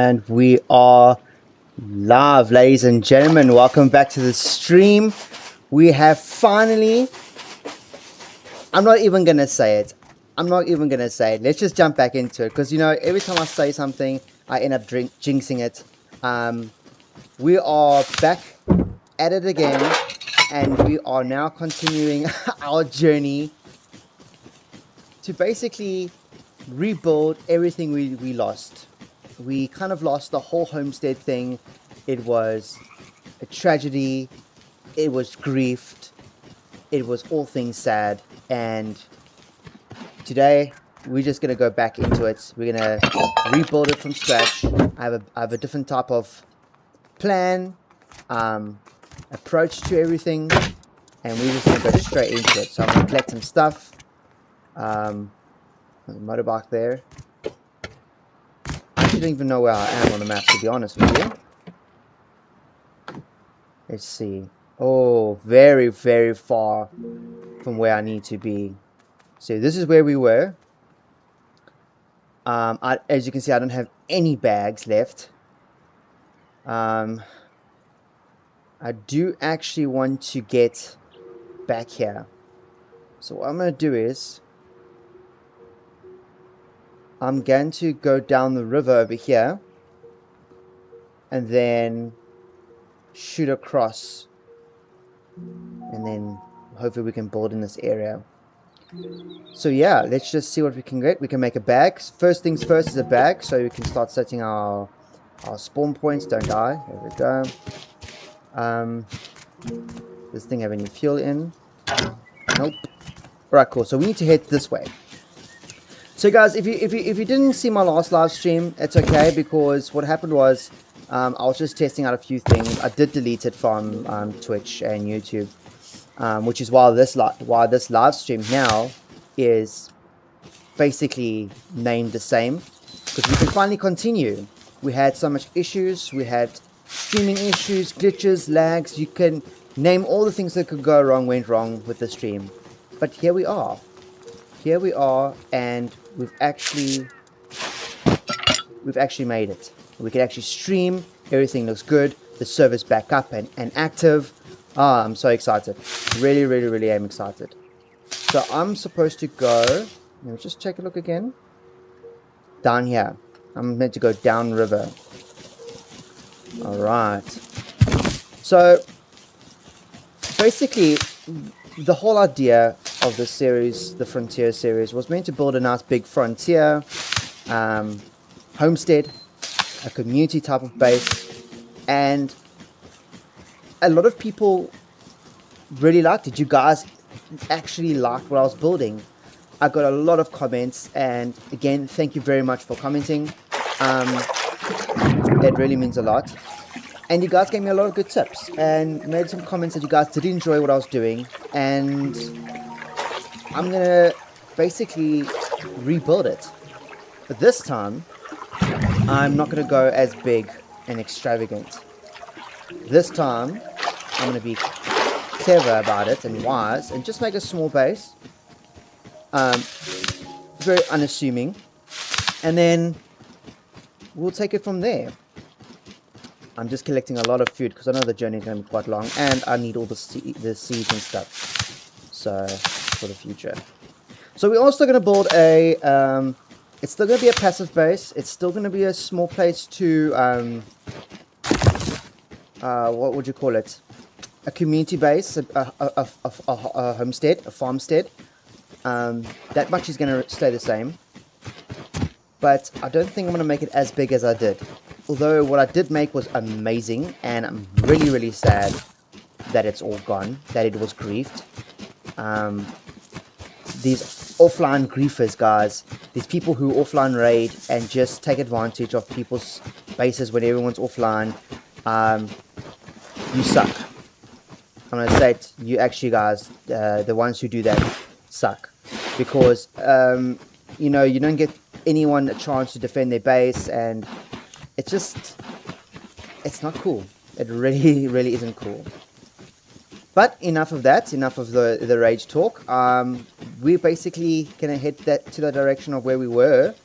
And we are live, ladies and gentlemen. Welcome back to the stream. We have finally, I'm not even going to say it. Let's just jump back into it. Because, you know, every time I say something, I end up jinxing it. We are back at it again. And we are now continuing our journey to basically rebuild everything we lost. We kind of lost the whole homestead thing. It was a tragedy. It was grief. It was all things sad. And today we're just gonna go back into it. We're gonna rebuild it from scratch. I have a different type of plan, approach to everything, and we're just gonna go straight into it. So I'm gonna collect some stuff. There's a motorbike there. I don't even know where I am on the map, to be honest with you. Let's see. Oh, very, very far from where I need to be. So this is where we were. As you can see, I don't have any bags left. I do actually want to get back here. So what I'm going to do is I'm going to go down the river over here and then shoot across, and then hopefully we can build in this area. So yeah, let's just see what we can get. We can make a bag. First things first is a bag, so we can start setting our spawn points. Don't die. There we go. Does this thing have any fuel in? Nope. Alright, cool. So we need to head this way. So guys, if you didn't see my last live stream, it's okay, because what happened was I was just testing out a few things. I did delete it from Twitch and YouTube, which is why this live stream now is basically named the same, because we can finally continue. We had so much issues. We had streaming issues, glitches, lags. You can name all the things that could go wrong, went wrong with the stream. But here we are. Here we are, and we've actually made it. We can actually stream. Everything looks good. The server's back up and active. I'm so excited. Really, really, really am excited. So I'm supposed to go, let me just take a look again. Down here. I'm meant to go down river. Alright. So basically, the whole idea of this series, the Frontier series, was meant to build a nice big frontier homestead, a community type of base, and a lot of people really liked it. You guys actually liked what I was building. I got a lot of comments, and again, thank you very much for commenting. It really means a lot. And you guys gave me a lot of good tips and made some comments that you guys did enjoy what I was doing, and I'm gonna basically rebuild it. But this time, I'm not gonna go as big and extravagant. This time, I'm gonna be clever about it and wise, and just make a small base. Very unassuming. And then we'll take it from there. I'm just collecting a lot of food because I know the journey is going to be quite long, and I need all the seeds and stuff, so for the future. So we're also going to build a it's still going to be a passive base. It's still going to be a small place to what would you call it, a community base, a homestead, a farmstead. That much is going to stay the same, but I don't think I'm going to make it as big as I did. Although what I did make was amazing, and I'm really, really sad that it's all gone, that it was griefed. These offline griefers, guys, these people who offline raid and just take advantage of people's bases when everyone's offline, you suck. I'm going to say it, you actually guys, the ones who do that, suck. Because, you know, you don't get anyone a chance to defend their base, and it's not cool. It really, really isn't cool. But enough of that, enough of the rage talk. We're basically going to head to the direction of where we were.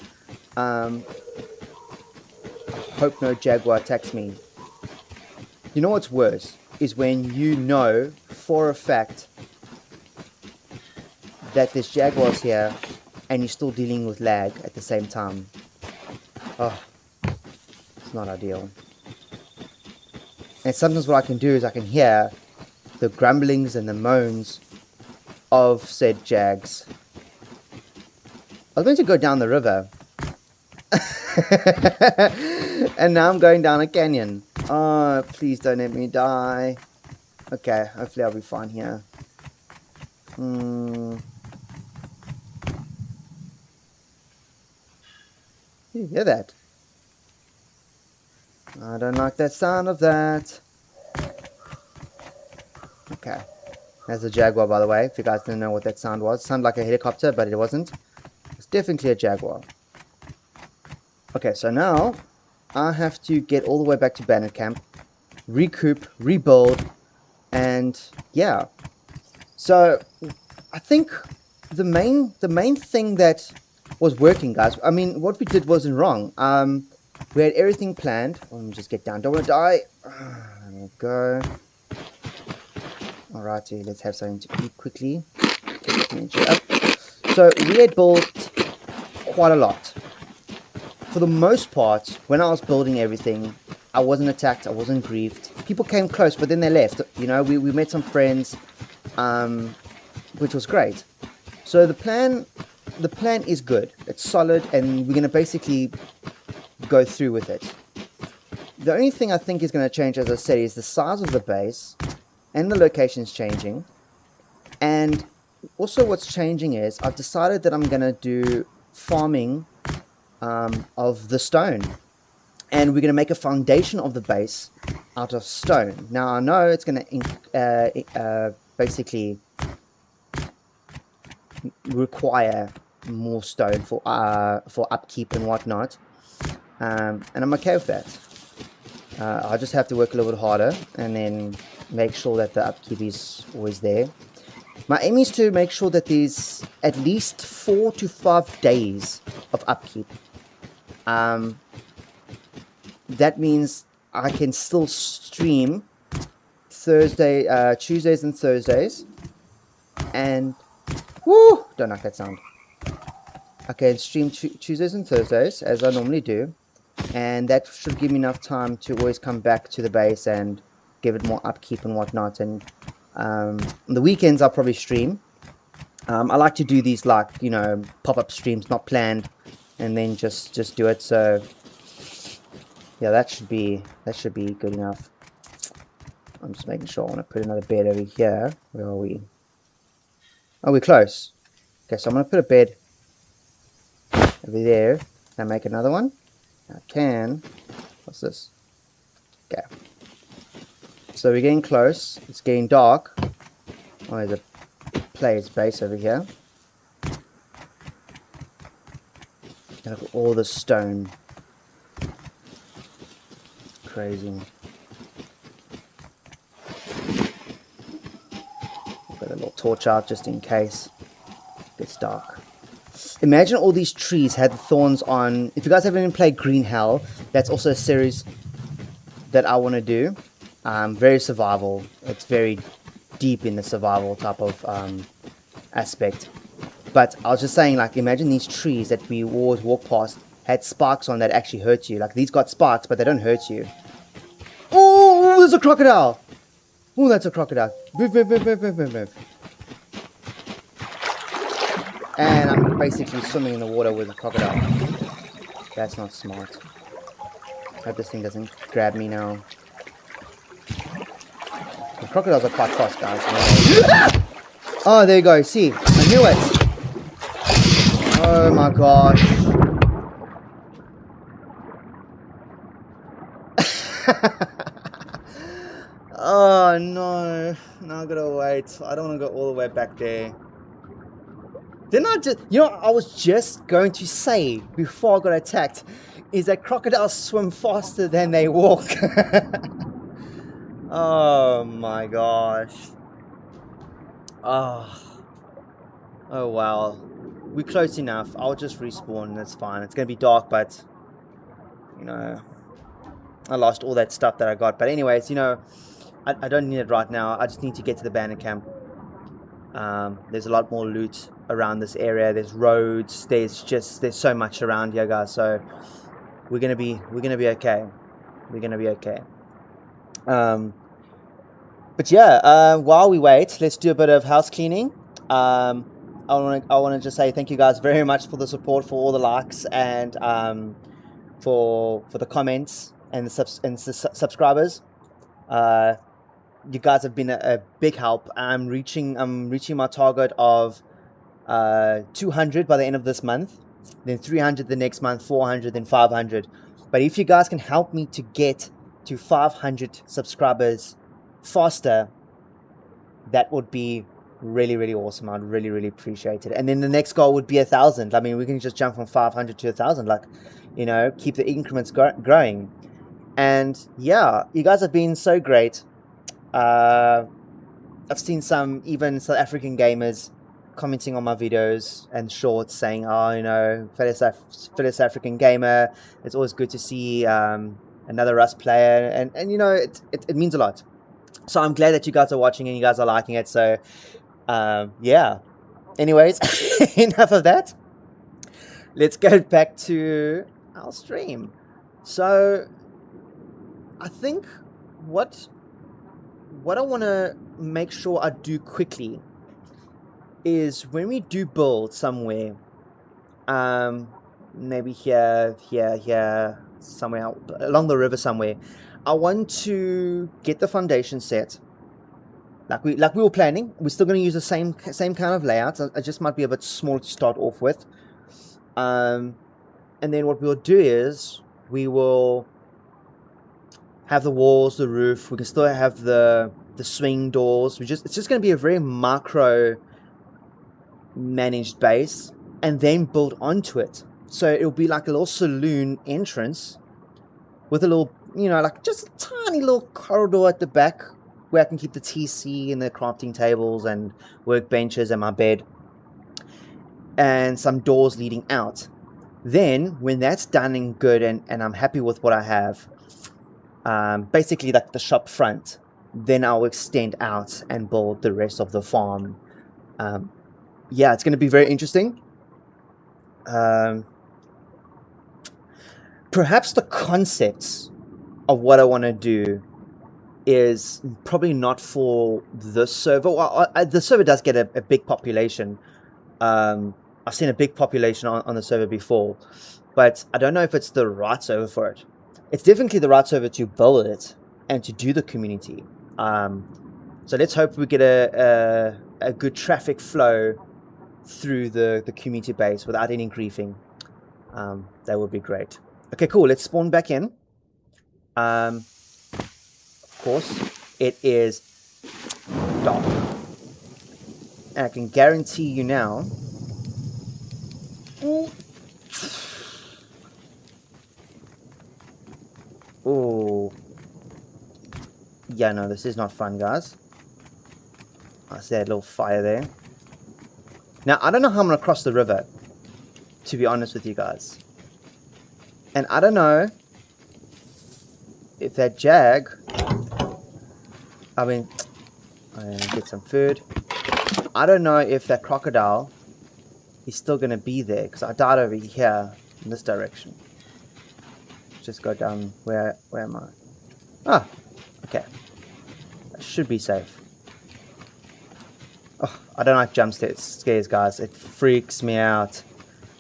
hope no jaguar attacks me. You know what's worse is when you know for a fact that there's jaguars here and you're still dealing with lag at the same time. Oh, it's not ideal. And sometimes what I can do is I can hear the grumblings and the moans of said jags. I was going to go down the river. And now I'm going down a canyon. Oh, please don't let me die. Okay, hopefully I'll be fine here. You hear that? I don't like that sound of that. Okay. There's a jaguar, by the way, if you guys didn't know what that sound was. It sounded like a helicopter, but it wasn't. It's definitely a jaguar. Okay, so now I have to get all the way back to Bandit Camp, recoup, rebuild, and yeah. So I think the main thing that was working, guys, I mean, what we did wasn't wrong. We had everything planned. Let me just get down. Don't want to die. There we go. Alrighty, let's have something to eat quickly. So we had built quite a lot. For the most part, when I was building everything, I wasn't attacked, I wasn't grieved. People came close, but then they left. You know, we met some friends, which was great. So the plan is good. It's solid, and we're going to basically go through with it. The only thing I think is going to change, as I said, is the size of the base, and the location's changing. And also what's changing is I've decided that I'm going to do farming of the stone, and we're going to make a foundation of the base out of stone. Now I know it's going to basically require more stone for upkeep and whatnot, and I'm okay with that. I'll just have to work a little bit harder and then make sure that the upkeep is always there. My aim is to make sure that there's at least 4 to 5 days of upkeep. That means I can still stream Tuesdays and Thursdays, and woo, don't like that sound. I can stream Tuesdays and Thursdays as I normally do, and that should give me enough time to always come back to the base and give it more upkeep and whatnot. And on the weekends I'll probably stream. I like to do these, like, you know, pop-up streams, not planned, and then just do it. So yeah, that should be good enough. I'm just making sure. I want to put another bed over here. Where are we? Oh, we're close. Okay, so I'm going to put a bed over there and make another one. I can. What's this? Okay. So we're getting close. It's getting dark. Oh, there's a player's base over here. Look at all the stone. Crazy. I've got a little torch out just in case it gets dark. Imagine all these trees had thorns on. If you guys haven't even played Green Hell, that's also a series that I want to do. Very survival. It's very deep in the survival type of aspect. But I was just saying, like, imagine these trees that we always walk past had sparks on that actually hurt you. Like, these got sparks, but they don't hurt you. Oh, there's a crocodile. Oh, that's a crocodile. Move, move, move, move, move, move, move. And I'm basically swimming in the water with a crocodile. That's not smart. Hope this thing doesn't grab me now. The crocodiles are quite fast, guys. Oh, there you go. See, I knew it. Oh my gosh. Oh no. No, I gotta wait. I don't want to go all the way back there. Didn't I just... You know, I was just going to say, before I got attacked, is that crocodiles swim faster than they walk. Oh my gosh. Oh. Oh wow. We're close enough. I'll just respawn. That's fine. It's going to be dark, but, you know, I lost all that stuff that I got. But anyways, you know, I don't need it right now. I just need to get to the bandit camp. There's a lot more loot around this area. There's roads. There's so much around here, guys. So we're gonna be okay. We're gonna be okay. But yeah, while we wait, let's do a bit of house cleaning. I want to just say thank you guys very much for the support, for all the likes, and for the comments and the subscribers. You guys have been a big help. I'm reaching my target of 200 by the end of this month, then 300 the next month, 400, then 500. But if you guys can help me to get to 500 subscribers faster, that would be really, really awesome. I'd really, really appreciate it. And then the next goal would be 1,000. I mean, we can just jump from 500 to 1,000, like, you know, keep the increments growing. And yeah, you guys have been so great. I've seen some even South African gamers commenting on my videos and shorts saying, oh, you know, fellow South African gamer, it's always good to see another Rust player. And you know, it means a lot. So I'm glad that you guys are watching and you guys are liking it. So yeah. Anyways, enough of that. Let's go back to our stream. So I think what I want to make sure I do quickly is when we do build somewhere, maybe here, somewhere along the river somewhere, I want to get the foundation set. Like we were planning. We're still going to use the same kind of layout. It just might be a bit small to start off with. And then what we'll do is we will have the walls, the roof. We can still have the swing doors. It's just going to be a very macro managed base, and then build onto it. So it'll be like a little saloon entrance with a little, you know, like just a tiny little corridor at the back where I can keep the TC and the crafting tables and workbenches and my bed, and some doors leading out. Then when that's done and good, and I'm happy with what I have, basically like the shop front, then I'll extend out and build the rest of the farm. Yeah, it's going to be very interesting. Perhaps the concepts of what I want to do is probably not for the server. Well, the server does get a big population. I've seen a big population on the server before, but I don't know if it's the right server for it. It's definitely the right server to build it and to do the community. So let's hope we get a good traffic flow through the community base without any griefing. That would be great. Okay, cool. Let's spawn back in. Of course, it is dark. And I can guarantee you now. Oh. Yeah, no, this is not fun, guys. I see that little fire there. Now, I don't know how I'm going to cross the river, to be honest with you guys. And I don't know if that jag... I mean, I'm going to get some food. I don't know if that crocodile is still going to be there, because I died over here in this direction. Just go down. Where am I? Ah, okay. That should be safe. Oh, I don't like jump scares, guys. It freaks me out.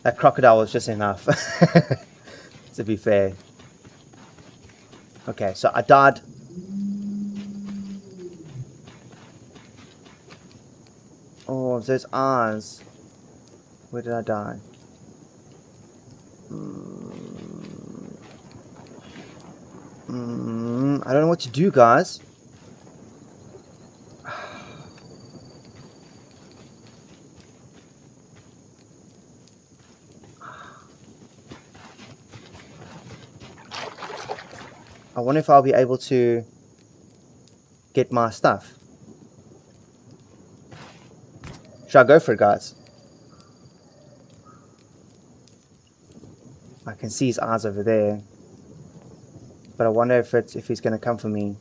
That crocodile was just enough, to be fair. Okay, so I died. Oh, those eyes. Where did I die? I don't know what to do, guys. I wonder if I'll be able to get my stuff. Should I go for it, guys? I can see his eyes over there. But I wonder if he's gonna come for me.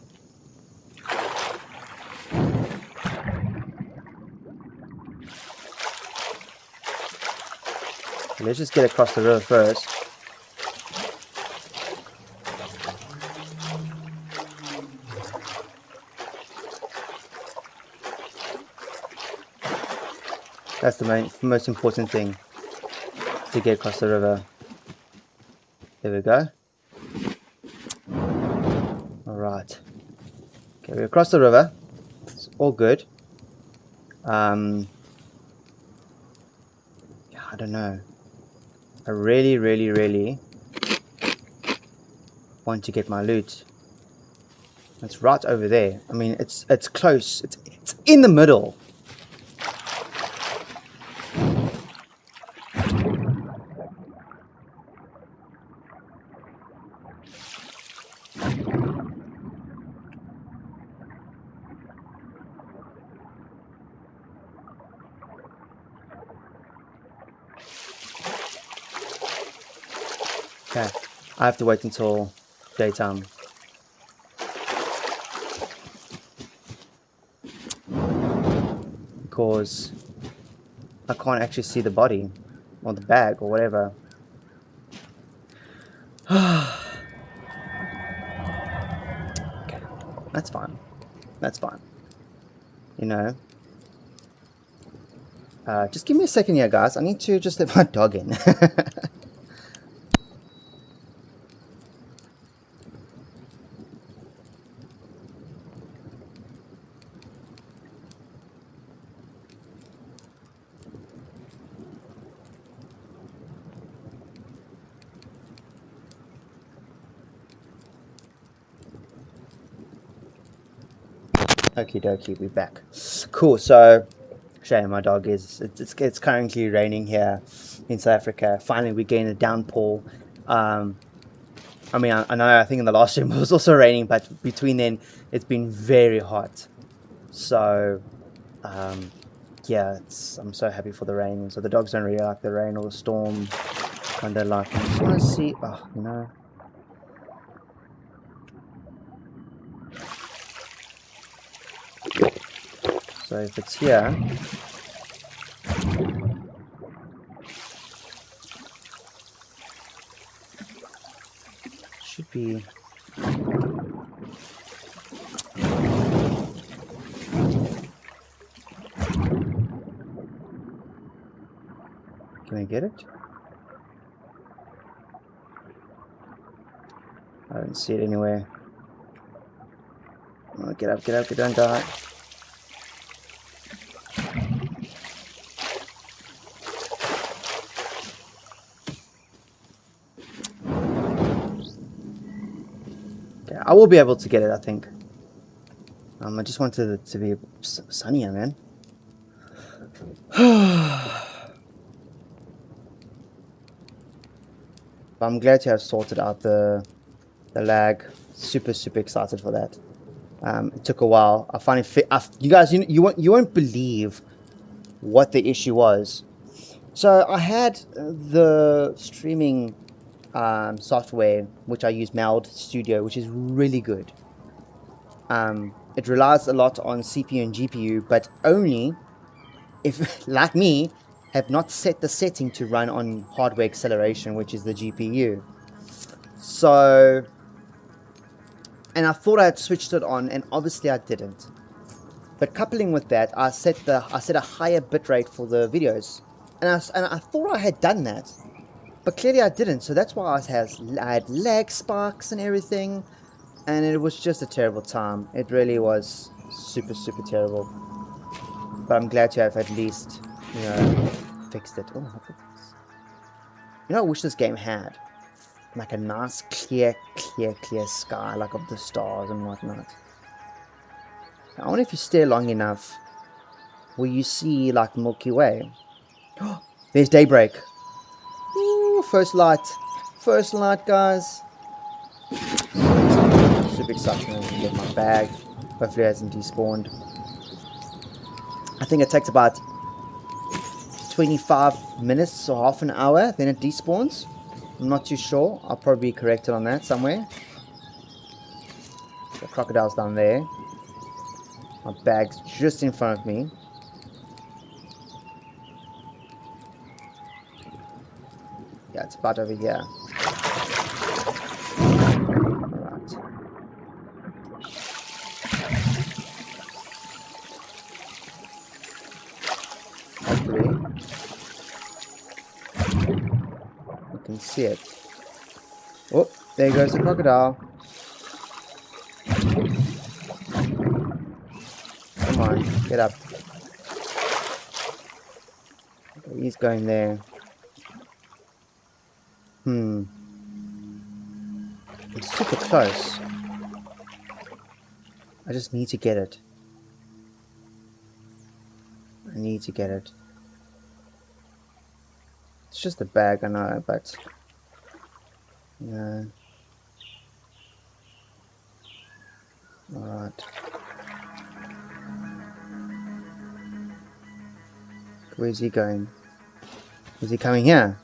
Let's just get across the river first. That's the most important thing, to get across the river. There we go. Alright. Okay, we're across the river. It's all good. Yeah, I don't know. I really, really, really want to get my loot. It's right over there. I mean, it's close. It's in the middle. Okay, I have to wait until daytime. Because I can't actually see the body or the bag or whatever. Okay, that's fine. That's fine. You know. Just give me a second here, guys. I need to just let my dog in. Okie dokie, we're back. Cool, so shame my dog is it's currently raining here in South Africa. Finally we gained a downpour. I mean I know I think in the last stream it was also raining, but between then it's been very hot. So yeah, I'm so happy for the rain. So the dogs don't really like the rain or the storm. And they're like, I just want to see, oh, you know. So if it's here, should be. Can I get it? I don't see it anywhere. Oh, get up, don't die. Okay, I will be able to get it, I think. I just wanted it to be sunnier, man. I'm glad to have sorted out the lag. Super excited for that. It took a while. I finally you guys, you won't believe what the issue was. So I had the streaming software, which I use, Meld Studio, which is really good. It relies a lot on CPU and GPU, but only if, like me, have not set the setting to run on hardware acceleration, which is the GPU. So, and I thought I had switched it on, and obviously I didn't. But coupling with that, I set a higher bitrate for the videos, and I thought I had done that, but clearly I didn't. So that's why I had lag spikes and everything, and it was just a terrible time. It really was super terrible. But I'm glad to have at least, you know, fixed it. Oh, you know, I wish this game had like a nice clear sky, like of the stars and whatnot. I wonder if you stare long enough, will you see like Milky Way? There's daybreak. Ooh, first light, guys. Super exciting to get my bag. Hopefully it hasn't despawned. I think it takes about 25 minutes or half an hour, then it despawns. I'm not too sure. I'll probably be corrected on that somewhere. The crocodile's down there. My bag's just in front of me. Yeah, it's about over here. Alright. Hopefully you can see it. Oh, there goes the crocodile. Come on, get up. Okay, he's going there. I'm super close. I just need to get it. I need to get it. It's just a bag, I know, but... Yeah. Alright. Where's he going? Is he coming here?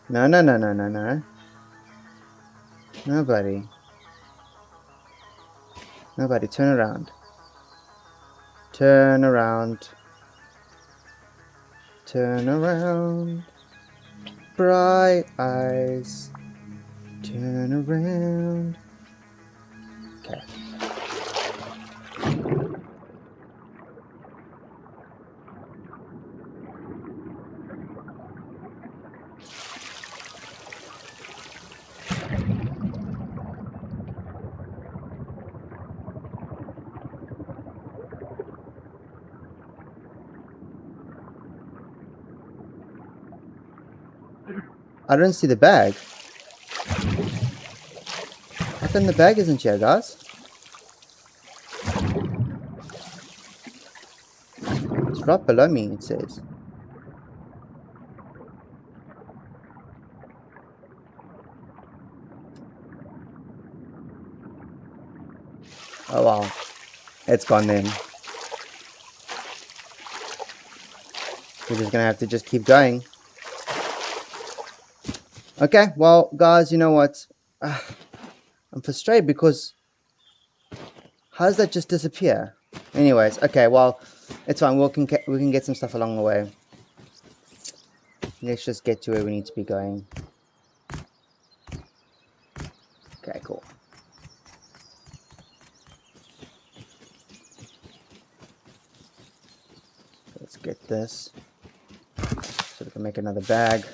No, no, no, no, no, no. Nobody. Nobody, turn around. Turn around. Turn around. Bright eyes. Turn around. Okay. I don't see the bag. How come the bag isn't here, guys? It's right below me, it says. Oh wow. It's gone then. We're just gonna have to just keep going. Okay, well, guys, you know what? I'm frustrated because how does that just disappear? Anyways, okay, well, it's fine. We can get some stuff along the way. Let's just get to where we need to be going. Okay, cool. Let's get this so we can make another bag.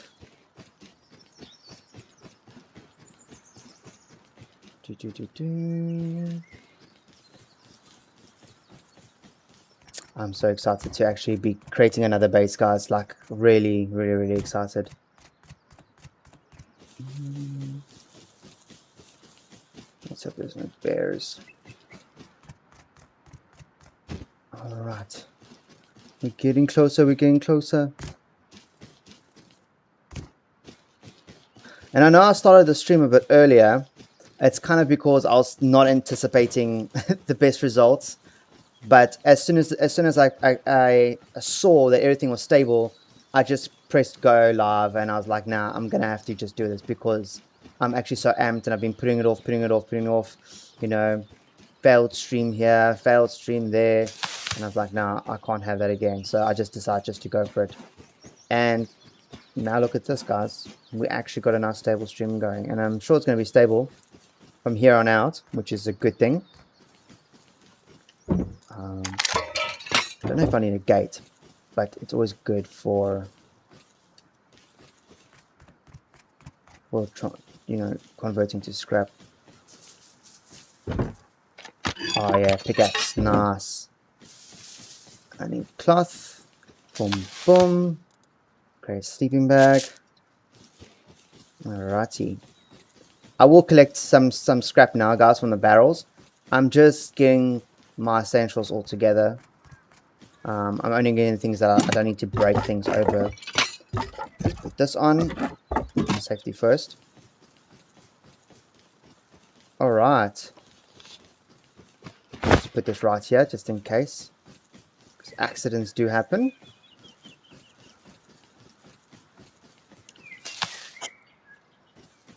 I'm so excited to actually be creating another base, guys. Like, really, really, really excited. Let's hope there's no bears. Alright. We're getting closer, we're getting closer. And I know I started the stream a bit earlier. It's kind of because I was not anticipating the best results. But as soon as I saw that everything was stable, I just pressed go live and I was like, nah, I'm gonna have to just do this because I'm actually so amped and I've been putting it off, you know, failed stream here, failed stream there, and I was like, nah, I can't have that again. So I just decided just to go for it. And now look at this, guys. We actually got a nice stable stream going, and I'm sure it's gonna be stable from here on out, which is a good thing. I don't know if I need a gate, but it's always good for you know, converting to scrap. Oh yeah, pickaxe, nice. I need cloth. Boom, boom. Great sleeping bag. Alrighty. I will collect some scrap now, guys, from the barrels. I'm just getting my essentials all together. I'm only getting things that I don't need to break things over. Put this on. Safety first. Alright. Let's put this right here, just in case. Because accidents do happen.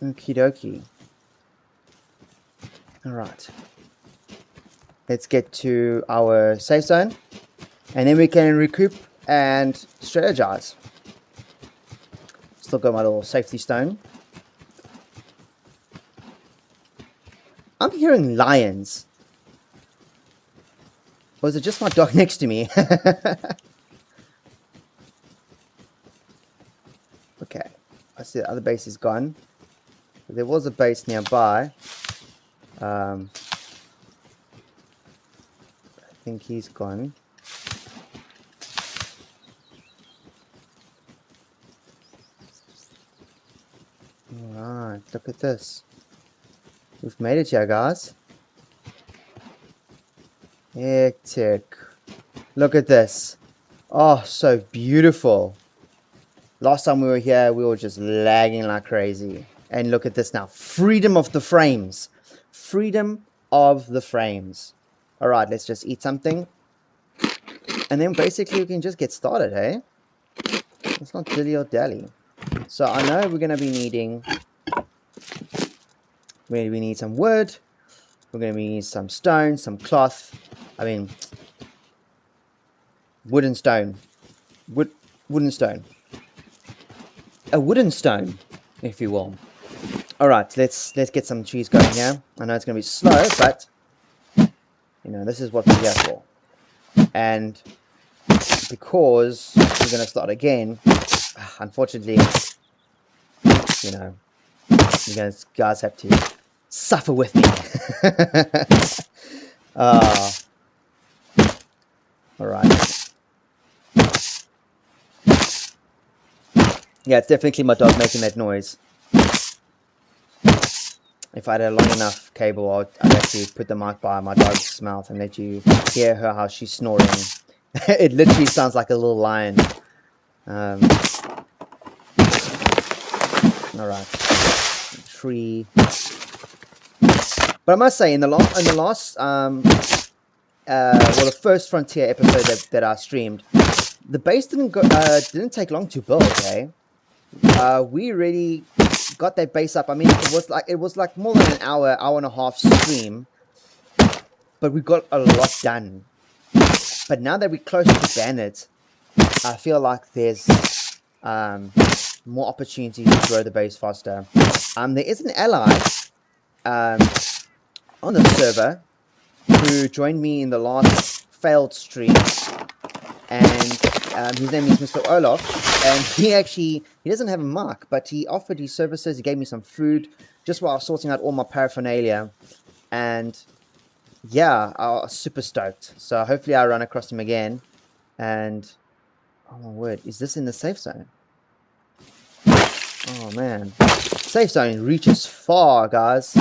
Okie dokie. Alright. let's get to our safe zone, and then we can recoup and strategize. Still got my little safety stone. I'm hearing lions. Or is it just my dog next to me? Okay, I see the other base is gone. There was a base nearby. I think he's gone. Alright, look at this. We've made it here, guys. Hectic. Look at this. Oh, so beautiful. Last time we were here, we were just lagging like crazy. And look at this now. Freedom of the frames. Freedom of the frames. Alright, let's just eat something. And then basically we can just get started, hey? It's not dilly or dally. So I know we're going to be needing... we need some wood. We're going to need some stone, some cloth. I mean... wood and stone. Wooden stone. A wooden stone, if you will. Alright, let's get some trees going here. I know it's going to be slow, but... you know, this is what we're here for. And... because we're going to start again... unfortunately... you know... you guys have to... suffer with me. Alright. Yeah, it's definitely my dog making that noise. If I had a long enough cable, I'd actually put the mic by my dog's mouth and let you hear her how she's snoring. It literally sounds like a little lion. Alright. Tree. But I must say, in the last, well, the first Frontier episode that I streamed, the base didn't take long to build. Okay, we really got that base up. I mean, it was like more than an hour and a half stream, but we got a lot done. But now that we're close to Bandit, I feel like there's more opportunity to grow the base faster. There is an ally on the server who joined me in the last failed stream, and his name is Mr. Olaf, and he doesn't have a mark, but he offered his services. He gave me some food just while I was sorting out all my paraphernalia, and yeah, I was super stoked. So hopefully I run across him again. And oh my word, is this in the safe zone? Oh man, safe zone reaches far, guys.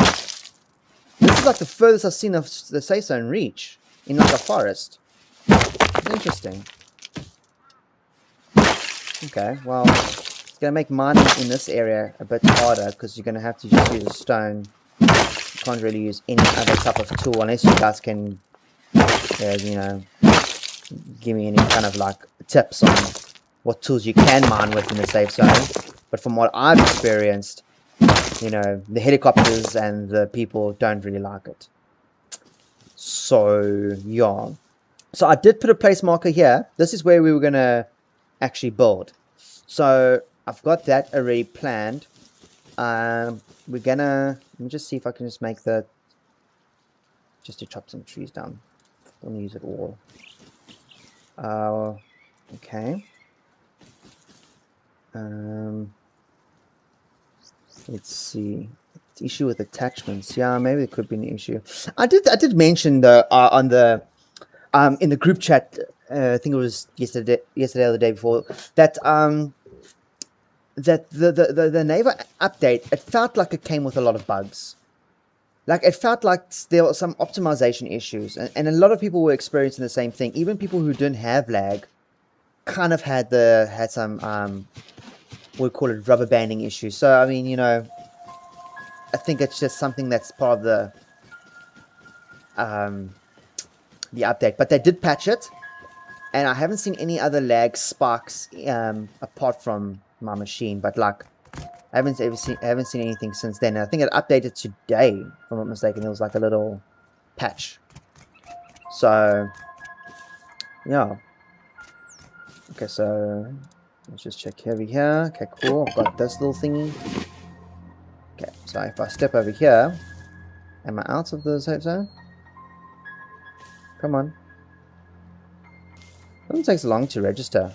This is like the furthest I've seen of the safe zone reach in like a forest. Interesting. Okay, well, it's gonna make mining in this area a bit harder because you're gonna have to just use a stone. You can't really use any other type of tool unless you guys can, you know, give me any kind of like tips on what tools you can mine with in the safe zone. But from what I've experienced, you know, the helicopters and the people don't really like it. So, yeah. So I did put a place marker here. This is where we were going to actually build. So I've got that already planned. We're going to... let me just see if I can just make the... just to chop some trees down. Don't use it all. Okay. Let's see. Issue with attachments. Yeah, maybe it could be an issue. I did mention though on the in the group chat. I think it was yesterday or the day before that that the Naver update. It felt like it came with a lot of bugs. Like it felt like there were some optimization issues, and a lot of people were experiencing the same thing. Even people who didn't have lag kind of had some we call it rubber banding issues. So I mean, you know, I think it's just something that's part of the update. But they did patch it, and I haven't seen any other lag spikes apart from my machine. But like, I haven't seen anything since then. And I think it updated today, if I'm not mistaken. There was like a little patch. So, yeah. Okay, so let's just check over here. Okay, cool. I've got this little thingy. Okay, so if I step over here, am I out of the safe zone? Come on. It doesn't take so long to register.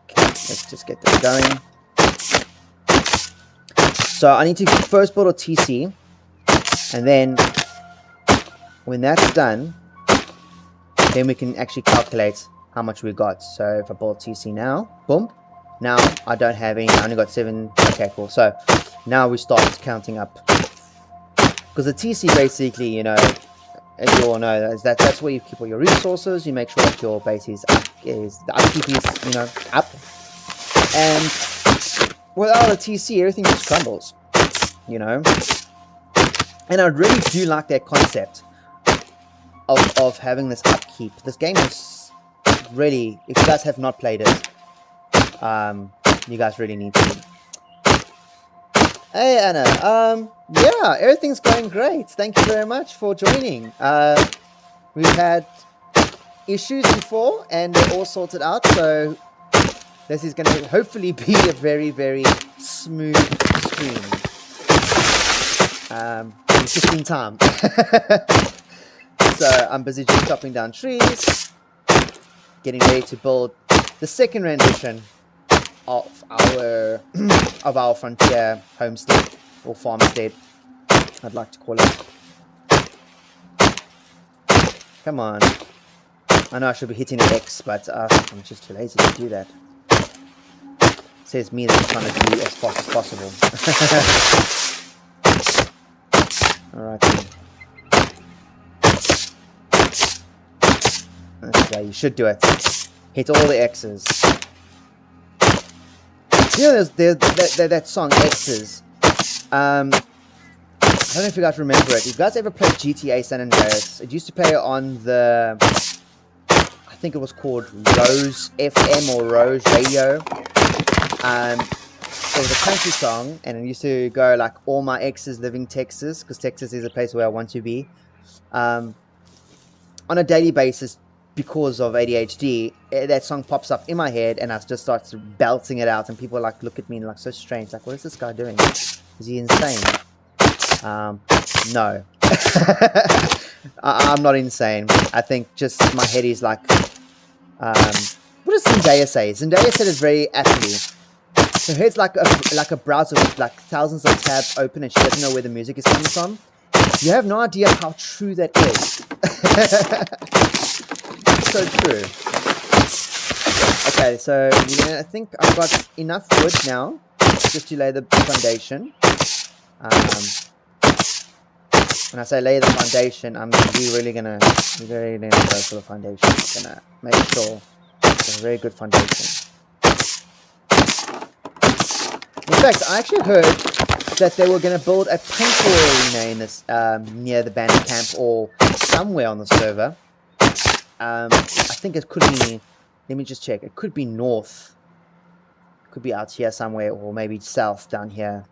Okay, let's just get this going. So I need to first build a TC, and then when that's done, then we can actually calculate how much we got. So if I build TC now, boom. Now I don't have any, I only got 7. Okay, cool. So now we start counting up. Because the TC basically, you know, as you all know, that's where you keep all your resources. You make sure that your base is the upkeep is, you know, up. And without a TC, everything just crumbles, you know. And I really do like that concept of having this upkeep. This game is really, if you guys have not played it, you guys really need to. Hey Anna, yeah, everything's going great. Thank you very much for joining. We've had issues before and they're all sorted out, so this is going to hopefully be a very, very smooth stream. It's just in time. So I'm busy just chopping down trees, getting ready to build the second rendition of our frontier homestead or farmstead, I'd like to call it. Come on. I know I should be hitting the X, but I'm just too lazy to do that. It says me that I'm trying to do as fast as possible. Alright then. That's how you should do it. Hit all the X's. You know, there's that song, X's. I don't know if you guys remember it. You guys ever played GTA San Andreas? It used to play on the, I think it was called Rose FM or Rose Radio. It was a country song, and it used to go like, all my exes live in Texas, because Texas is a place where I want to be. On a daily basis, because of ADHD, that song pops up in my head, and I just start belting it out, and people like look at me and like so strange, like, what is this guy doing? Is he insane? No. I'm not insane. I think just my head is like, what does Zendaya say? Zendaya said it very aptly. Her head's like a browser with like thousands of tabs open, and she doesn't know where the music is coming from. You have no idea how true that is. So true. Okay, so I think I've got enough wood now just to lay the foundation. When I say lay the foundation, we're really gonna go for the foundation. I'm gonna make sure it's a very good foundation. In fact, I actually heard that they were gonna build a paintball arena in this near the bandit camp or somewhere on the server. I think it could be, let me just check, it could be north, it could be out here somewhere, or maybe south down here.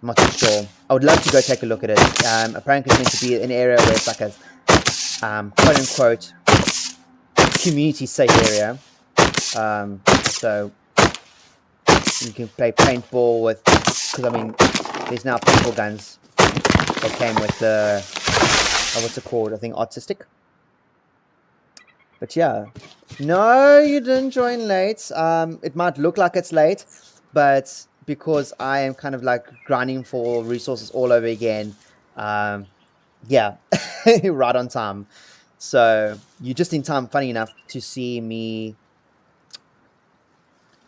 I'm not too sure. I would love to go take a look at it. Apparently it's meant to be an area where it's like a quote unquote community safe area, so you can play paintball with, because I mean there's now paintball guns that came with the what's it called, I think artistic. But yeah, no, you didn't join late. It might look like it's late, but because I am kind of like grinding for resources all over again, yeah, right on time. So you're just in time, funny enough, to see me,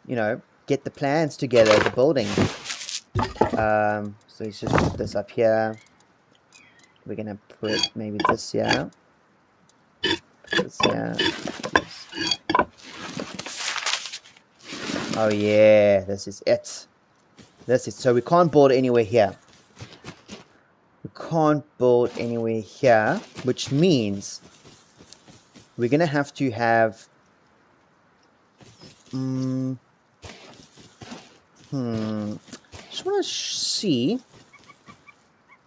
you know, get the plans together, the building. So let's just put this up here. We're gonna put maybe this here. This here. Oh yeah, this is it. This is, so we can't build anywhere here. We can't build anywhere here, which means we're gonna have to have just want to see.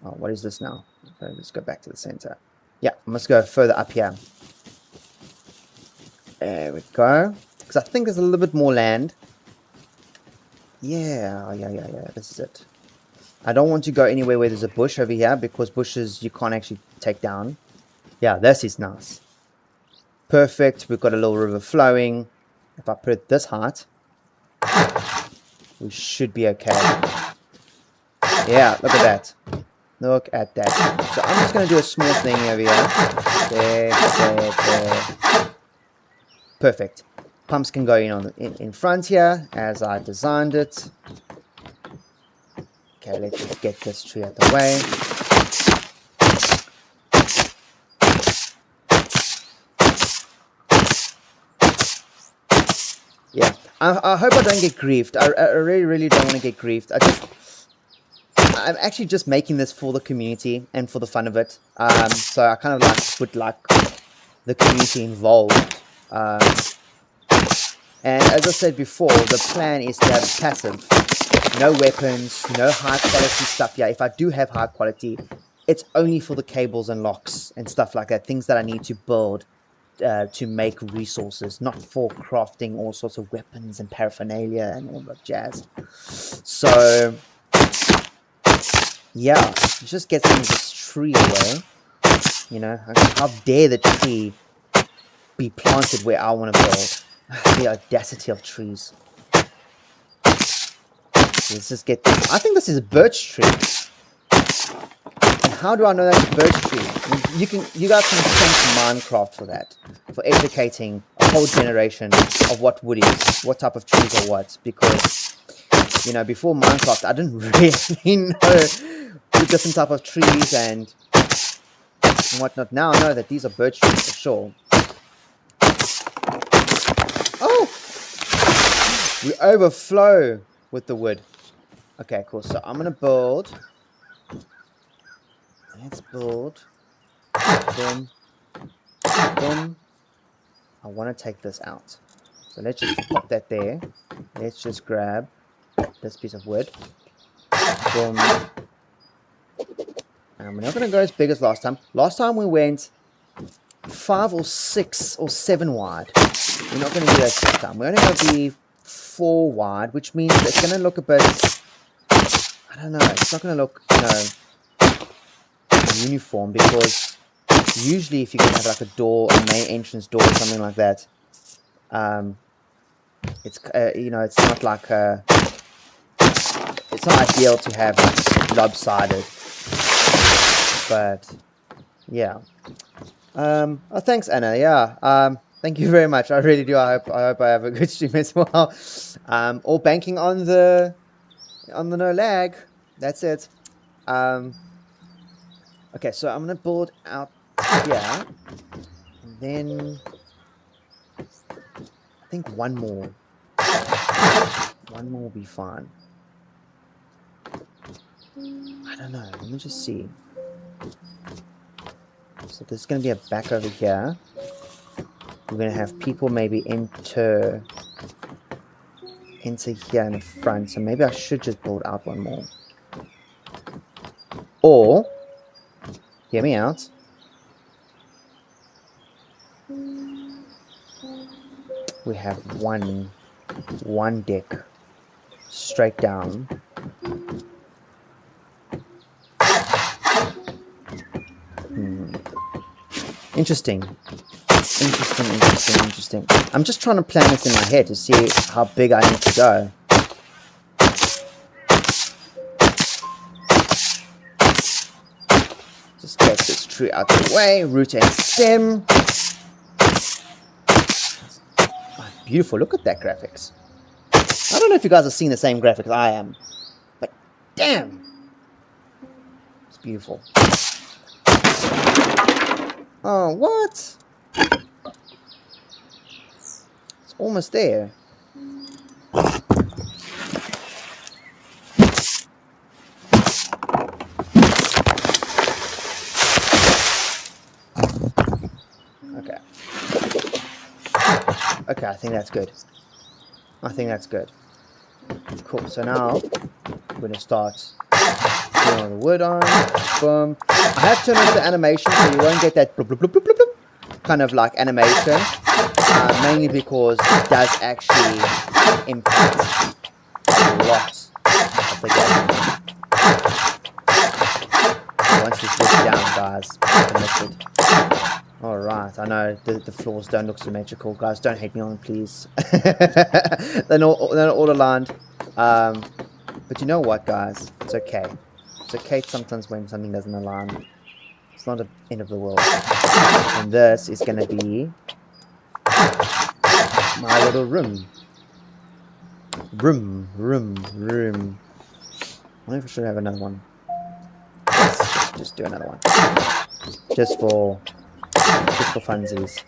Oh, what is this now? Okay, let's go back to the center. Yeah, I must go further up here. There we go. Because I think there's a little bit more land. Yeah. This is it. I don't want to go anywhere where there's a bush over here, because bushes you can't actually take down. Yeah, this is nice. Perfect. We've got a little river flowing. If I put it this height, we should be okay. Yeah, look at that. Look at that. So I'm just going to do a small thing over here. There. Perfect. Pumps can go in front here, as I designed it. Okay, let's just get this tree out the way. Yeah, I hope I don't get griefed. I really don't want to get griefed. I'm actually just making this for the community and for the fun of it. So I kind of would like the community involved. And as I said before, the plan is to have passive. No weapons, no high quality stuff. Yeah, if I do have high quality, it's only for the cables and locks and stuff like that. Things that I need to build to make resources, not for crafting all sorts of weapons and paraphernalia and all that jazz. So, yeah, just get some of this tree away. You know, how dare the tree be planted where I want to build? The audacity of trees. Let's just get this. I think this is a birch tree. And how do I know that's a birch tree? You guys can thank Minecraft for that, for educating a whole generation of what wood is, what type of trees are what. Because, you know, before Minecraft, I didn't really know the different type of trees and whatnot. Now I know that these are birch trees for sure. Oh! We overflow with the wood. Okay, cool. So I'm gonna build. Let's build. Boom. Boom. I want to take this out. So let's just pop that there. Let's just grab this piece of wood. Boom. And we're not gonna go as big as last time. Last time we went 5 or 6 or 7 wide. We're not gonna do that this time. We're only gonna be 4 wide, which means it's gonna look a bit, I don't know, it's not going to look, you know, uniform, because usually if you're going to have like a door, a main entrance door or something like that, it's, you know, it's not like, it's not ideal to have like lopsided, but yeah. Oh, thanks, Anna. Yeah. Thank you very much. I really do. I hope I have a good stream as well. All banking on the no lag. That's it. Okay, so I'm gonna build out here, and then I think one more will be fine. I don't know. Let me just see. So there's gonna be a back over here. We're gonna have people maybe enter here in the front, so maybe I should just build out one more. Or, hear me out, we have one deck straight down. Interesting. I'm just trying to plan this in my head to see how big I need to go. Just get this tree out of the way, root and stem. Oh, beautiful, look at that graphics. I don't know if you guys are seeing the same graphics I am, but damn, it's beautiful. Oh, what? It's almost there. Okay, I think that's good. Cool, so now we're going to start Turn all the wood on. Boom. I have turned off the animation so you won't get that bloop, bloop, bloop, bloop, bloop, bloop kind of like animation. Mainly because it does actually impact a lot of the game. Once this gets down, guys, connected. Alright, I know the floors don't look symmetrical. Guys, don't hate me on, please. they're not all aligned. But you know what, guys? It's okay. It's okay sometimes when something doesn't align. It's not the end of the world. And this is going to be my little room. Room. I wonder if I should have another one. Let's just do another one. Just for funsies.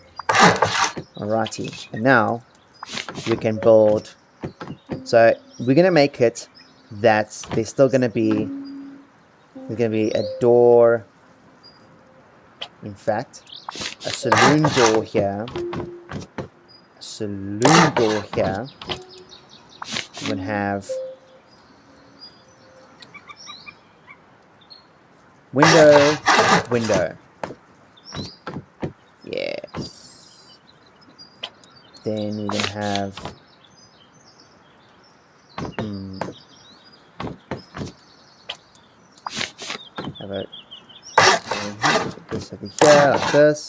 Alrighty. And now we can build. So we're gonna make it that there's still gonna be a door. In fact, a saloon door here. A saloon door here. We're gonna have window. Yes. Then we're gonna have this over here like this.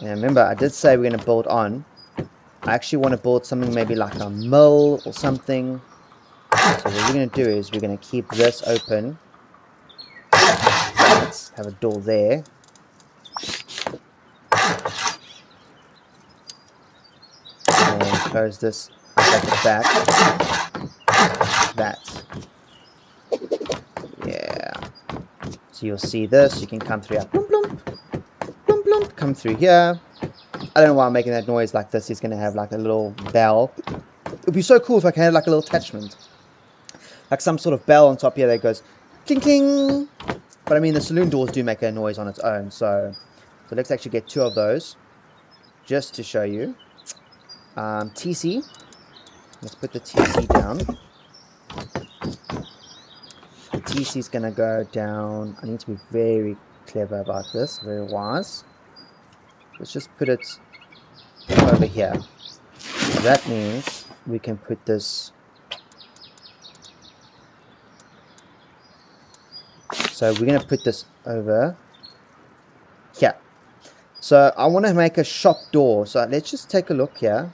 And remember, I did say we're gonna build on. I actually want to build something maybe like a mill or something. So what we're going to do is we're going to keep this open. Let's have a door there. And close this up at the back. That. Yeah. So you'll see this. You can come through here. Blump, blump. Blump, blump. Come through here. I don't know why I'm making that noise like this. He's going to have like a little bell. It would be so cool if I can have like a little attachment. Like some sort of bell on top here that goes cling cling. But I mean the saloon doors do make a noise on its own. So let's actually get 2 of those. Just to show you. TC. Let's put the TC down. The TC is going to go down. I need to be very clever about this. Very wise. Let's just put it over here. So that means we can put this. So we're going to put this over here. So I want to make a shop door. So let's just take a look here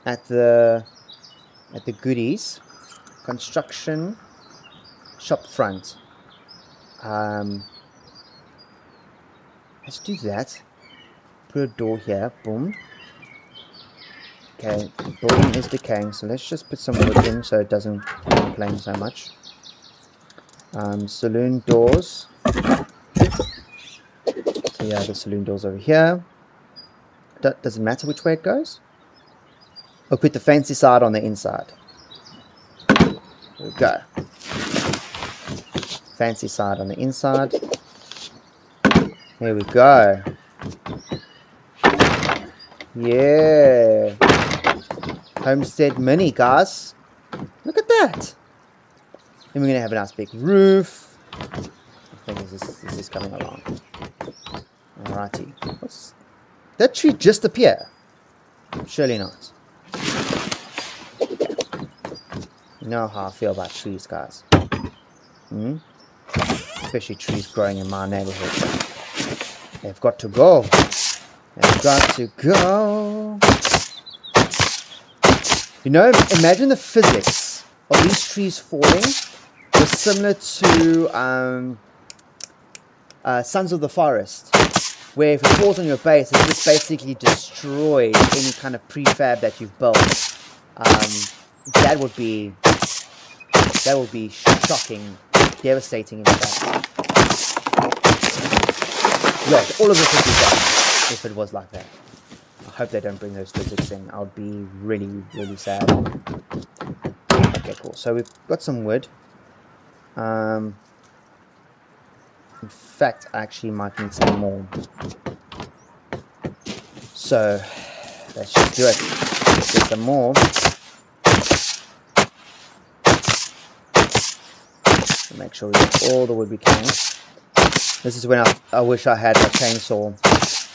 at the goodies. Construction shop front. Let's do that. Put a door here, boom. Okay, the building is decaying, so let's just put some wood in so it doesn't complain so much. Saloon doors. So yeah, the saloon doors over here. Doesn't matter which way it goes. We'll put the fancy side on the inside. There we go. Fancy side on the inside. There we go. Yeah. Homestead mini, guys. Look at that. Then we're going to have a nice big roof. I think this is coming along. Alrighty. What's that tree just appear? Surely not. You know how I feel about trees, guys. Especially trees growing in my neighborhood. They've got to go. They've got to go. You know, imagine the physics of these trees falling was similar to Sons of the Forest, where if it falls on your base, it just basically destroys any kind of prefab that you've built. That would be shocking, devastating in fact. Look, all of this would be done if it was like that. I hope they don't bring those physics in. I would be really, really sad. Okay, cool. So we've got some wood. In fact, I actually might need some more. So let's just do it. Let's get some more. to make sure we get all the wood we can. This is when I wish I had a chainsaw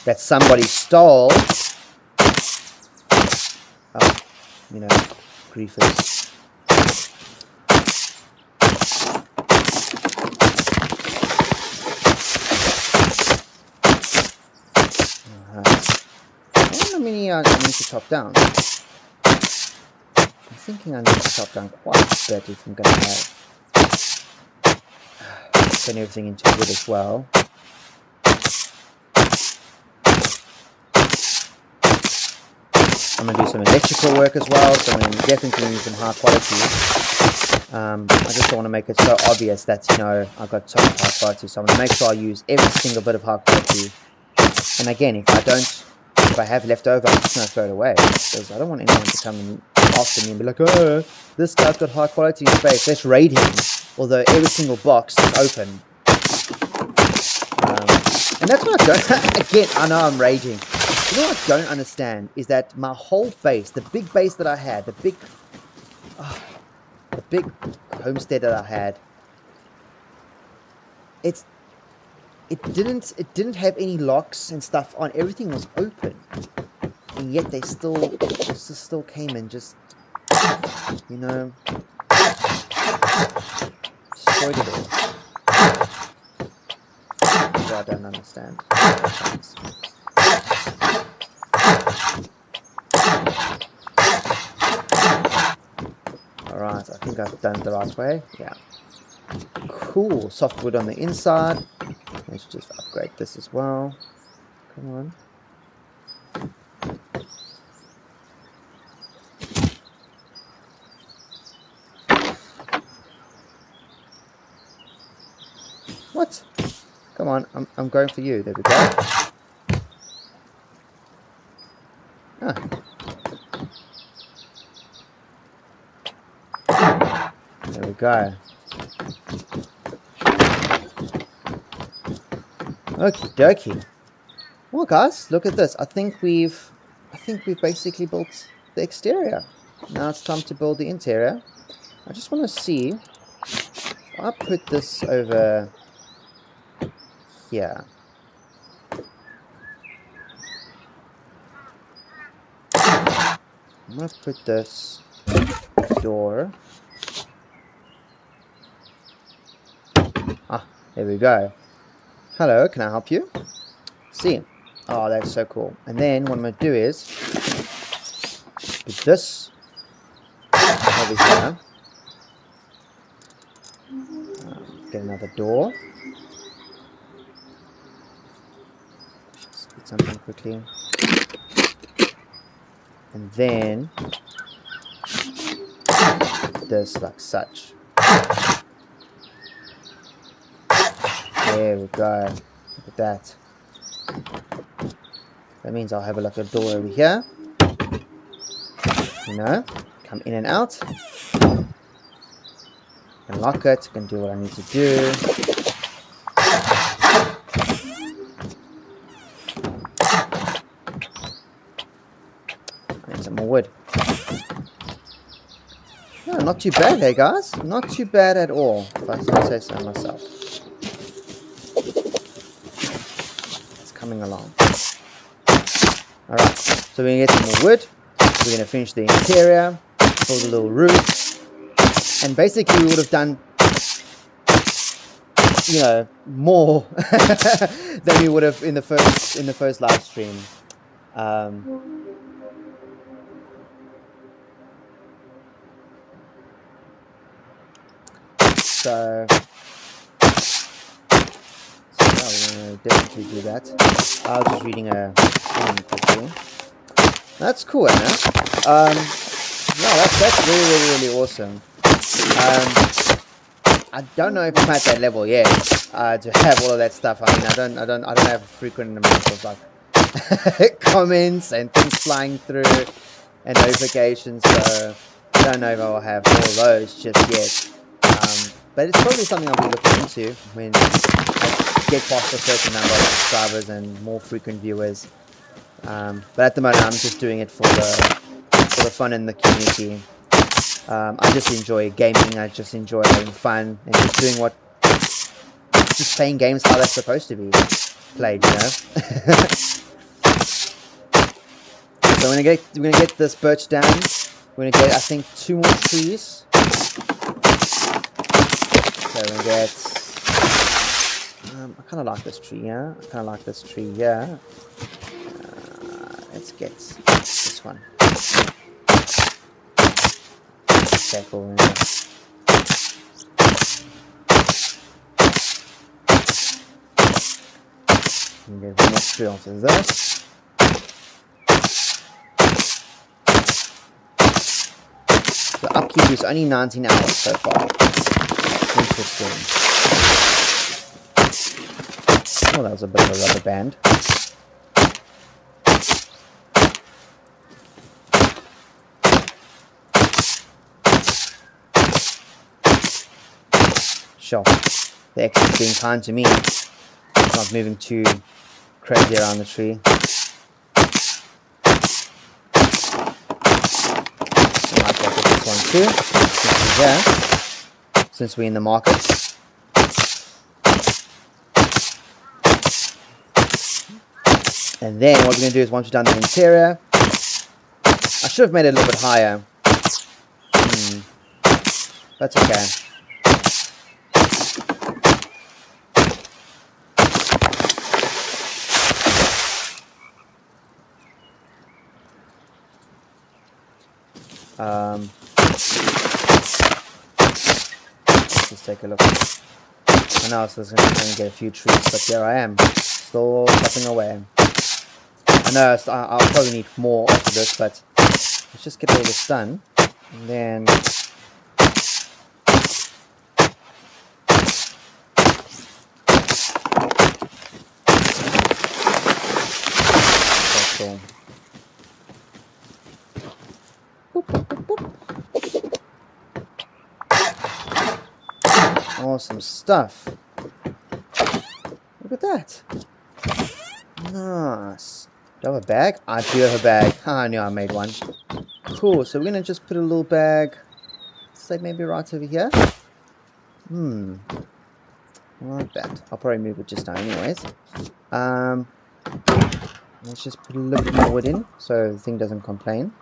that somebody stole. Oh, you know, griefers. How many I need to chop down? I'm thinking I need to chop down quite a bit if I'm going to have turn everything into wood as well. I'm going to do some electrical work as well, so I'm going to definitely need some high quality. I just don't want to make it so obvious that, you know, I've got so much high quality, so I'm going to make sure I use every single bit of high quality. And again, if I have left over, I'm just going to throw it away, because I don't want anyone to come and after me and be like, oh, this guy's got high quality space, let's raid him, although every single box is open. And that's what I don't, again, I know I'm raging. You know what I don't understand is that my whole base, the big base that I had, the big homestead that I had, it didn't have any locks and stuff on. Everything was open, and yet they still came and just, you know, destroyed it all. So I don't understand. Alright, I think I've done it the right way. Yeah. Cool. Softwood on the inside. Let's just upgrade this as well. Come on. What? Come on, I'm going for you. There we go. Ah. There we go. Okie dokie. Well, guys, look at this. I think we've basically built the exterior. Now it's time to build the interior. I just want to see if I put this over here. I'm gonna put this door. Ah, there we go. Hello, can I help you? See. Oh, that's so cool. And then what I'm going to do is put this over here. Get another door. Just get something quickly. And then this like such. There we go. Look at that. That means I'll have a door over here. You know, come in and out. Unlock it. Can do what I need to do. I need some more wood. No, not too bad, hey guys. Not too bad at all, if I say so myself. Coming along. Alright, so we're going to get some more wood. We're going to finish the interior, build a little roof, and basically we would have done, you know, more than we would have in the first live stream. So we're going to definitely do that. I was just reading a thing quickly. That's cool, Anna. Yeah, that's really awesome. I don't know if I'm at that level yet to have all of that stuff. I mean, I don't have a frequent amount of like comments and things flying through and notifications. So I don't know if I will have all those just yet. But it's probably something I'll be looking into when I get past a certain number of subscribers and more frequent viewers. But at the moment, I'm just doing it for the fun in the community. I just enjoy gaming. I just enjoy having fun and just doing just playing games how they're supposed to be played, you know. So we're gonna get this birch down. We're gonna get, I think, 2 more trees. So we're gonna get. I kind of like this tree, yeah. I kind of like this tree, yeah. Let's get this one. Okay, cool. Yeah. And get one more tree onto this. The upkeep is only 19 hours so far. Interesting. Oh, that was a bit of a rubber band. Sure. The X is being kind to me. It's not moving too crazy around the tree. I might go get this one too. Since we're in the market. And then what we're going to do is, once we've done the interior, I should have made it a little bit higher. That's okay. Let's take a look. I know I was going to get a few trees, but here I am, still chopping away. I know I'll probably need more after this, but let's just get all this done, and then that's all. Boop, boop, boop, boop. Awesome stuff. Look at that. Nice. Do I have a bag? I do have a bag. I knew I made one. Cool. So we're going to just put a little bag, say maybe right over here. Like that. I'll probably move it just now anyways. Let's just put a little bit more wood in so the thing doesn't complain.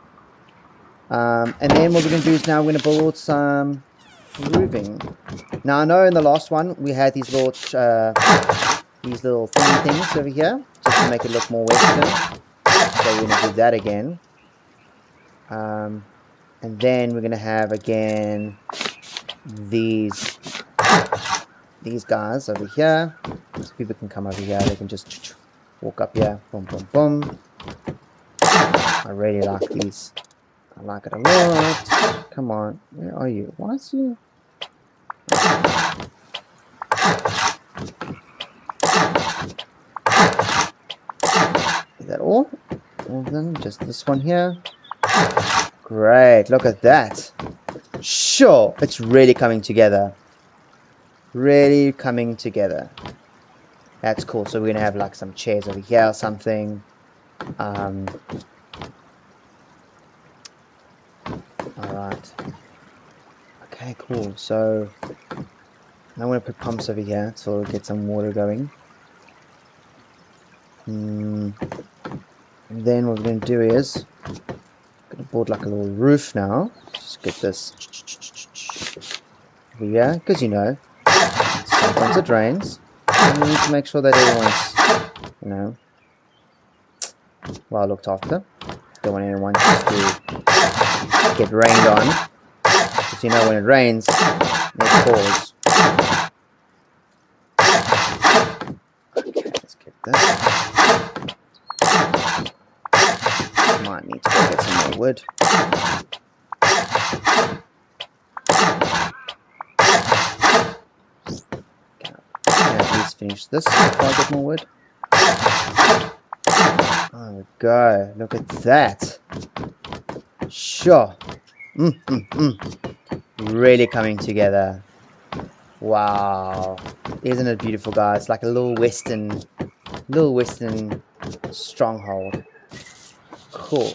And then what we're going to do is now we're going to build some roofing. Now I know in the last one we had these little thingy things over here just to make it look more western. So we're going to do that again. And then we're going to have again these guys over here. So people can come over here. They can just walk up here. Boom, boom, boom. I really like these. I like it a lot. Come on. Where are you? Why is you? Is that all? All of them? Just this one here? Great. Look at that. Sure. It's really coming together. Really coming together. That's cool. So we're going to have like some chairs over here or something. Alright. Okay, cool. So now I'm going to put pumps over here so we'll get some water going. And then what we're going to do is I'm going to build like a little roof now. Just get this over here, because you know, sometimes it rains. And we need to make sure that everyone's, you know, well looked after. Don't want anyone just to get rained on. Because you know when it rains, it pours. Okay, let's get this. Might need to go get some more wood. At least finish this before I get more wood. There we go. Look at that. Sure. Really coming together. Wow. Isn't it beautiful, guys? Like a little western stronghold. Cool.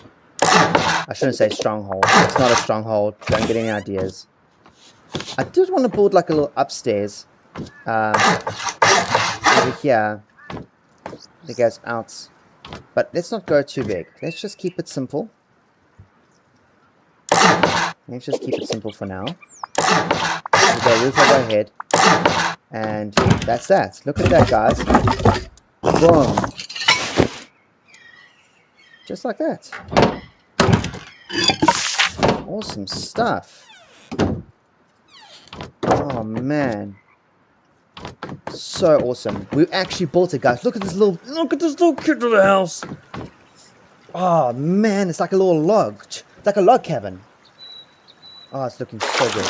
I shouldn't say stronghold. It's not a stronghold. Don't get any ideas. I did want to build like a little upstairs. Over here. That goes out. But let's not go too big. Let's just keep it simple. Let's just keep it simple for now. We've got a roof over our head. And that's that. Look at that, guys. Boom. Just like that. Awesome stuff. Oh, man. So awesome. We actually built it, guys. Look at this little cute little house. Oh, man. It's like a little log. It's like a log cabin. Oh, it's looking so good.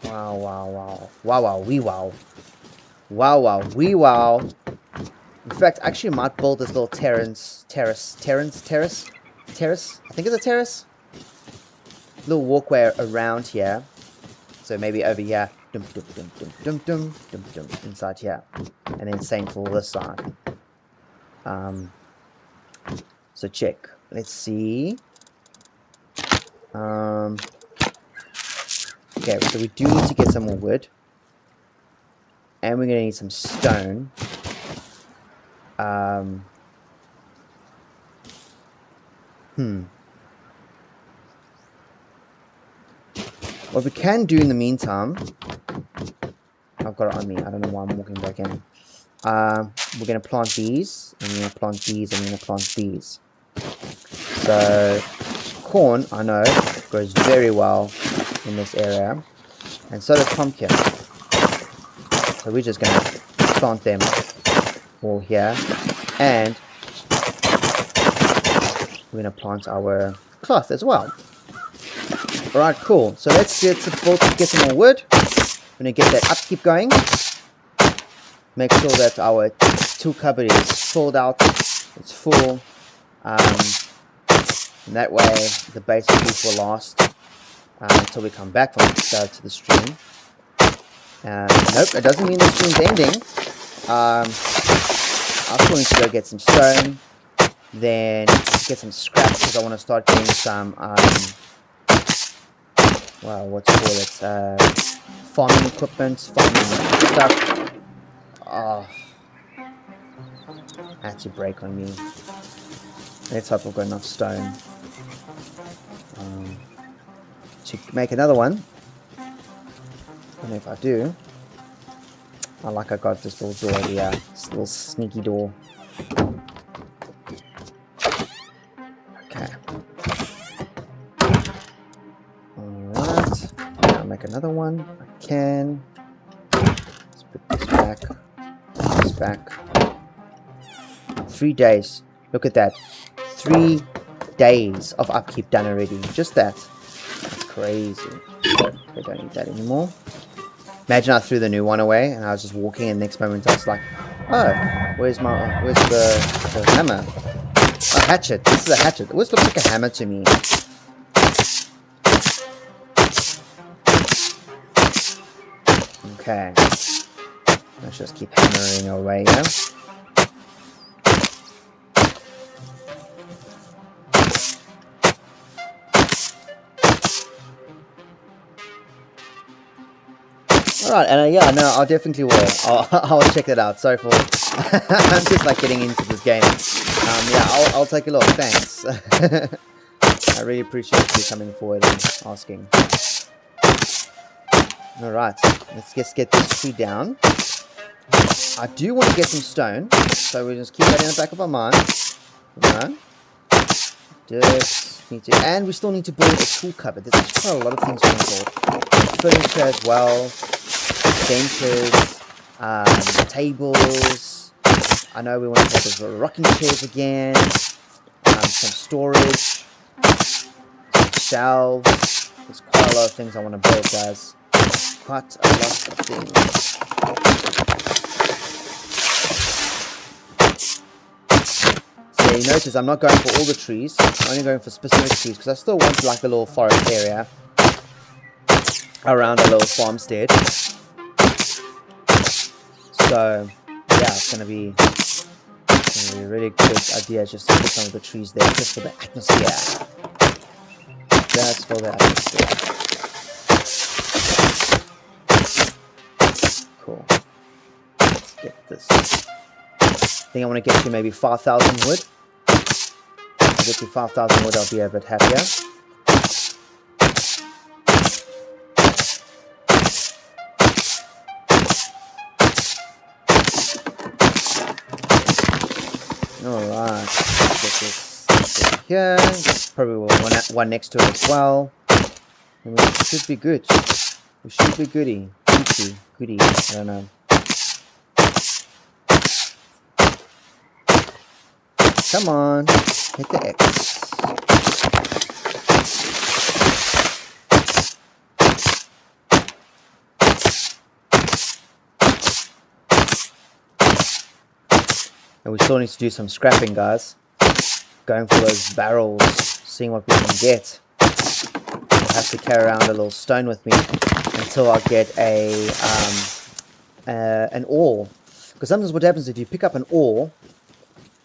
Wow, wow, wow. Wow, wow, wee wow. Wow, wow, wee wow. In fact, I actually might build this little terrace. I think it's a terrace. Little walkway around here. So maybe over here. Inside here. And then same for this side. So check. Let's see. Okay, so we do need to get some more wood. And we're going to need some stone. What we can do in the meantime... I've got it on me. I don't know why I'm walking back in. We're going to plant these. And we're going to plant these. And we're going to plant these. So, corn, I know, grows very well in this area. And so does pumpkin. So we're just going to plant them all here. And we're going to plant our cloth as well. Alright, cool. So let's get some more wood. We're going to get that upkeep going. Make sure that our tool cupboard is filled out. It's full. And that way the basic piece will last until we come back from to the stream. Nope, it doesn't mean the stream's ending. I still need to go get some stone, then get some scraps because I want to start getting some well, what's it called? Farming equipment, farming stuff. Oh, had to break on me. Let's hope I've got enough stone to make another one. And if I do, I got this little door here, this little sneaky door. Okay. Alright. I'll make another one. I can. Let's put this back. This back. 3 days. Look at that. 3 days of upkeep done already. Just that. That's crazy. I don't need that anymore. Imagine I threw the new one away and I was just walking and next moment I was like, oh, where's the hammer? A hatchet. This is a hatchet. It always looks like a hammer to me. Okay. Let's just keep hammering away here. Alright, and yeah, no, I definitely will. I'll check it out. Sorry for... I'm just like getting into this game. Yeah, I'll take a look. Thanks. I really appreciate you coming forward and asking. Alright, let's just get this tree down. I do want to get some stone, so we'll just keep that in the back of our minds. No. Just need to... And we still need to build a tool cupboard. There's actually quite a lot of things being built. Furniture as well. Benches, tables. I know we want to take those rocking chairs again. Some storage, some shelves. There's quite a lot of things I want to build, guys. Quite a lot of things. So you notice I'm not going for all the trees. I'm only going for specific trees because I still want like a little forest area around a little farmstead. So, yeah, it's going to be a really good idea just to put some of the trees there, just for the atmosphere. Just for the atmosphere. Cool. Let's get this. I think I want to get to maybe 5,000 wood. If I get to 5,000 wood, I'll be a bit happier. Alright, get this over here. Probably will one next to it as well. And we should be good. We should be goody. Goody. I don't know. Come on. Hit the X. And we still need to do some scrapping, guys. Going for those barrels, seeing what we can get. I'll have to carry around a little stone with me until I get an ore. Because sometimes what happens if you pick up an ore,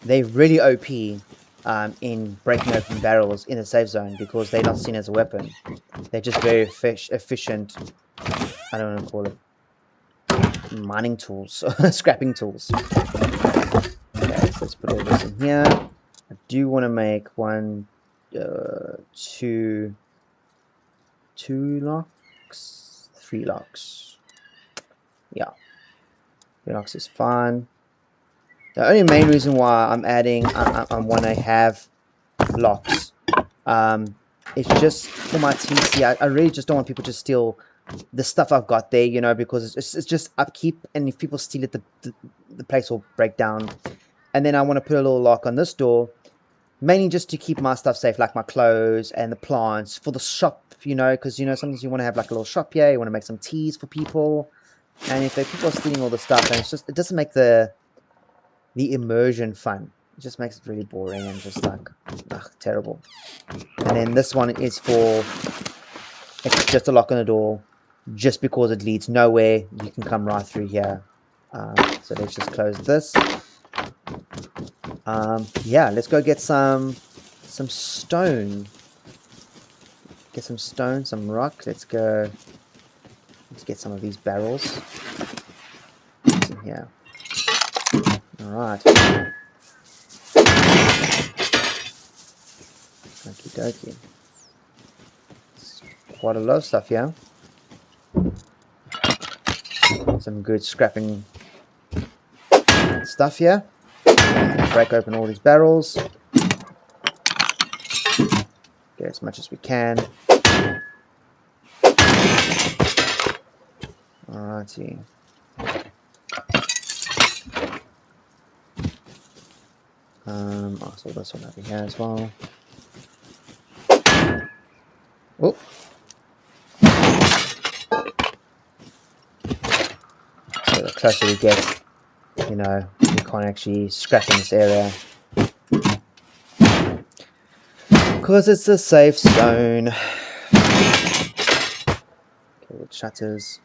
they're really OP in breaking open barrels in the safe zone because they're not seen as a weapon. They're just very efficient. I don't want to call it mining tools, scrapping tools. Okay, so let's put all this in here. I do want to make two locks, 3 locks. Yeah, 3 locks is fine. The only main reason why I'm adding, I want to have locks. It's just for my TC. I really just don't want people to steal the stuff I've got there, you know, because it's just upkeep, and if people steal it, the place will break down. And then I want to put a little lock on this door, mainly just to keep my stuff safe, like my clothes and the plants for the shop, you know, because, you know, sometimes you want to have like a little shop here, you want to make some teas for people, and if people are stealing all the stuff, and it doesn't make the immersion fun. It just makes it really boring and just like, terrible. And then this one is for, it's just a lock on the door, just because it leads nowhere. You can come right through here. So let's just close this. Yeah, let's go get some stone. Get some stone, some rock. Let's get some of these barrels. What's in here? Alright. Okie dokie. Quite a lot of stuff here. Some good scrapping stuff here. Break open all these barrels. Get as much as we can. Alrighty. I'll sort this one over here as well. Oh. So the closer we get, you know, we can't actually scrap in this area. Because it's a safe zone. Okay, with shutters.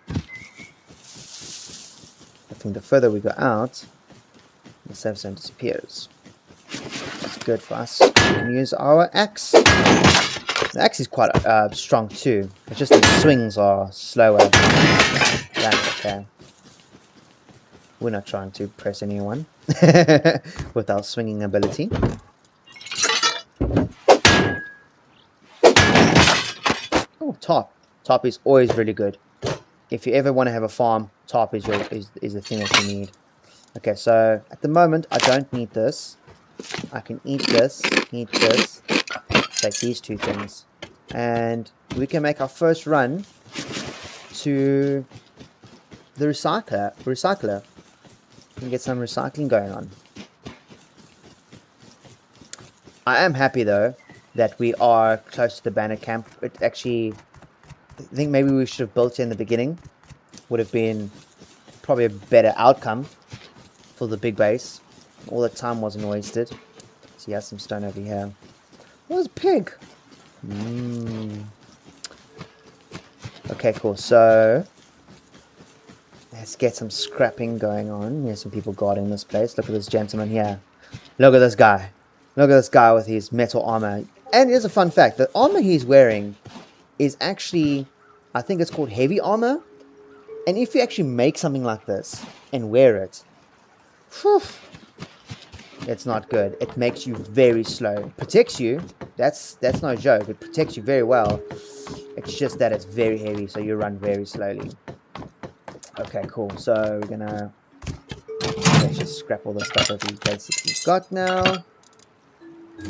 I think the further we go out, the safe zone disappears. It's good for us. We can use our axe. The axe is quite strong too. It's just the swings are slower. That's okay. We're not trying to press anyone with our swinging ability. Oh, tarp. Tarp is always really good. If you ever want to have a farm, tarp is the thing that you need. Okay, so at the moment I don't need this. I can eat this, take these 2 things, and we can make our first run to the recycler. We can get some recycling going on. I am happy though that we are close to the bandit camp. It actually, I think maybe we should have built it in the beginning. Would have been probably a better outcome for the big base. All the time wasn't wasted. So you have some stone over here. Where's a pig? Okay, cool. So let's get some scrapping going on. There's some people guarding this place. Look at this gentleman here. Look at this guy. Look at this guy with his metal armor. And here's a fun fact. The armor he's wearing is actually, I think it's called heavy armor. And if you actually make something like this and wear it, whew, it's not good. It makes you very slow. It protects you. That's no joke. It protects you very well. It's just that it's very heavy, so you run very slowly. Okay, cool. So we're gonna let's just scrap all the stuff that we basically got now. Don't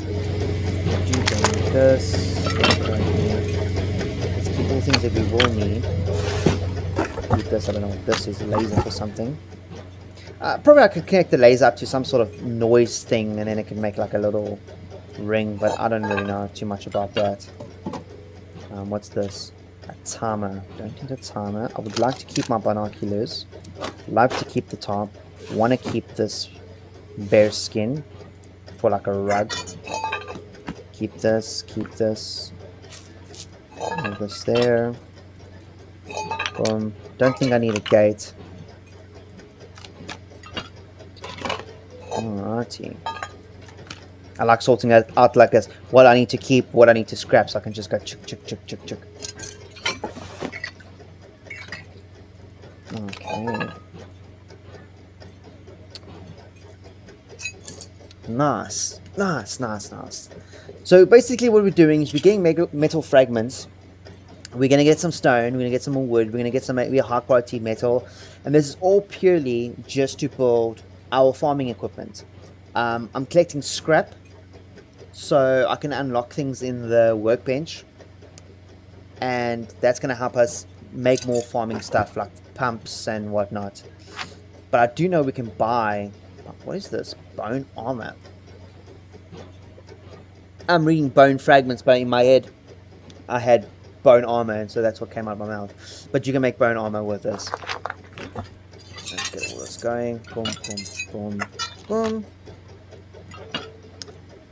need this. Let's keep all things that we will need. Keep this. I don't know what this is. Laser for something. Probably I could connect the laser up to some sort of noise thing, and then it can make like a little ring. But I don't really know too much about that. What's this? A timer. Don't need a timer. I would like to keep my binoculars. Like to keep the top. Want to keep this bear skin for like a rug. Keep this. Keep this. Move this there. Boom. Don't think I need a gate. Alrighty. I like sorting it out like this. What I need to keep, what I need to scrap, so I can just go chuk chuk chuk chuk chuk. Okay. Nice. Nice, nice, nice. So basically what we're doing is we're getting metal fragments. We're going to get some stone, we're going to get some more wood, we're going to get some high quality metal. And this is all purely just to build our farming equipment. I'm collecting scrap so I can unlock things in the workbench. And that's going to help us make more farming stuff like pumps and whatnot. But I do know we can buy... What is this? Bone armor. I'm reading bone fragments, but in my head I had bone armor, and so that's what came out of my mouth. But you can make bone armor with this. Let's get all this going. Boom, boom, boom, boom.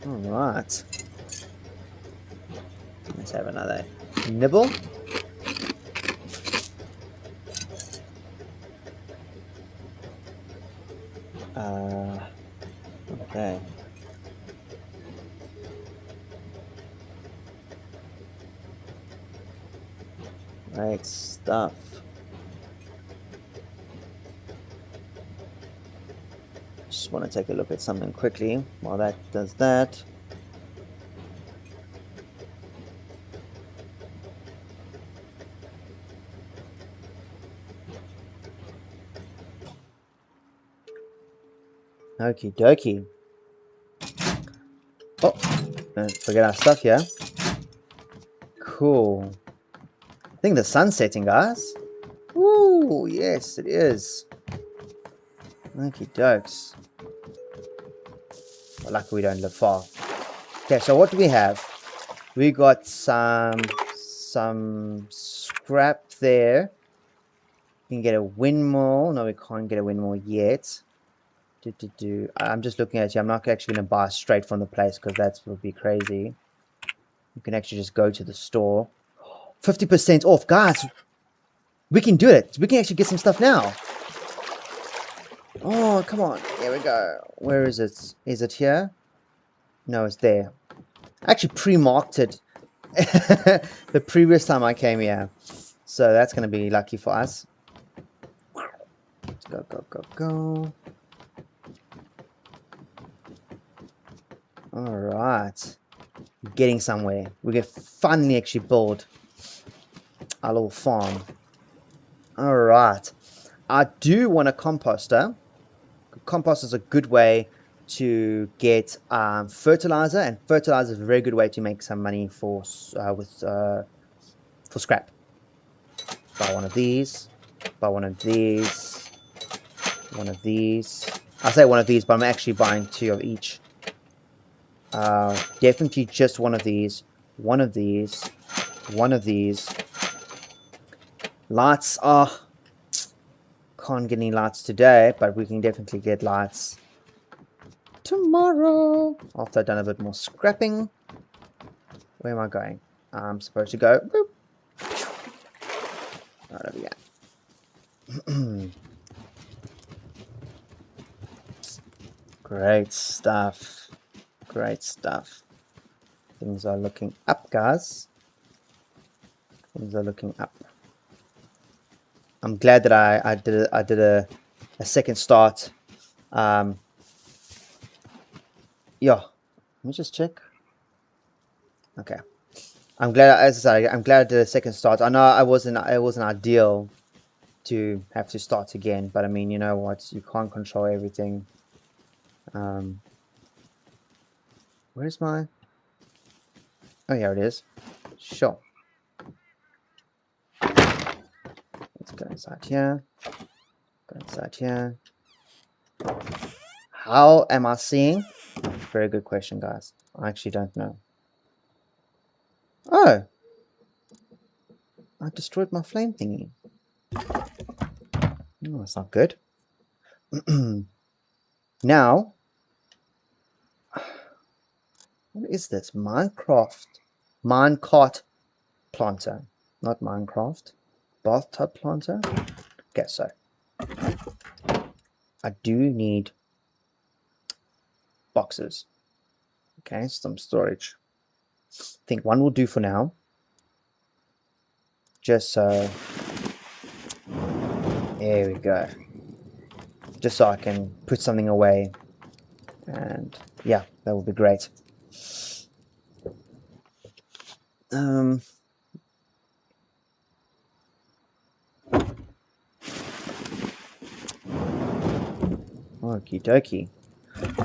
Alright. Let's have another nibble. Okay. Right stuff. Just want to take a look at something quickly while that does that. Okie dokie. Oh, don't forget our stuff here. Cool. I think the sun's setting, guys. Woo, yes, it is. Okie dokes. Well, luckily we don't live far. Okay, so what do we have? We got some scrap there. We can get a windmill. No, we can't get a windmill yet. I'm just looking at you. I'm not actually going to buy straight from the place because that would be crazy. You can actually just go to the store. 50% off. Guys, we can do it. We can actually get some stuff now. Oh, come on. Here we go. Where is it? Is it here? No, it's there. I actually pre-marked it the previous time I came here. So that's going to be lucky for us. Let's go, go, go, go. Alright. Getting somewhere. We can finally actually build our little farm. Alright. I do want a composter. Compost is a good way to get fertilizer, and fertilizer is a very good way to make some money for scrap. Buy one of these. Buy one of these. One of these. I say one of these, but I'm actually buying 2 of each. Definitely just one of these. One of these. One of these. Lights are... Can't get any lights today, but we can definitely get lights tomorrow. After I've done a bit more scrapping. Where am I going? I'm supposed to go... Boop. Right over here. Great stuff. Great stuff. Things are looking up, guys. Things are looking up. I'm glad that I did a second start. Yeah. Let me just check. Okay. I'm glad, as I say, I'm glad I did a second start. I know it wasn't ideal to have to start again, but I mean, you know what? You can't control everything. Where's my? Oh, here it is. Sure. Let's go inside here. Go inside here. How am I seeing? Very good question, guys. I actually don't know. Oh, I destroyed my flame thingy. Oh, that's not good. Now, what is this? Minecart planter, not Minecraft. Bathtub planter. Guess so. I do need boxes. Okay, some storage. I think one will do for now. Just so. There we go. Just so I can put something away. And yeah, that would be great. Okie dokie.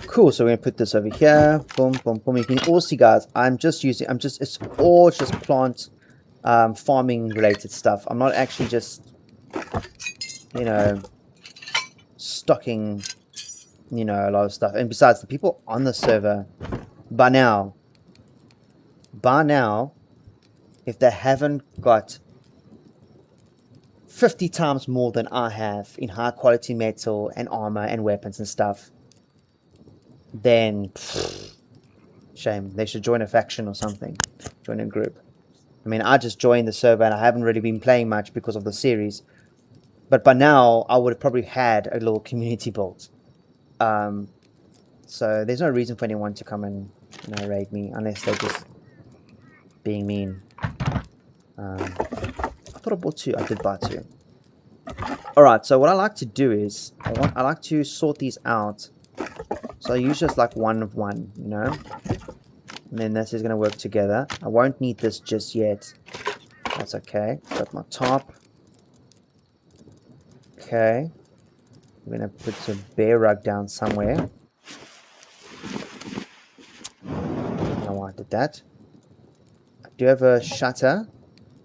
Cool, so we're gonna put this over here. Boom, boom, boom. You can all see, guys, it's all just plant farming related stuff. I'm not actually just, you know, stocking, you know, a lot of stuff. And besides, the people on the server, by now, if they haven't got 50 times more than I have in high quality metal and armor and weapons and stuff, then shame. They should join a faction or something. Join a group. I mean, I just joined the server and I haven't really been playing much because of the series. But by now, I would have probably had a little community built. So there's no reason for anyone to come and, you know, raid me unless they're just being mean. I thought I bought 2. I did buy 2. Alright, so what I like to do is I like to sort these out. So I use just like one of one, you know? And then this is going to work together. I won't need this just yet. That's okay. Got my top. Okay. I'm going to put some bear rug down somewhere. I don't know why I did that. I do have a shutter.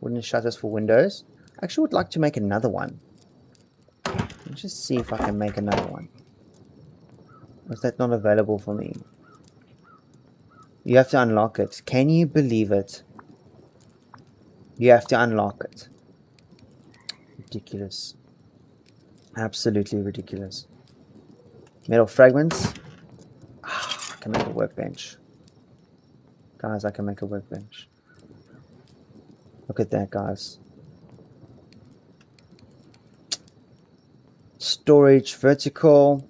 Wooden shutters for windows. I actually would like to make another one. Let's just see if I can make another one. Or is that not available for me? You have to unlock it. Can you believe it? You have to unlock it. Ridiculous. Absolutely ridiculous. Metal fragments. I can make a workbench. Guys, I can make a workbench. Look at that, guys. Storage vertical.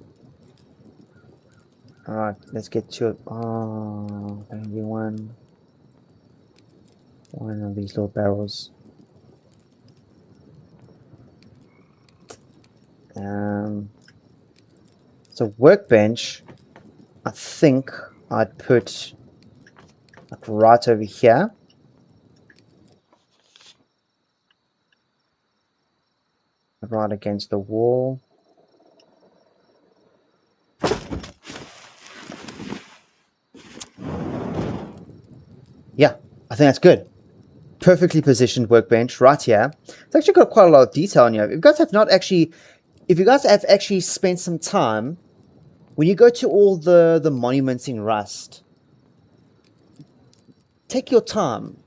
Alright, let's get to it. Oh, maybe one of these little barrels. So workbench, I think I'd put like right over here. Right against the wall. Yeah, I think that's good. Perfectly positioned workbench right here. It's actually got quite a lot of detail in here. If you guys have actually spent some time, when you go to all the monuments in Rust, take your time.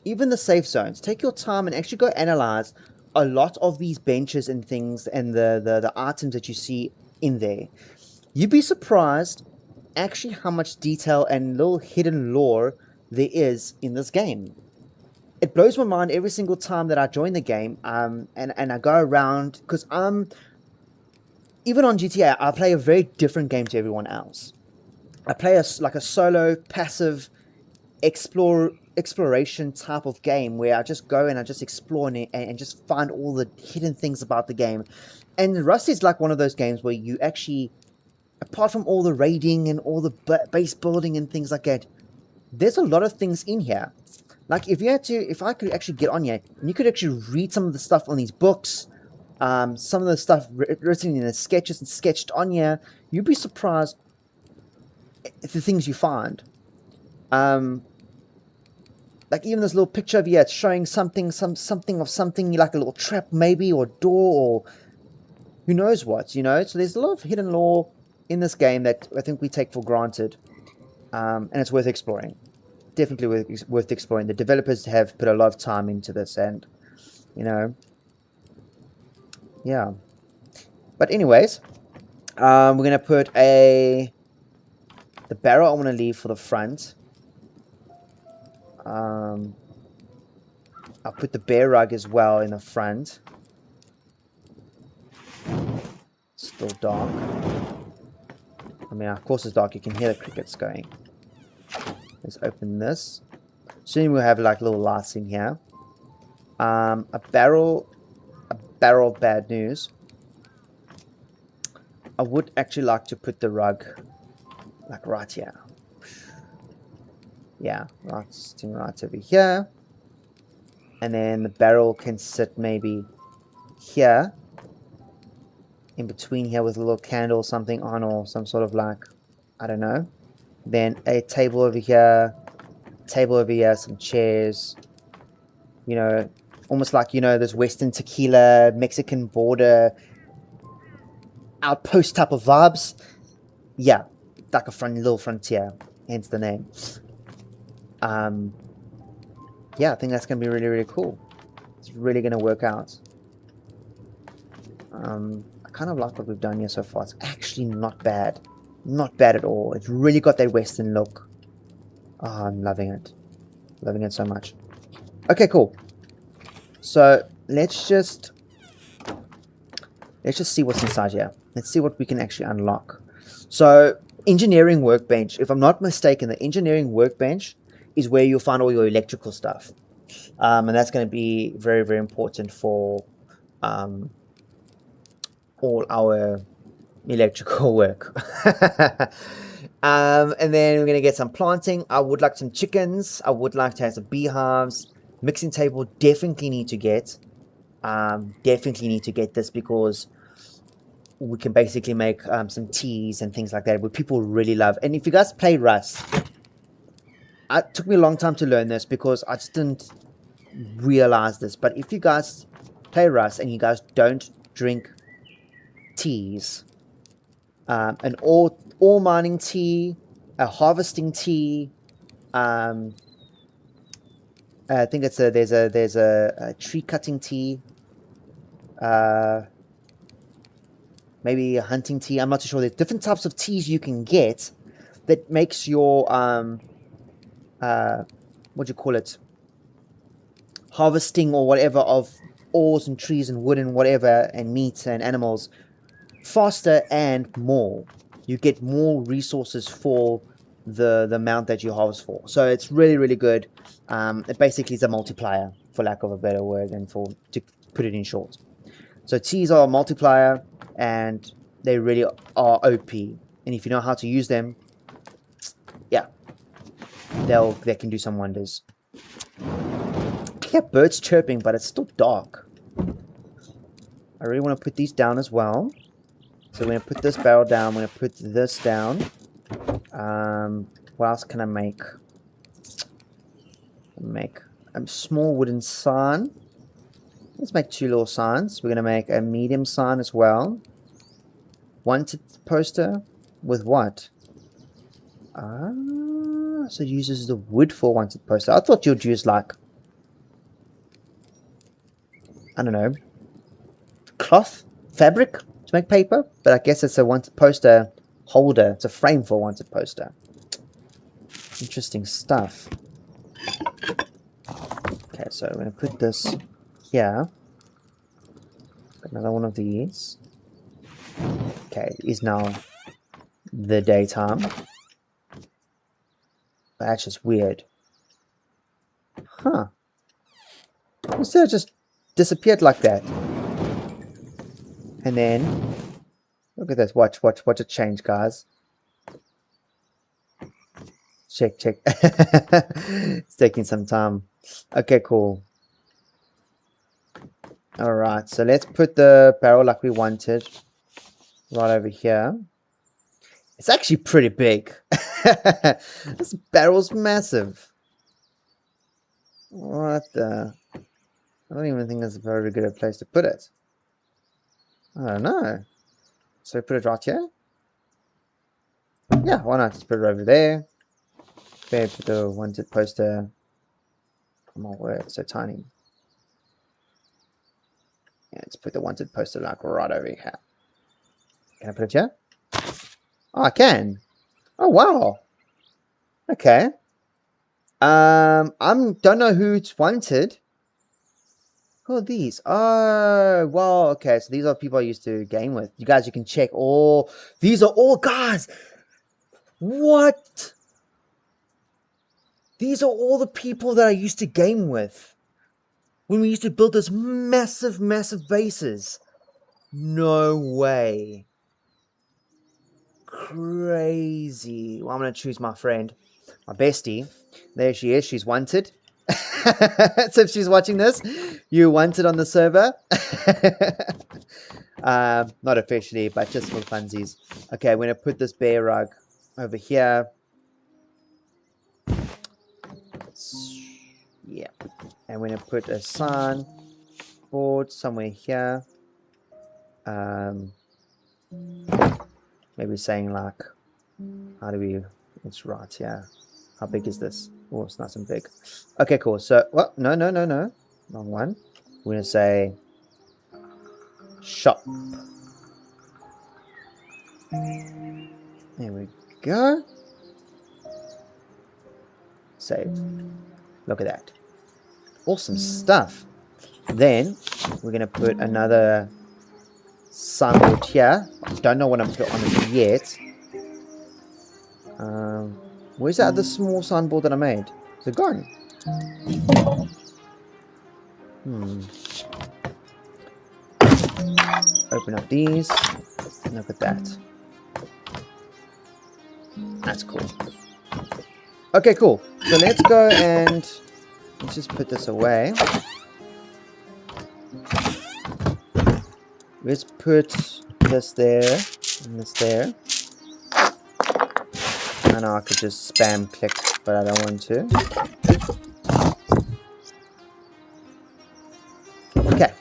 Even the safe zones, take your time and actually go analyze a lot of these benches and things and the items that you see in there. You'd be surprised actually how much detail and little hidden lore there is in this game. It blows my mind every single time that I join the game, and I go around, because even on GTA, I play a very different game to everyone else. I play like a solo, passive, exploration type of game where I just go and I just explore and just find all the hidden things about the game. And Rust is like one of those games where you actually, apart from all the raiding and all the base building and things like that, there's a lot of things in here. Like if I could actually get on here and you could actually read some of the stuff on these books, some of the stuff written in the sketches and sketched on here, you'd be surprised at the things you find. Like even this little picture of it's showing something of something, like a little trap maybe, or door, or who knows what, So there's a lot of hidden lore in this game that I think we take for granted, and it's worth exploring. Definitely worth exploring. The developers have put a lot of time into this, and yeah. But anyways, we're gonna put the barrel I want to leave for the front. I'll put the bear rug as well in the front. It's still dark. I mean, of course it's dark. You can hear the crickets going. Let's open this. Soon we'll have like little lights in here. A barrel of bad news. I would actually like to put the rug like right here. Yeah, right over here. And then the barrel can sit maybe here, in between here, with a little candle or something on, or some sort of like, I don't know. Then a table over here, some chairs. Almost like, this Western tequila, Mexican border, outpost type of vibes. Yeah, like a little frontier, hence the name. Yeah, I think that's going to be really, really cool. It's really going to work out. I kind of like what we've done here so far. It's actually not bad. Not bad at all. It's really got that Western look. Oh, I'm loving it. Loving it so much. Okay, cool. So, let's just see what's inside here. Let's see what we can actually unlock. So, engineering workbench. If I'm not mistaken, the engineering workbench is where you'll find all your electrical stuff. And that's going to be very, very important for all our electrical work. And then we're going to get some planting. I would like some chickens. I would like to have some beehives. Mixing table, definitely need to get. Definitely need to get this, because we can basically make some teas and things like that, which people really love. And if you guys play Rust, it took me a long time to learn this because I just didn't realize this. But if you guys play Rust and you guys don't drink teas, an ore mining tea, a harvesting tea, I think there's a tree cutting tea, maybe a hunting tea. I'm not too sure. There's different types of teas you can get that makes your what do you call it, harvesting or whatever of ores and trees and wood and whatever and meat and animals faster and more. You get more resources for the amount that you harvest for. So it's really, really good. It basically is a multiplier, for lack of a better word, and to put it in short. So teas are a multiplier, and they really are OP. And if you know how to use them, yeah, they can do some wonders. I hear birds chirping, but it's still dark. I really want to put these down as well. So we're going to put this barrel down. I'm going to put this down. What else can I make? Make a small wooden sign. Let's make 2 little signs. We're going to make a medium sign as well. Wanted poster with what? So it uses the wood for wanted poster. I thought you'd use like, I don't know, cloth, fabric to make paper, but I guess it's a wanted poster holder. It's a frame for a wanted poster. Interesting stuff. Okay, so we're going to put this here. Another one of these. Okay, it is now the daytime. That's just weird. Huh. Instead, it just disappeared like that. And then, look at this. Watch it change, guys. Check. It's taking some time. Okay, cool. Alright, so let's put the barrel like we wanted right over here. It's actually pretty big. This barrel's massive. What the... I don't even think that's a very good place to put it. I don't know. So put it right here? Yeah, why not? Just put it over there. There, put the wanted poster. Oh my word, it's so tiny. Yeah, let's put the wanted poster like right over here. Can I put it here? Oh, I can. Oh wow. Okay. I don't know who it's wanted. Who are these? Oh, well, okay. So these are people I used to game with. You guys, you can check all. These are all guys. What? These are all the people that I used to game with when we used to build those massive bases. No way. Crazy. Well, I'm going to choose my friend, my bestie. There she is. She's wanted. So if she's watching this, you wanted on the server. Not officially, but just for funsies. Okay, I'm going to put this bear rug over here. Yeah. And we're going to put a sign board somewhere here. Maybe saying like, how do we, it's right here. How big is this? Oh, it's nice and big. Okay, cool. So, what? No. Wrong one. We're going to say shop. There we go. Save. Look at that. Awesome stuff. Then, we're going to put another signboard here. I don't know what I'm putting on it yet. Where's that other small signboard that I made? Is it gone? Open up these. Look at that. That's cool. Okay, cool. So let's go and let's just put this away. Let's put this there and this there. I know I could just spam click, but I don't want to. Okay.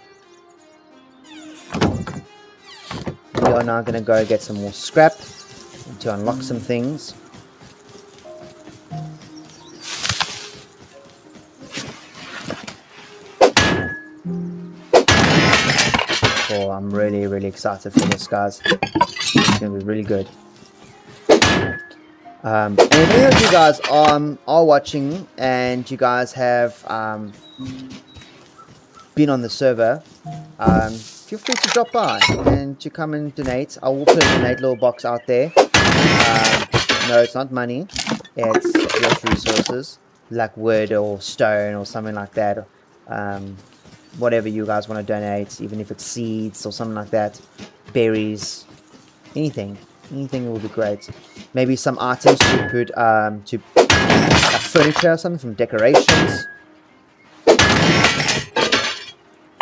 We are now going to go get some more scrap to unlock some things. Oh, I'm really excited for this, guys. It's going to be really good. And if any of you guys are watching and you guys have been on the server, feel free to drop by and to come and donate. I will put a donate little box out there. No, it's not money. It's just resources like wood or stone or something like that. Whatever you guys want to donate, even if it's seeds or something like that, berries, anything will be great. Maybe some items to put to like furniture or something, from decorations.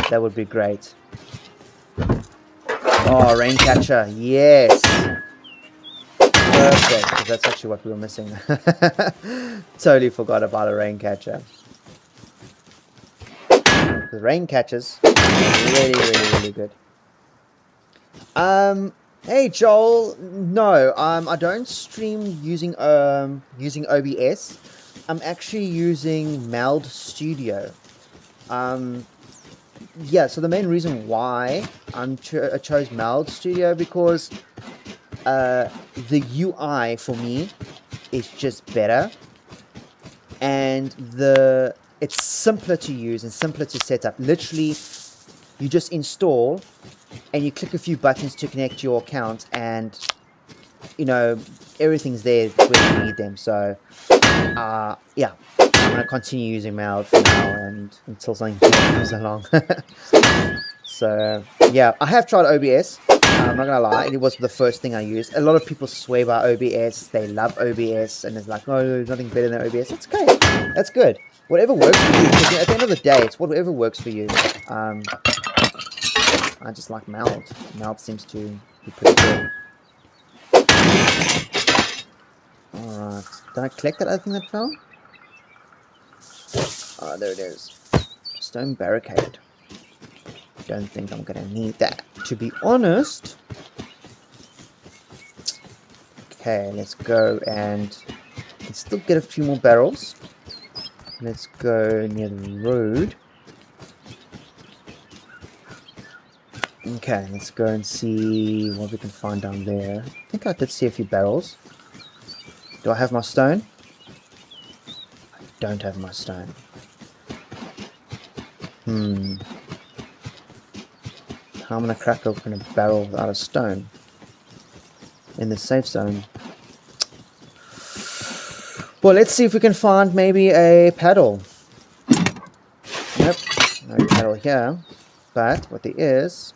That would be great. Oh, rain catcher, yes. Perfect, because that's actually what we were missing. Totally forgot about a rain catcher. The rain catchers really good. Hey Joel, no, I don't stream using OBS. I'm actually using Meld Studio. Yeah, so the main reason why I chose Meld Studio, because the UI for me is just better, and it's simpler to use and simpler to set up. Literally, you just install and you click a few buttons to connect your account, and you know, everything's there where you need them. So yeah, I'm gonna continue using mail for now and until something comes along. So yeah, I have tried OBS. I'm not gonna lie, it was the first thing I used. A lot of people swear by OBS, they love OBS, and it's like, oh, there's nothing better than OBS. That's okay, that's good. Whatever works for you, because at the end of the day, it's whatever works for you. I just like Meld. Meld seems to be pretty good. Alright, did I collect that other thing that fell? Oh, there it is. Stone barricade. Don't think I'm gonna need that, to be honest. Okay, let's go and let's still get a few more barrels. Let's go near the road. Okay, let's go and see what we can find down there. I think I did see a few barrels. Do I have my stone? I don't have my stone. How am I gonna crack open a barrel without a stone? In the safe zone. Well, let's see if we can find maybe a paddle. Nope, no paddle here. But what there is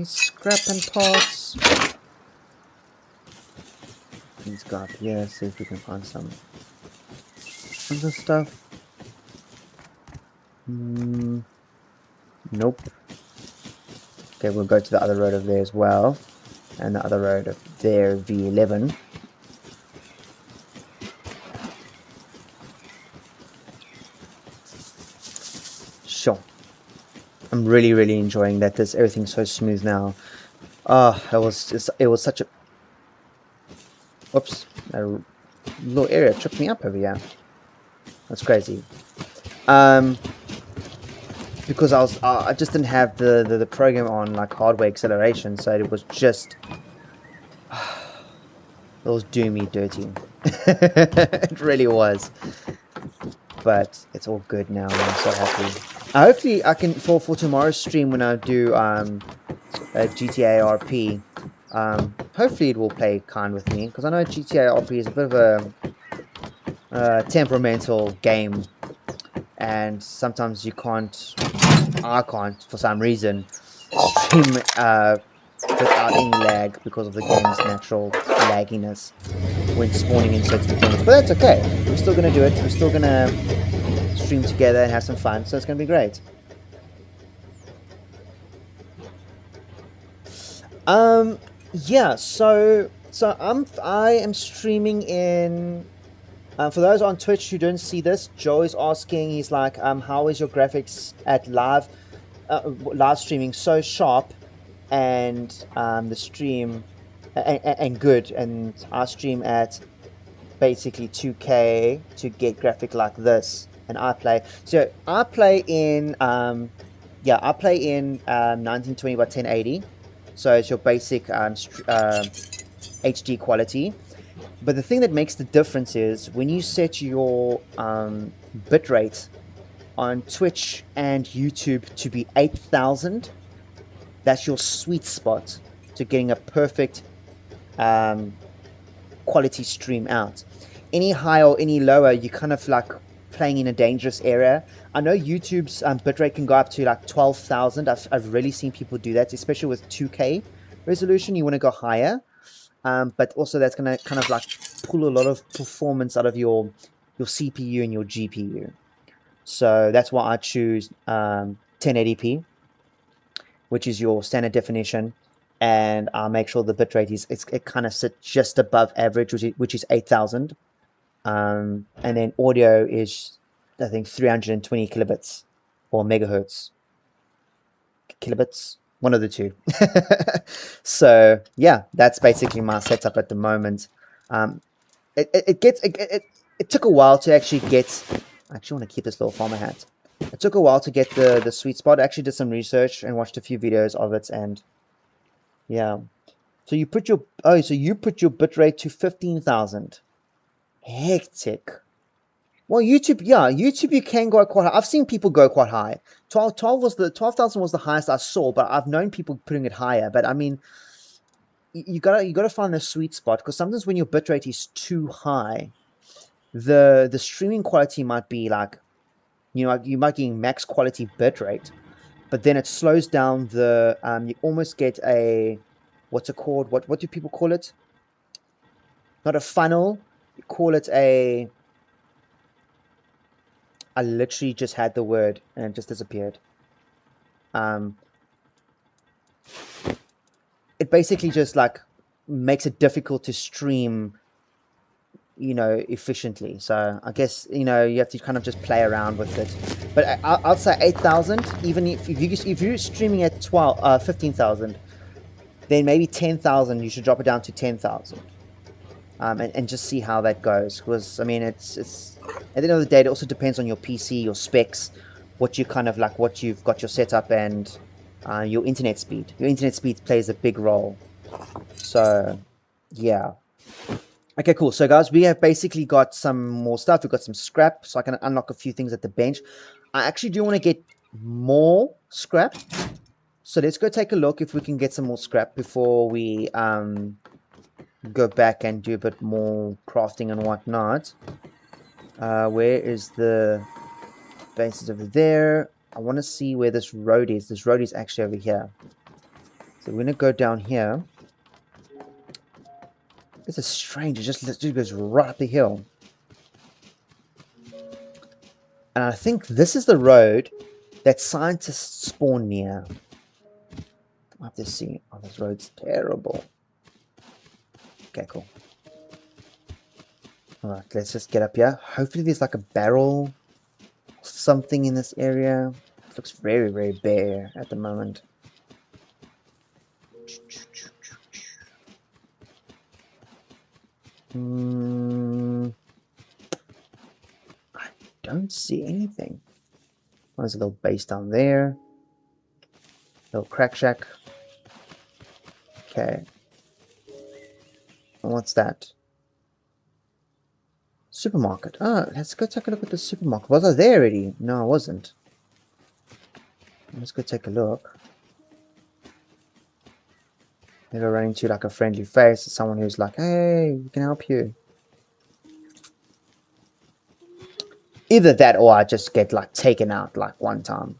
scrap and parts. Let's go up here, see if we can find some other stuff. Nope. Okay, we'll go to the other road over there as well. And the other road up there, V11. Sure. I'm really enjoying that. Everything's so smooth now. Oh, it was such a... Whoops. A little area tripped me up over here. That's crazy. Because I just didn't have the program on like hardware acceleration, so it was just... It was doing me dirty. It really was. But it's all good now. I'm so happy. Hopefully I can for tomorrow's stream when I do GTA RP. Hopefully it will play kind with me, because I know GTA RP is a bit of a temperamental game, and sometimes you can't. I can't for some reason stream without any lag because of the game's natural lagginess when spawning in certain things. But that's okay. We're still gonna do it. We're still gonna stream together and have some fun. So it's gonna be great. Yeah. So I am streaming in. For those on Twitch who don't see this, Joe is asking. He's like, how is your graphics at live streaming so sharp, and the stream and good, and I stream at basically 2K to get graphic like this, and I play in 1920 by 1080, so it's your basic HD quality. But the thing that makes the difference is when you set your bitrate on Twitch and YouTube to be 8,000, that's your sweet spot to getting a perfect quality stream out. Any higher or any lower, you kind of like playing in a dangerous area. I know YouTube's bitrate can go up to like 12,000. I've really seen people do that, especially with 2K resolution. You want to go higher. But also that's going to kind of like pull a lot of performance out of your CPU and your GPU. So that's why I choose 1080p, which is your standard definition, and I'll make sure the bitrate it kind of sits just above average, which is 8,000. And then audio is, I think, 320 kilobits or megahertz. Kilobits. One of the two. So yeah, that's basically my setup at the moment. It took a while to actually get. I actually want to keep this little farmer hat. It took a while to get the sweet spot. I actually did some research and watched a few videos of it, and yeah. So you put your bitrate to 15,000. Hectic. Well, YouTube, yeah, YouTube, you can go quite high. I've seen people go quite high. 12,000 was the highest I saw, but I've known people putting it higher. But I mean, you gotta find a sweet spot, because sometimes when your bitrate is too high, the streaming quality might be like, you might get max quality bitrate, but then it slows down the you almost get a, what's it called? What do people call it? Not a funnel. You call it a. I literally just had the word and it just disappeared. It basically just like makes it difficult to stream, efficiently. So I guess, you have to kind of just play around with it. But I'll say 8,000. Even if you're streaming at 15,000, then maybe 10,000. You should drop it down to 10,000. And just see how that goes, because I mean, it's at the end of the day, it also depends on your PC, your specs, what you kind of like, what you've got your setup, and your internet speed. Your internet speed plays a big role. So yeah, okay, cool. So guys, we have basically got some more stuff. We've got some scrap, so I can unlock a few things at the bench. I actually do want to get more scrap, so let's go take a look if we can get some more scrap before we go back and do a bit more crafting and whatnot. Where is the bases? Over there. I want to see where this road is. This road is actually over here. So we're going to go down here. This is strange. It just goes right up the hill. And I think this is the road that scientists spawn near. I have to see. Oh, this road's terrible. Okay, cool. Alright, let's just get up here. Hopefully there's like a barrel or something in this area. It looks very, very bare at the moment. I don't see anything. Oh, there's a little base down there. Little crack shack. Okay. What's that? Supermarket. Oh, let's go take a look at the supermarket. Was I there already? No, I wasn't. Let's go take a look. Maybe I run into like a friendly face, someone who's like, hey, we can help you. Either that or I just get like taken out like one time.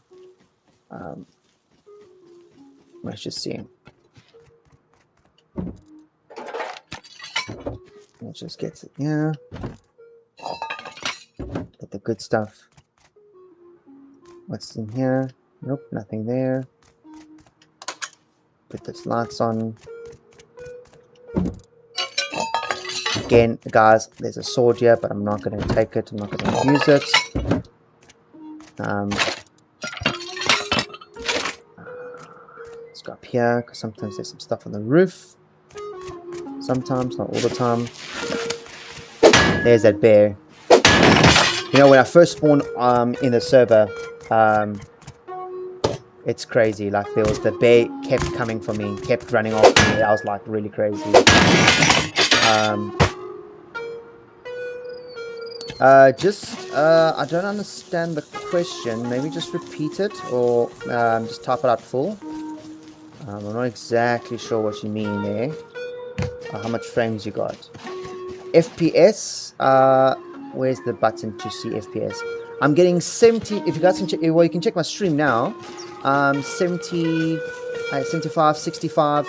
Let's just see. Let's just get it. Yeah. Get the good stuff. What's in here? Nope, nothing there. Put those lights on. Again, guys, there's a sword here, but I'm not going to take it. I'm not going to use it. Let's go up here, because sometimes there's some stuff on the roof. Sometimes, not all the time. There's that bear. You know, when I first spawned in the server, it's crazy. Like, there was the bear kept coming for me, kept running after me. I was like really crazy. I don't understand the question. Maybe just repeat it, or just type it out full. I'm not exactly sure what you mean there. How much frames you got? FPS. Where's the button to see FPS? I'm getting 70. If you guys can check, well, you can check my stream now. 70, 75, 65.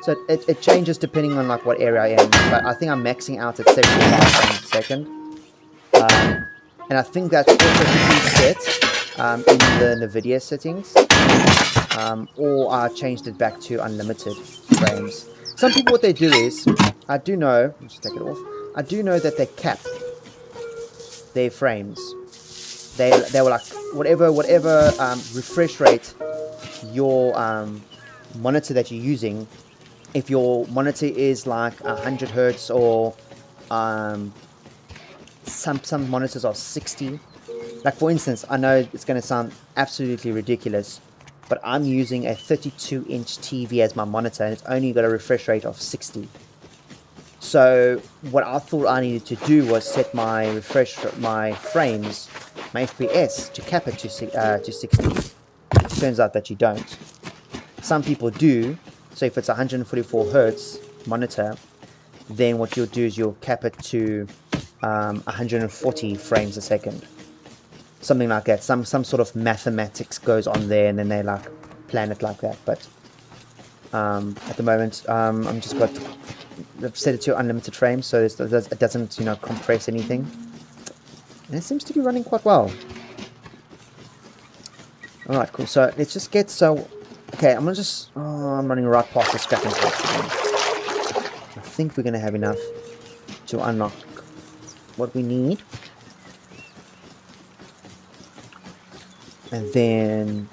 So it changes depending on like what area I am. But I think I'm maxing out at 75 frames a second. And I think that's also preset in the NVIDIA settings. Or I changed it back to unlimited frames. Some people, what they do is, I do know, let's just take it off. I do know that they cap their frames. They were like, whatever refresh rate your monitor that you're using, if your monitor is like 100 hertz or some monitors are 60. Like for instance, I know it's going to sound absolutely ridiculous, but I'm using a 32-inch TV as my monitor, and it's only got a refresh rate of 60. So what I thought I needed to do was set my frames, my FPS to cap it to 60. Turns out that you don't. Some people do. So if it's 144 hertz monitor, then what you'll do is you'll cap it to 140 frames a second, something like that. Some sort of mathematics goes on there, and then they like plan it like that. But at the moment, I'm just got I've set it to unlimited frames, so it doesn't compress anything, and it seems to be running quite well. All right, cool. So let's just get okay. I'm running right past the scrapping place again. I think we're gonna have enough to unlock what we need. And then...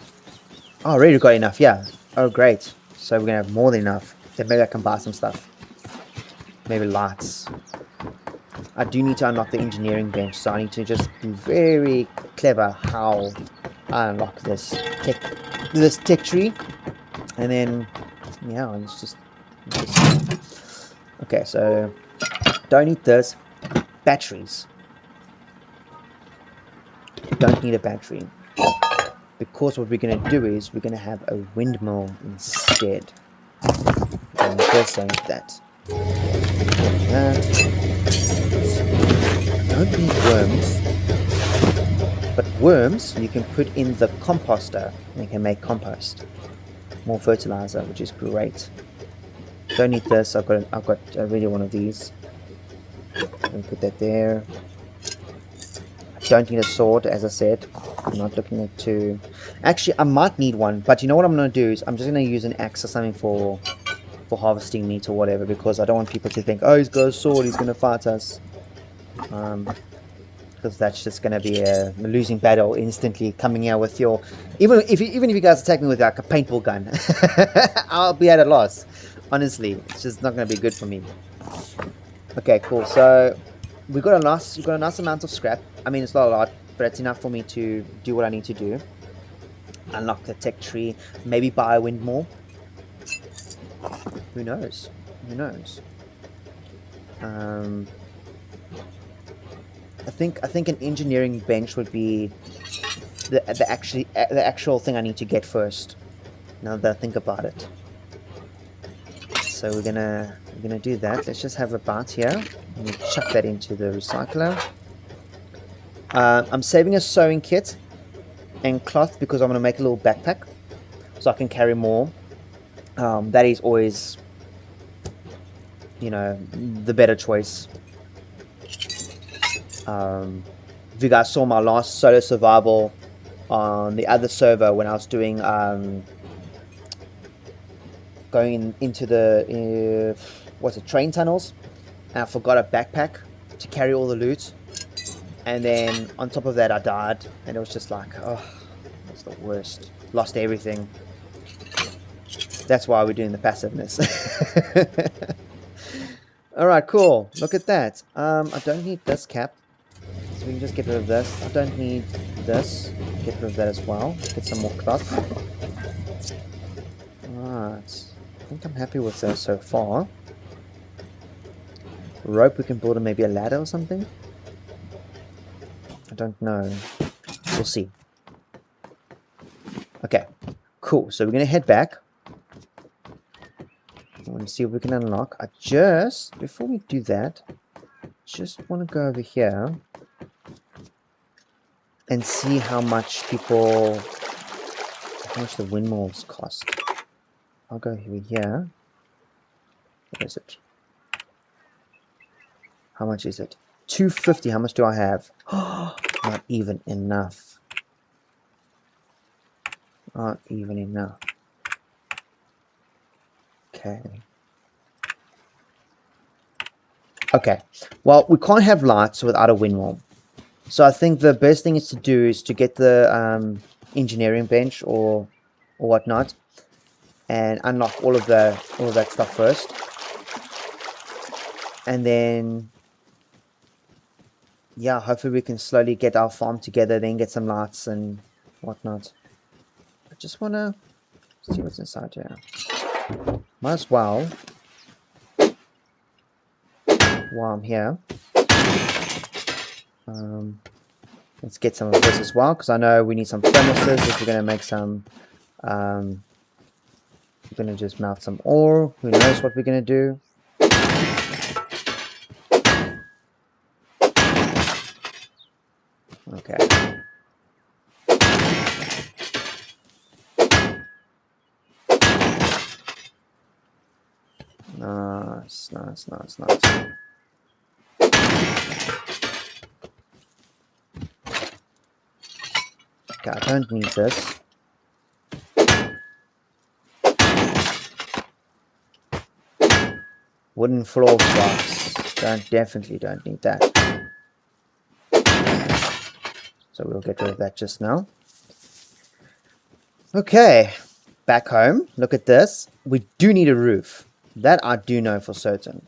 Oh, already got enough, yeah. Oh, great. So we're going to have more than enough. Then maybe I can buy some stuff. Maybe lights. I do need to unlock the engineering bench, so I need to just be very clever how I unlock this tech tree. And then, yeah, let's just... Okay, so don't need this. Batteries. Don't need a battery. Because what we're going to do is we're going to have a windmill instead. And just like that. Don't need worms. But worms you can put in the composter and you can make compost. More fertilizer, which is great. Don't need this. I've got really one of these. Let me put that there. I don't need a sword, as I said. I'm not looking to... Actually, I might need one, but you know what I'm going to do is I'm just going to use an axe or something for harvesting meat or whatever, because I don't want people to think, oh, he's got a sword, he's going to fight us. Because that's just going to be a losing battle instantly, coming here with your... Even if you guys attack me with like a paintball gun, I'll be at a loss. Honestly, it's just not going to be good for me. Okay, cool. So we've got a nice amount of scrap. I mean, it's not a lot, but it's enough for me to do what I need to do. Unlock the tech tree, maybe buy a windmill. Who knows? Who knows? I think an engineering bench would be the actual thing I need to get first. Now that I think about it. So we're gonna do that. Let's just have a bite here. And we'll chuck that into the recycler. I'm saving a sewing kit and cloth because I'm going to make a little backpack so I can carry more. That is always, the better choice. If you guys saw my last solo survival on the other server when I was doing going into the train tunnels, and I forgot a backpack to carry all the loot. And then on top of that I died, and it was just like, oh, that's the worst. Lost everything. That's why we're doing the passiveness. Alright, cool. Look at that. I don't need this cap, so we can just get rid of this. I don't need this. Get rid of that as well. Get some more cloth. Alright. I think I'm happy with this so far. Rope, we can build maybe a ladder or something. I don't know. We'll see. Okay, cool. So we're going to head back. I want to see what we can unlock. Before we do that, just want to go over here and see how much the windmills cost. I'll go over here. What is it? How much is it? 250. How much do I have? Not even enough. Not even enough. Okay. Well, we can't have lights without a windmill. So I think the best thing is to do is to get the engineering bench or whatnot, and unlock all of that stuff first, and then yeah, hopefully we can slowly get our farm together, then get some lights and whatnot. I just want to see what's inside here. Might as well while I'm here. Let's get some of this as well, because I know we need some furnaces if we're going to make some. We're going to just melt some ore. Who knows what we're going to do? Okay. Nice, nice, nice, nice. Okay, I don't need this. Wooden floor blocks. Definitely don't need that. So we'll get rid of that just now. Okay, back home. Look at this. We do need a roof. That I do know for certain.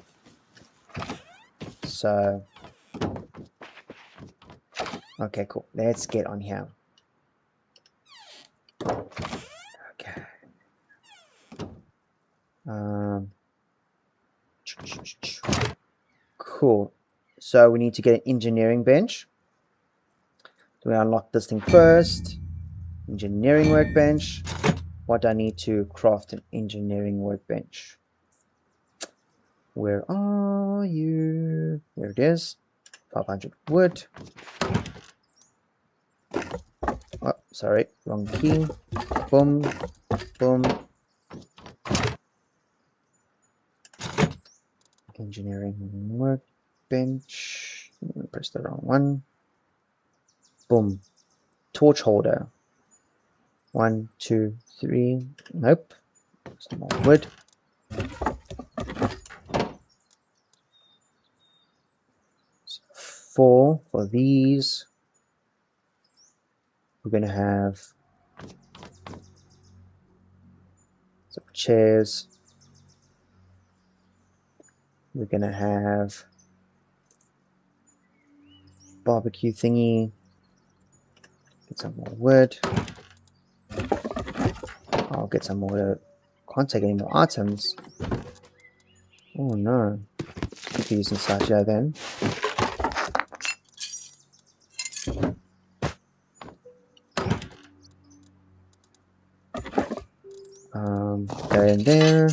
So, okay, cool. Let's get on here. Okay. Cool. So we need to get an engineering bench. Do we unlock this thing first? Engineering workbench. What do I need to craft an engineering workbench? Where are you? There it is. 500 wood. Oh, sorry, wrong key. Boom, boom. Engineering workbench. Press the wrong one. Boom. Torch holder. 1, 2, 3. Nope. Some more wood. So 4 for these. We're going to have some chairs. We're going to have barbecue thingy. Get some more wood. I'll get some more. Can't take any more items. Oh no. Put these inside here then. There and there.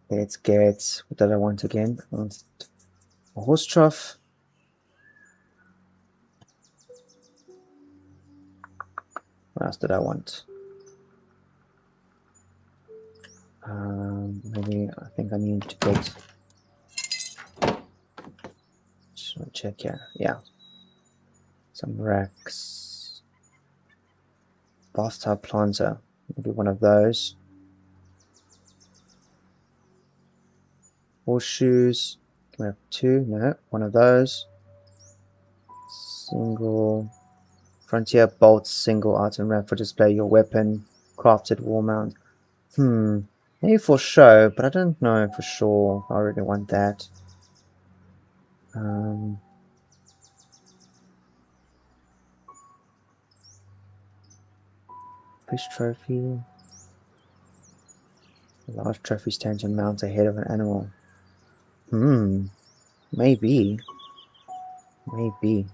Let's get, what did I want again? I want a horse trough. What else did I want? Maybe I think I need to get. Just want to check here. Yeah. Some racks. Bathtub planter. Maybe one of those. Horseshoes. Can we have 2? No, one of those. Single. Frontier bolts, single item rack for display your weapon. Crafted wall mount. Maybe for show, but I don't know for sure if I really want that. Fish trophy. A large trophy stands and mounts a head of an animal. Maybe. Maybe.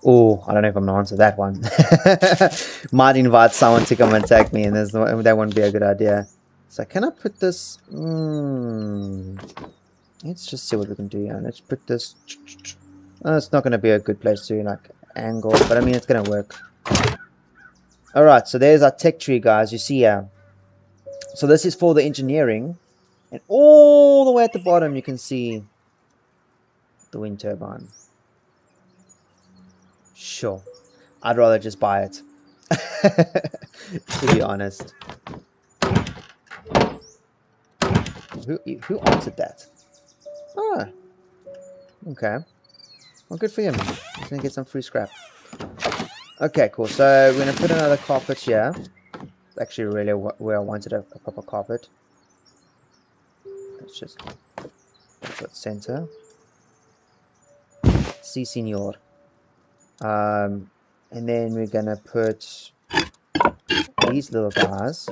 Oh, I don't know if I'm gonna answer that one. Might invite someone to come and attack me, and that wouldn't be a good idea. So can I put this? Let's just see what we can do here. Let's put this. Oh, it's not going to be a good place to like angle, but I mean it's going to work. All right, so there's our tech tree, guys. You see here. So this is for the engineering, and all the way at the bottom you can see the wind turbine. Sure, I'd rather just buy it. To be honest. Who answered that? Ah, okay. Well, good for him. He's gonna get some free scrap. Okay, cool. So we're gonna put another carpet here. It's actually really where I wanted a proper carpet. Let's just put center. Si, senor. And then we're gonna put these little guys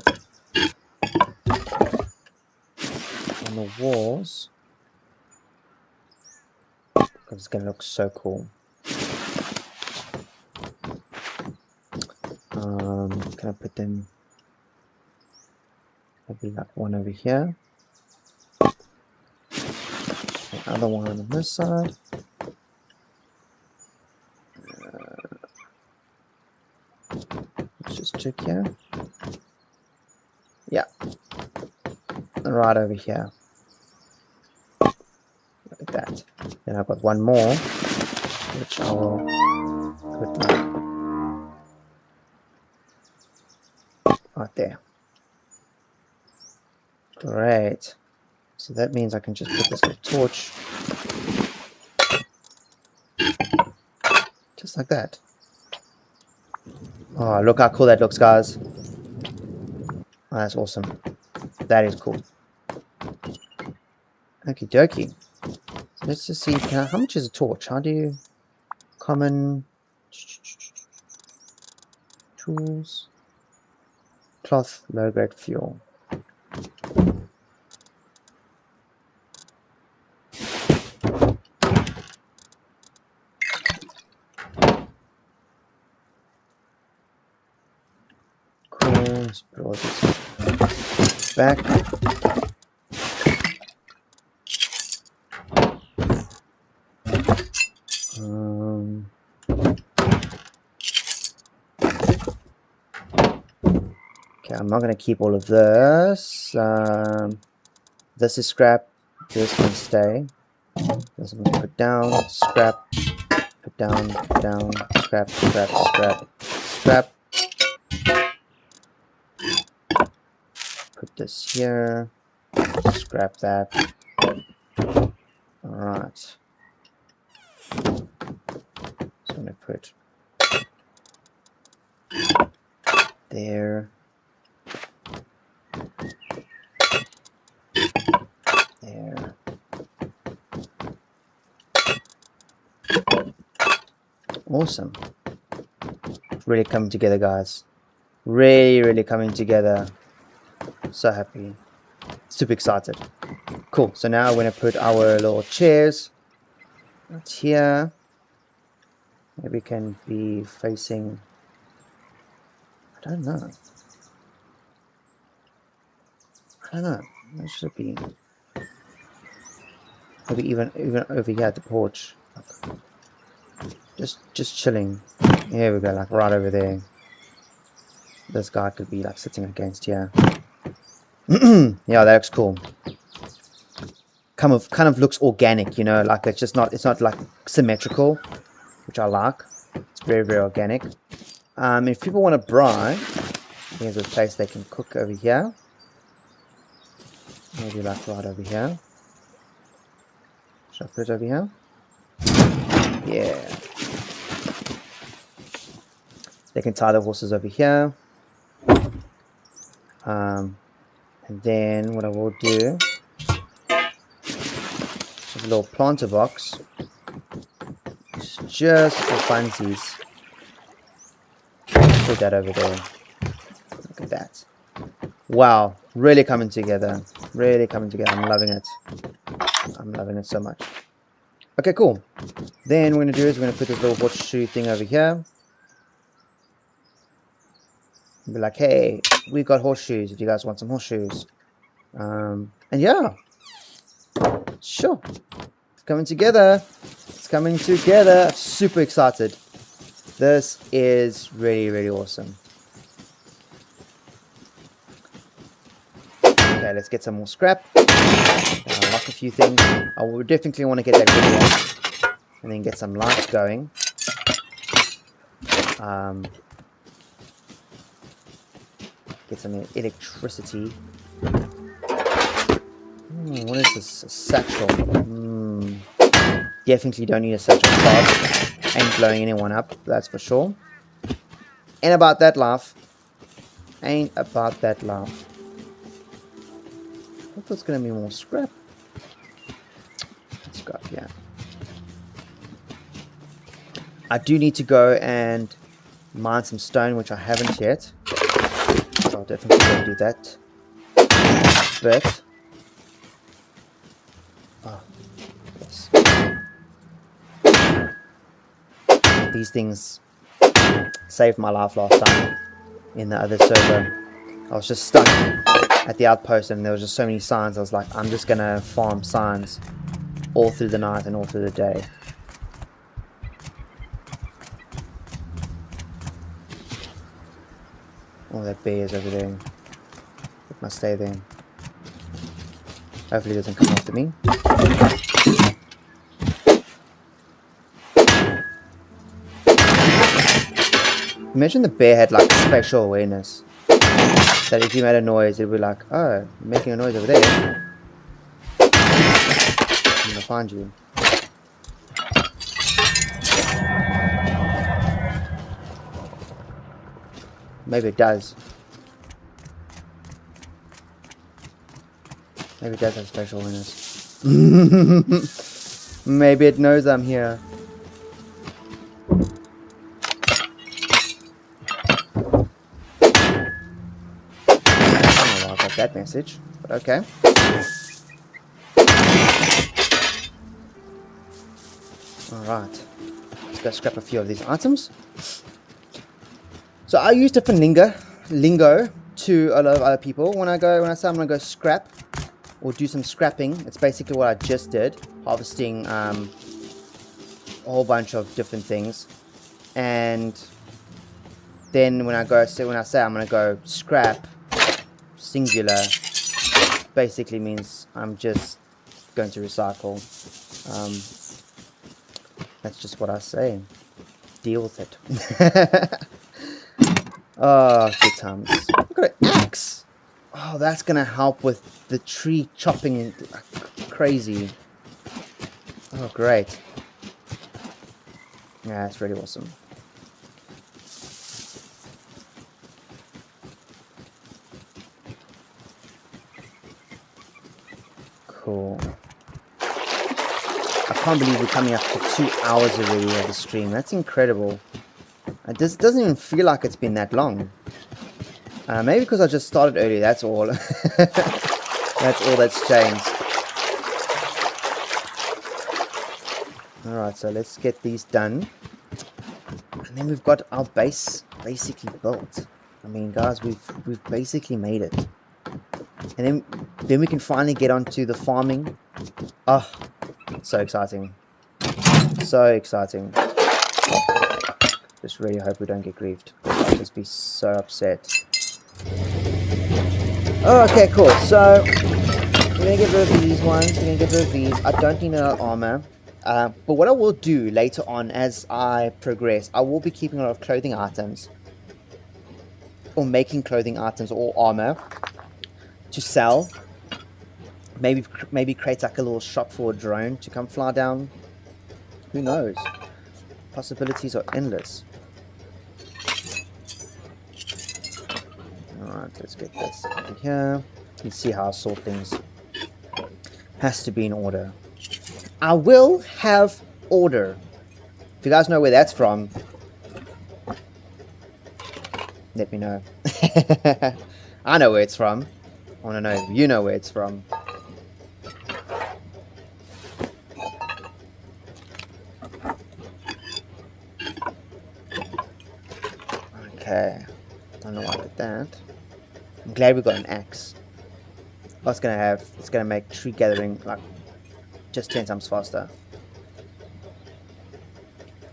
on the walls because it's gonna look so cool. Can I put them maybe like one over here, the other one on this side. Let's just check here. Yeah, right over here. Look at that. Then I've got one more, which I will put right there. Great. So that means I can just put this little torch just like that. Oh, look how cool that looks, guys. Oh, that's awesome. That is cool. Okie dokie. So let's just see, how much is a torch? How do you... Common... Tools... Cloth, low-grade fuel. Cool, let's put all this back. Okay, I'm not going to keep all of this. This is scrap. This can stay. This I'm going to put down. Scrap. Put down. Put down. Scrap. Scrap. Scrap. Scrap. Put this here. Scrap that. Alright. So I'm going to put there. There. Awesome. Really coming together, guys. Really coming together. So happy. Super excited. Cool. So now we're going to put our little chairs right here. Maybe it can be facing... I don't know. That should be... Maybe even over here at the porch. Just chilling. Here we go, like right over there. This guy could be like sitting against here. Yeah, that looks cool. Kind of looks organic, you know, like it's not like symmetrical, which I like. It's very organic. If people want to braai, here's a place they can cook over here. Maybe like right over here. Should I put it over here? Yeah. They can tie the horses over here. And then what I will do is a little planter box. Just for funsies. Put that over there. Look at that. Wow. Really coming together. Really coming together. I'm loving it. I'm loving it so much. Okay, cool. Then what we're going to do is we're going to put this little horseshoe thing over here. Be like, hey, we got horseshoes. If you guys want some horseshoes. And yeah. Sure. It's coming together. It's coming together. Super excited. This is really awesome. Okay, let's get some more scrap. Lock a few things. I will definitely want to get that video and then get some lights going. Get some electricity. What is this? A satchel. Definitely don't need a satchel charge. Ain't blowing anyone up, that's for sure. Ain't about that life. Ain't about that life. I thought there's gonna be more scrap. Scrap, yeah. I do need to go and mine some stone, which I haven't yet. So I'll definitely go and do that. But oh, yes. These things saved my life last time in the other server. I was just stuck at the outpost and there was just so many signs. I was like, I'm just gonna farm signs all through the night and all through the day. Oh, that bear is over there. It must stay there. Hopefully it doesn't come after me. Imagine the bear had like spatial awareness. That if you made a noise, it would be like, oh, you're making a noise over there. I'm gonna find you. Maybe it does. Maybe it does have spatial awareness. Maybe it knows I'm here. That message, but okay. Alright, let's go scrap a few of these items. So I use different lingo to a lot of other people. When I say I'm gonna go scrap or do some scrapping, it's basically what I just did, harvesting a whole bunch of different things. And then when I say I'm gonna go scrap, singular, basically means I'm just going to recycle. That's just what I say. Deal with it. Oh, good times. Look at an axe. Oh, that's gonna help with the tree chopping like crazy. Oh, great. Yeah, that's really awesome. Cool. I can't believe we're coming up to 2 hours already of the stream. That's incredible. It doesn't even feel like it's been that long. Maybe because I just started early, that's all. That's all that's changed. Alright, so let's get these done. And then we've got our base basically built. I mean, guys, we've basically made it. And then we can finally get onto the farming. Oh, so exciting. So exciting. Just really hope we don't get griefed. I'll just be so upset. Oh, okay, cool. So, we're going to get rid of these ones. We're going to get rid of these. I don't need another armor. But what I will do later on as I progress, I will be keeping a lot of clothing items. Or making clothing items or armor. To sell. Maybe create like a little shop for a drone to come fly down. Who knows? Possibilities are endless. Alright, let's get this over here. Let's see how I sort things. Has to be in order. I will have order. If you guys know where that's from, let me know. I know where it's from. I want to know if you know where it's from. Okay. I don't know why I did that. I'm glad we got an axe. What's it's gonna make tree gathering like just 10 times faster.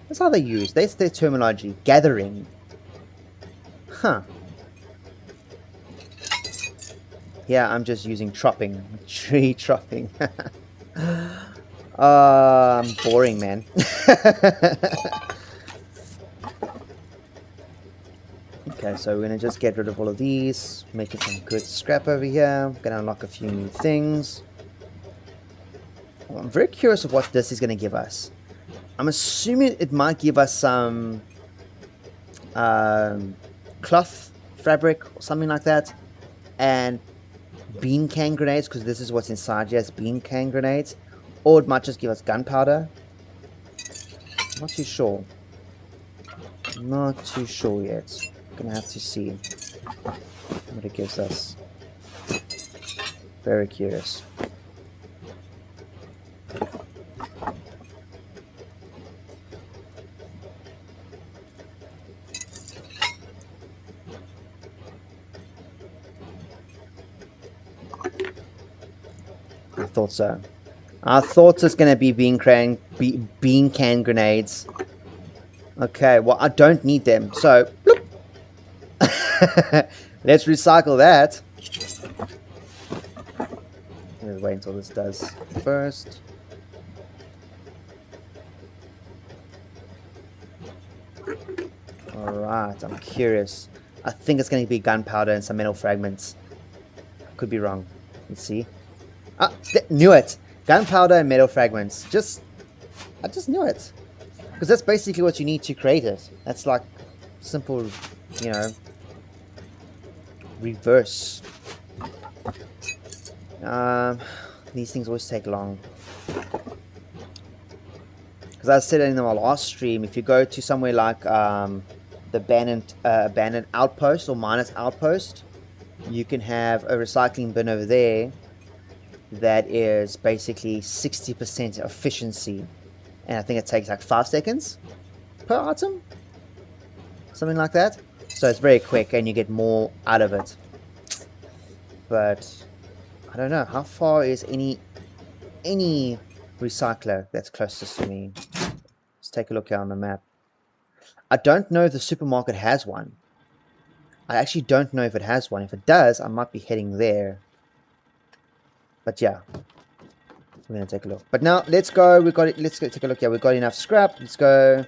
That's how they use. That's their terminology. Gathering. Huh. Yeah, I'm just using tropping. Tree tropping. I'm boring, man. Okay, so we're gonna just get rid of all of these, making some good scrap over here. Gonna unlock a few new things. Well, I'm very curious of what this is gonna give us. I'm assuming it might give us some cloth, fabric, or something like that, and bean can grenades, because this is what's inside. Yes, bean can grenades, or it might just give us gunpowder. I'm not too sure. Not too sure yet. Gonna have to see what it gives us. Very curious. I thought so. I thought it's gonna be bean can grenades. Okay, well I don't need them, so let's recycle that. Let's wait until this does first. Alright, I'm curious. I think it's going to be gunpowder and some metal fragments. I could be wrong. Let's see. Ah, knew it! Gunpowder and metal fragments. I just knew it. Because that's basically what you need to create it. That's like simple, you know, reverse. These things always take long. Because I said in my last stream, if you go to somewhere like the abandoned outpost or miners outpost, you can have a recycling bin over there that is basically 60% efficiency, and I think it takes like 5 seconds per item, something like that. So it's very quick and you get more out of it. But I don't know how far is any recycler that's closest to me. Let's take a look here on the map. I don't know if the supermarket has one. I actually don't know if it has one. If it does, I might be heading there. But yeah, we're gonna take a look. But now let's go. Let's go take a look here. We've got enough scrap. Let's go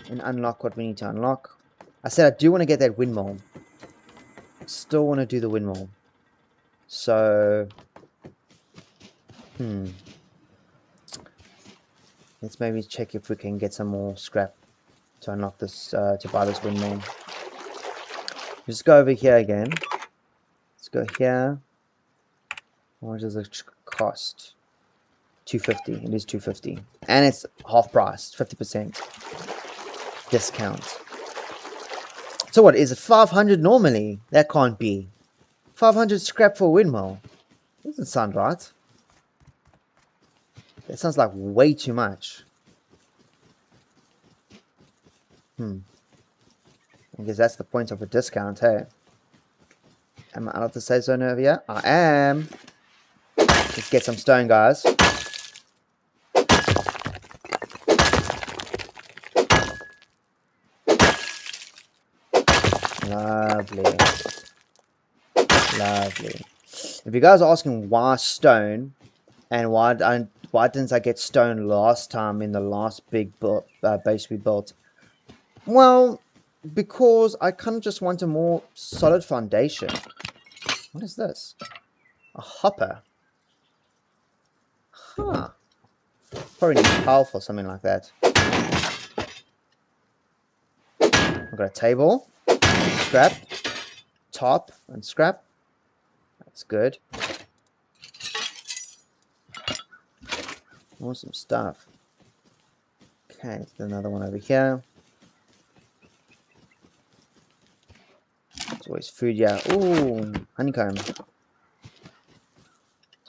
and unlock what we need to unlock. I said I do want to get that windmill. Still want to do the windmill. So, let's maybe check if we can get some more scrap to unlock this, to buy this windmill. Just go over here again. Let's go here. How much does it cost? 250. It is 250, and it's half price, 50% discount. So what is it? 500 normally? That can't be. 500 scrap for a windmill. Doesn't sound right. That sounds like way too much. I guess that's the point of a discount, hey? Am I allowed to say so over here? I am. Let's get some stone, guys. Lovely. Lovely. If you guys are asking why stone and why didn't I get stone last time in the last big base we built, well, because I kind of just want a more solid foundation. What is this? A hopper. Huh. Probably need power for something like that. I've got a table, scrap, top, and scrap. That's good. Awesome stuff. Okay, there's another one over here. It's always food, yeah. Ooh, honeycomb. It's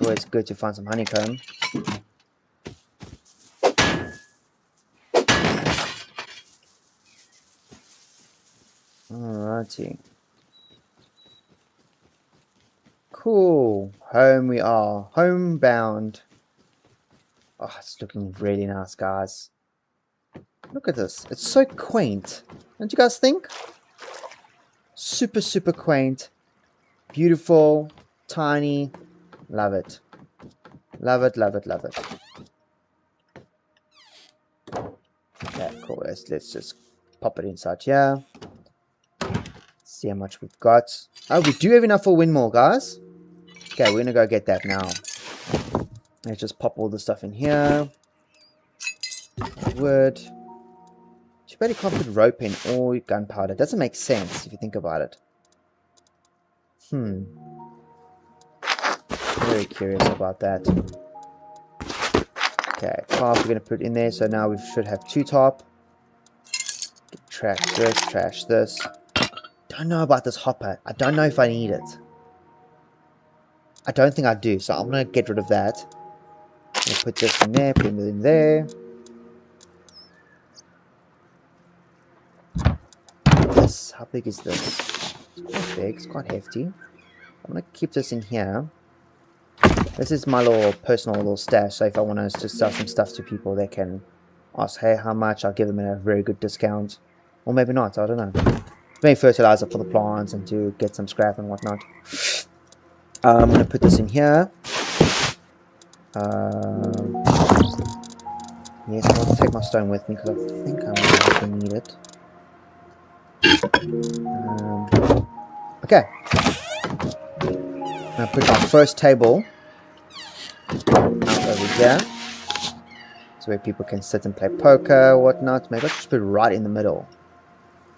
always good to find some honeycomb. Alrighty. Cool. Home we are. Homebound. Oh, it's looking really nice, guys. Look at this. It's so quaint. Don't you guys think? Super, super quaint. Beautiful. Tiny. Love it. Love it, love it, love it. Okay, cool. Let's just pop it inside here. See how much we've got. Oh, we do have enough for windmill, guys. Okay, we're gonna go get that now. Let's just pop all the stuff in here. Wood. Too bad you can't put rope in or gunpowder. Doesn't make sense if you think about it. Very curious about that. Okay, top we're gonna put in there. So now we should have 2 top. trash this. Don't know about this hopper. I don't know if I need it. I don't think I do, so I'm gonna get rid of that. I'm gonna put this in there, put it in there. This, how big is this? It's quite big, it's quite hefty. I'm gonna keep this in here. This is my little personal little stash, so if I want to just sell some stuff to people, they can ask, hey, how much? I'll give them a very good discount. Or maybe not, I don't know. Maybe fertilizer for the plants and to get some scrap and whatnot. I'm going to put this in here. Yes, I want to take my stone with me because I think I might need it. Okay. I'm going to put my first table out over here. So where people can sit and play poker or whatnot. Maybe I'll just put it right in the middle.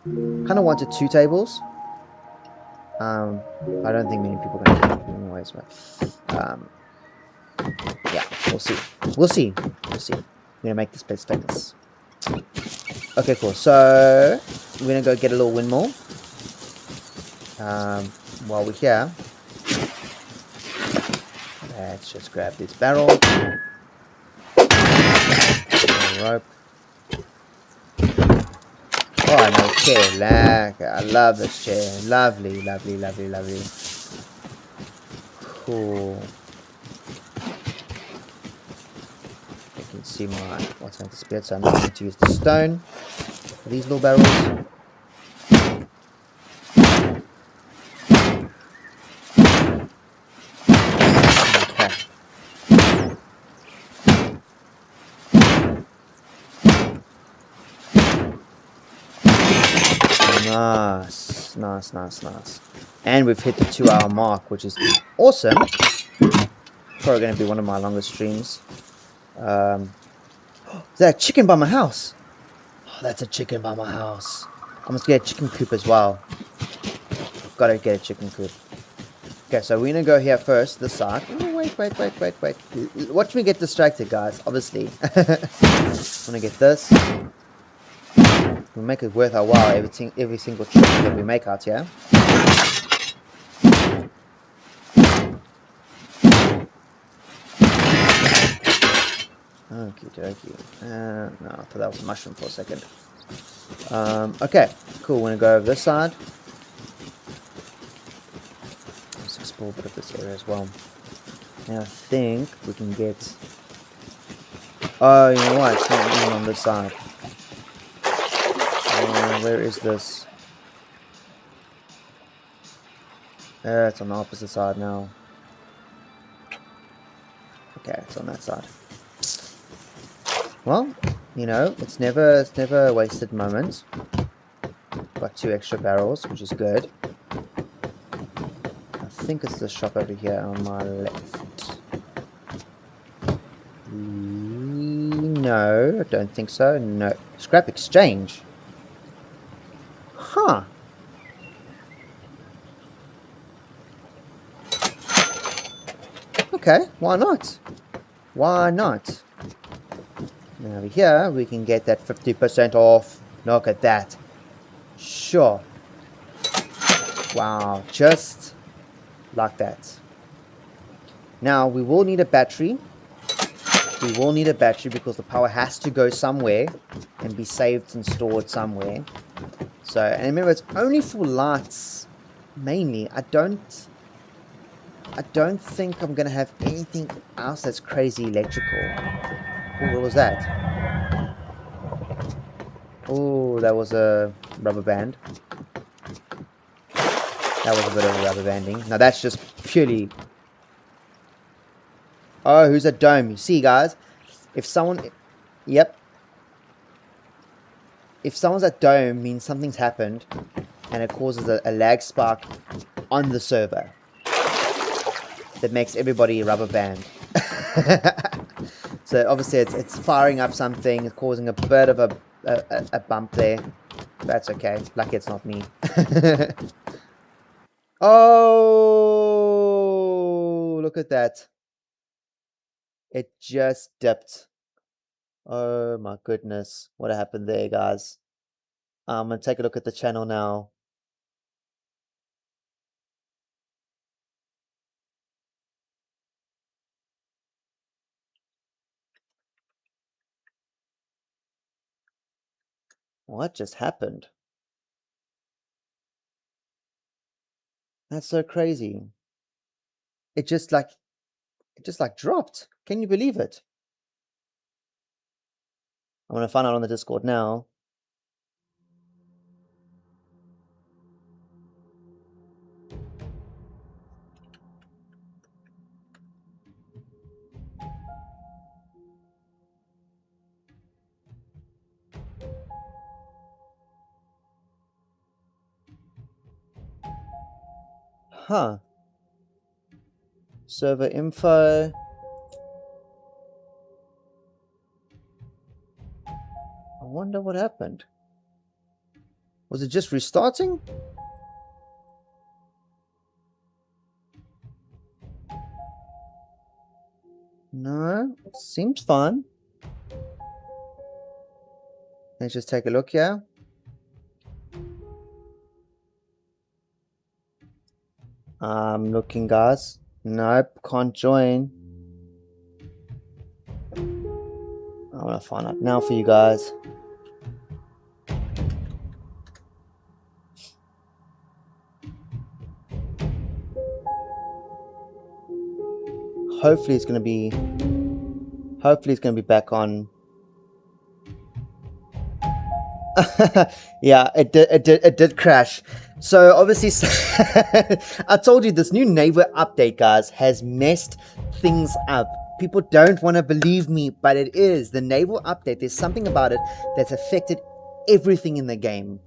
Kind of wanted 2 tables. I don't think many people are going to do it anyways, but yeah, we'll see. We'll see. I'm going to make this place famous. Okay, cool. So we're going to go get a little windmill. While we're here, let's just grab this barrel. Rope. Oh, no chair. I love this chair. Lovely. Cool. You can see what's going to split, so I'm not going to use the stone for these little barrels. Nice. And we've hit the 2-hour mark, which is awesome. Probably going to be one of my longest streams. Is that a chicken by my house? Oh, that's a chicken by my house. I must get a chicken coop as well. Gotta get a chicken coop. Okay, so we're gonna go here first, this side. Oh, wait. Watch me get distracted, guys, obviously. I'm gonna get this. We'll make it worth our while every single trip that we make out here. Okie. No, I thought that was a mushroom for a second. Okay, cool. We're gonna go over this side. Let's explore a bit of this area as well. Now I think we can get... Oh, you know what? It's not even on this side. Where is this? It's on the opposite side now. Okay, it's on that side. Well, you know, it's never a wasted moment. Got 2 extra barrels, which is good. I think it's the shop over here on my left. No, I don't think so. No. Scrap exchange. Huh. Okay, why not? And over here, we can get that 50% off. Look at that. Sure. Wow, just like that. Now, we will need a battery. Because the power has to go somewhere and be saved and stored somewhere. So, and remember, it's only for lights, mainly. I don't think I'm going to have anything else that's crazy electrical. Ooh, what was that? Oh, that was a rubber band. That was a bit of a rubber banding. Now that's just purely... Oh, who's at dome? You see, guys? If someone... Yep. If someone's at dome, means something's happened. And it causes a lag spark on the server. That makes everybody rubber band. So obviously it's firing up something. It's causing a bit of a bump there. That's okay. Lucky it's not me. Oh, look at that. It just dipped. Oh my goodness. What happened there, guys? I'm gonna take a look at the channel now. What just happened? That's so crazy. It just like dropped. Can you believe it? I'm gonna find out on the Discord now. Huh. Server info. I wonder what happened. Was it just restarting? No, seems fine. Let's just take a look here. I'm looking, guys. Nope, can't join. I want to find out now for you guys. Hopefully it's gonna be back on. Yeah, it did crash. So obviously, I told you this new neighbor update, guys, has messed things up. People don't want to believe me, but it is the neighbor update. There's something about it that's affected everything in the game.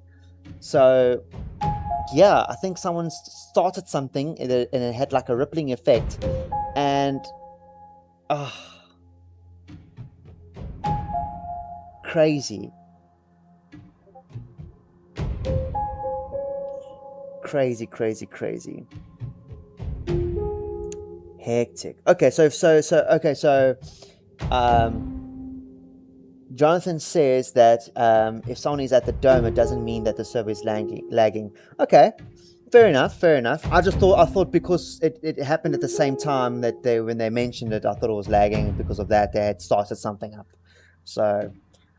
So yeah, I think someone started something and it had like a rippling effect, and crazy. Hectic. Okay, so Jonathan says that if someone is at the dome, it doesn't mean that the server is lagging. Okay, fair enough. I thought because it happened at the same time that when they mentioned it, I thought it was lagging because of that. They had started something up. So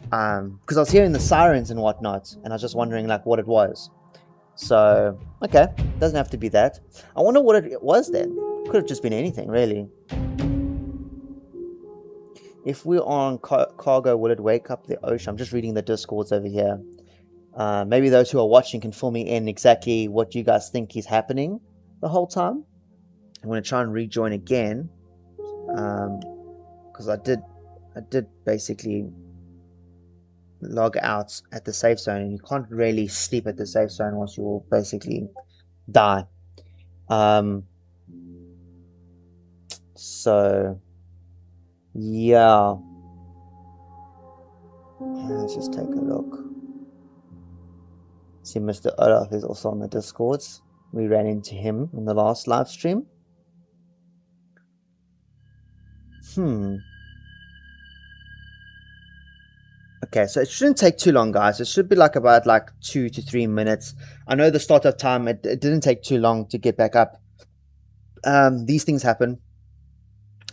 because I was hearing the sirens and whatnot, and I was just wondering like what it was. So okay, doesn't have to be that. I wonder what it was then. Could have just been anything, really. If we're on cargo, will it wake up the ocean? I'm just reading the discords over here. Maybe those who are watching can fill me in exactly what you guys think is happening the whole time. I'm going to try and rejoin again because I did basically log out at the safe zone, and you can't really sleep at the safe zone once you will basically die. So yeah, let's just take a look. See, Mr. Olaf is also on the discords. We ran into him in the last live stream. Okay, so it shouldn't take too long, guys. It should be like about 2 to 3 minutes. I know the startup time, it didn't take too long to get back up. These things happen.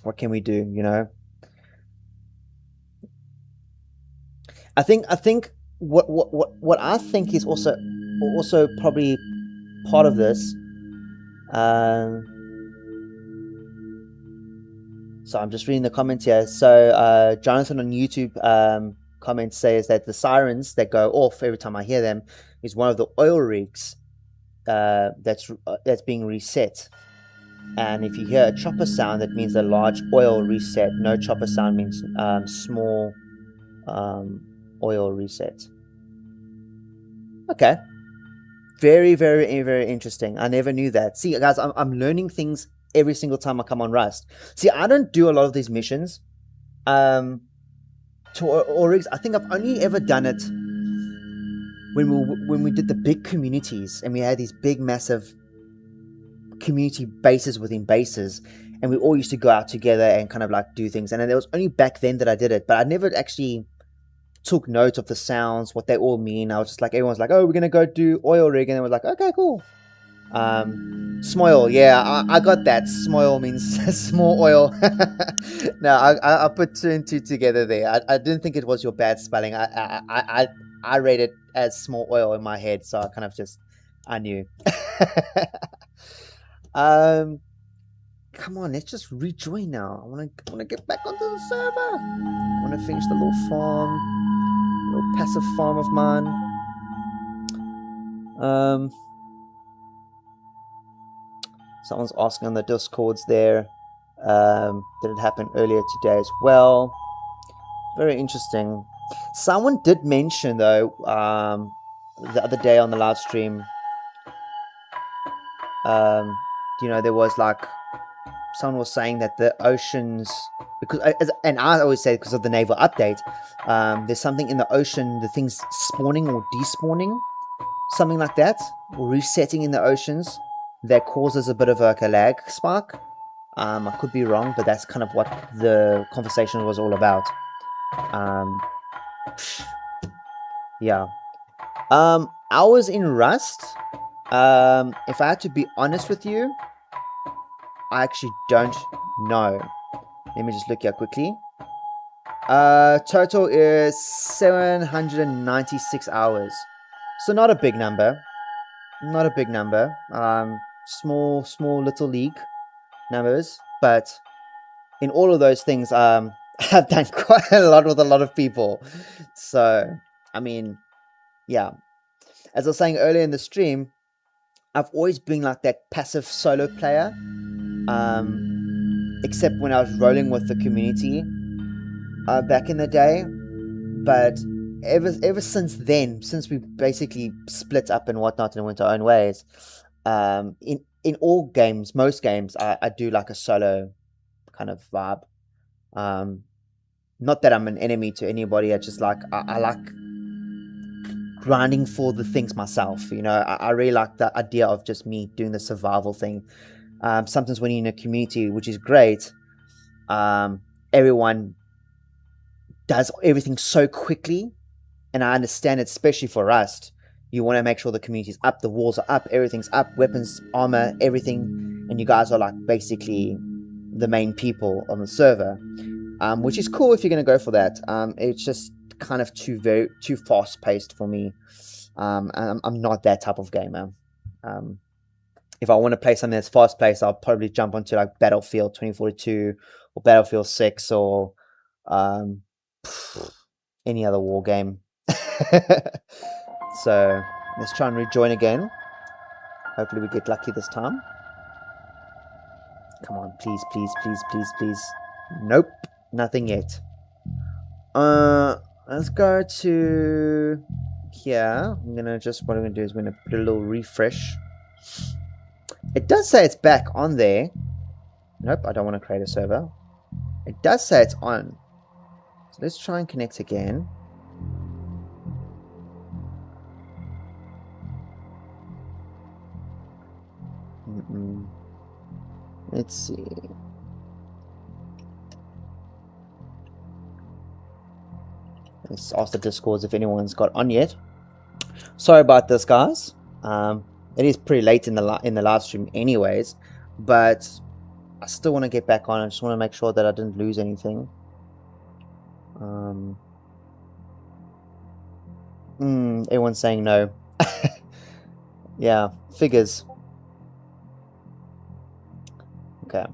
What can we do, you know? I think what I think is also probably part of this. So I'm just reading the comments here. So Jonathan on YouTube comment says that the sirens that go off every time I hear them is one of the oil rigs that's being reset. And if you hear a chopper sound, that means a large oil reset. No chopper sound means small oil reset. Okay. Very, very, very interesting. I never knew that. See, guys, I'm learning things every single time I come on Rust. See, I don't do a lot of these missions to oil rigs. I think I've only ever done it when we did the big communities and we had these big, massive community bases within bases, and we all used to go out together and kind of like do things. And it was only back then that I did it, but I never actually took note of the sounds, what they all mean. I was just like, everyone's like, oh, we're gonna go do oil rig, and I was like, okay, cool. Smoil, yeah, I got that. Smoil means small oil. No, I put two and two together there. I didn't think it was your bad spelling. I read it as small oil in my head, so I kind of just I knew. Come on, let's just rejoin now. I wanna get back onto the server. I wanna finish the little farm, little passive farm of mine. Someone's asking on the Discords there. Did it happen earlier today as well? Very interesting. Someone did mention though, the other day on the live stream, there was like someone was saying that the oceans, because and I always say because of the naval update, there's something in the ocean, the things spawning or despawning, something like that, or resetting in the oceans, that causes a bit of like a lag spike. I could be wrong, but that's kind of what the conversation was all about. Yeah. I was in Rust. If I had to be honest with you, I actually don't know. Let me just look here quickly. Total is 796 hours. So not a big number. Not a big number. Small little league numbers. But in all of those things, I've done quite a lot with a lot of people. So, I mean, yeah. As I was saying earlier in the stream, I've always been like that passive solo player. Except when I was rolling with the community back in the day. But ever since then, since we basically split up and whatnot and went our own ways, in all games, most games, I do like a solo kind of vibe. Not that I'm an enemy to anybody. I just like I like grinding for the things myself. I really like the idea of just me doing the survival thing. Sometimes when you're in a community, which is great, everyone does everything so quickly, and I understand it, especially for Rust. You want to make sure the community's up, the walls are up, everything's up, weapons, armor, everything, and you guys are like basically the main people on the server, which is cool if you're going to go for that. It's just kind of too fast paced for me. I'm not that type of gamer. If I want to play something that's fast paced, I'll probably jump onto like Battlefield 2042 or Battlefield 6 or any other war game. So let's try and rejoin again. Hopefully we get lucky this time. Come on, please. Nope, nothing yet. Let's go to here. What I'm gonna do is we're gonna put a little refresh. It does say it's back on there. Nope, I don't want to create a server. It does say it's on. So let's try and connect again. Let's see. Let's ask the Discords if anyone's got on yet. Sorry about this, guys. It is pretty late in the live stream, anyways. But I still want to get back on. I just want to make sure that I didn't lose anything. Everyone's saying no. Yeah, figures. Okay.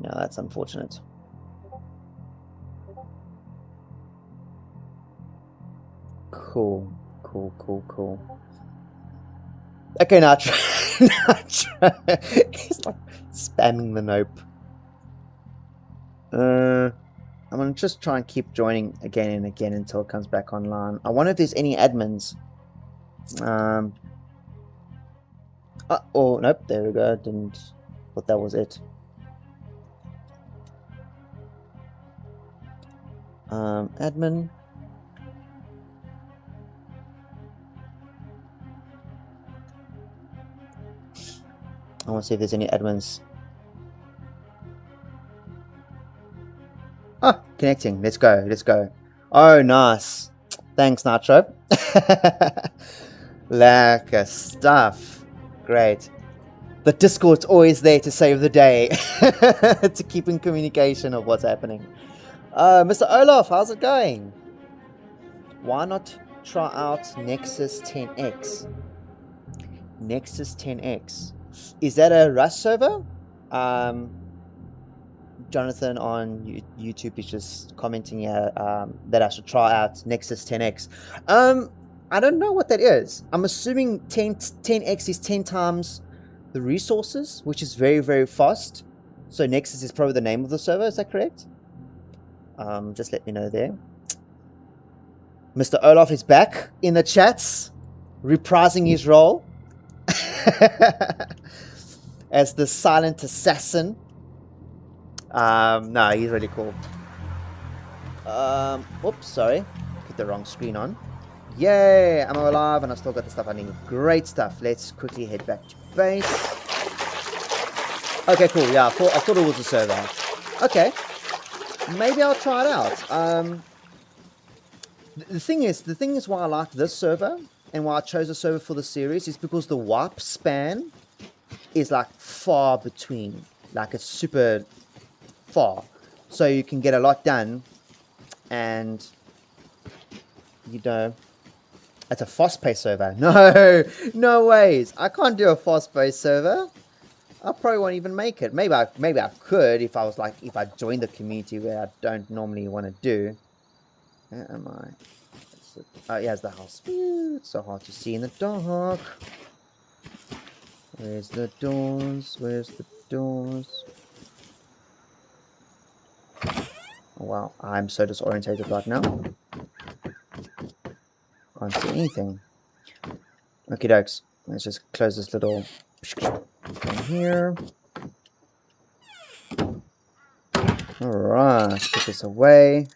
No, that's unfortunate. Cool. Okay, now try. He's like spamming the nope. I'm gonna just try and keep joining again and again until it comes back online. I wonder if there's any admins. Oh, nope, there we go. Didn't thought that was it. Admin. I want to see if there's any admins. Ah, connecting. Let's go. Oh, nice. Thanks, Nacho. Lekker stuff. Great. The Discord's always there to save the day, to keep in communication of what's happening. Mr. Olaf, how's it going? Why not try out Nexus 10X? Nexus 10X. Is that a Rust server? Jonathan on YouTube is just commenting here that I should try out Nexus 10X. I don't know what that is. I'm assuming 10X is 10 times the resources, which is very, very fast. So Nexus is probably the name of the server. Is that correct? Just let me know there. Mr. Olaf is back in the chats, reprising his role as the silent assassin. No, he's really cool. Oops, sorry. Put the wrong screen on. Yay, I'm alive and I still got the stuff I need. Great stuff. Let's quickly head back to base. Okay, cool. Yeah, I thought it was a server. Okay. Maybe I'll try it out. The thing is why I like this server and why I chose a server for the series is because the wipe span is like far between. Like it's super far. So you can get a lot done and you know it's a fast-paced server. No ways. I can't do a fast-paced server. I probably won't even make it. Maybe I could if I joined the community where I don't normally want to do. Where am I? Oh, yeah, it's the house. It's so hard to see in the dark. Where's the doors? Where's the doors? Oh, wow, I'm so disorientated right now. Can't see anything. Okay, dokes. Let's just close this little from here. Alright, put this away.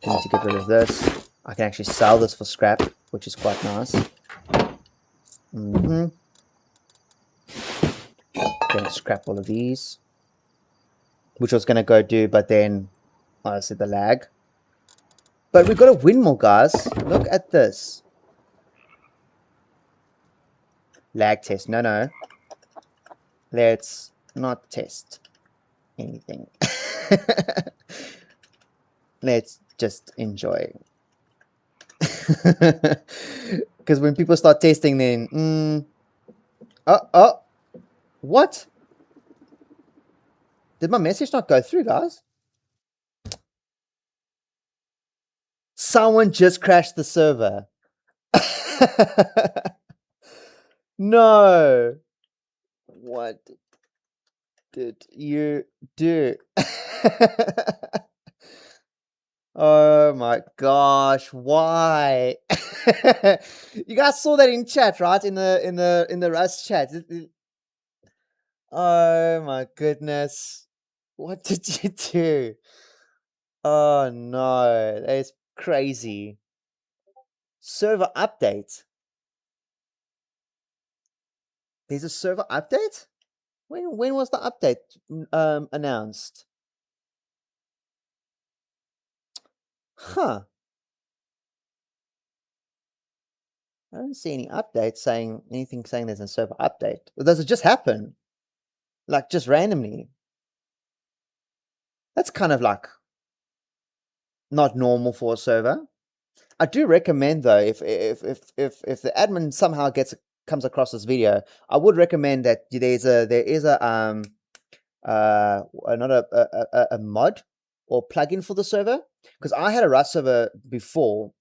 Need to get rid of this. I can actually sell this for scrap, which is quite nice. Gonna scrap all of these, which I was gonna go do, but then I said the lag. But we've got a windmill, guys. Look at this. Lag test. No. Let's not test anything. Let's just enjoy. Because when people start testing, then what? Did my message not go through, guys? Someone just crashed the server. No. What did you do? Oh my gosh, why? You guys saw that in chat, right? In the Rust chat. Oh my goodness. What did you do? Oh no, that is crazy. Server update. There's a server update? When was the update announced? Huh. I don't see any updates saying anything saying there's a server update. Or does it just happen? Like just randomly? That's kind of like not normal for a server. I do recommend though, if the admin somehow comes across this video, I would recommend that there is a another a mod or plugin for the server, because I had a Rust server before,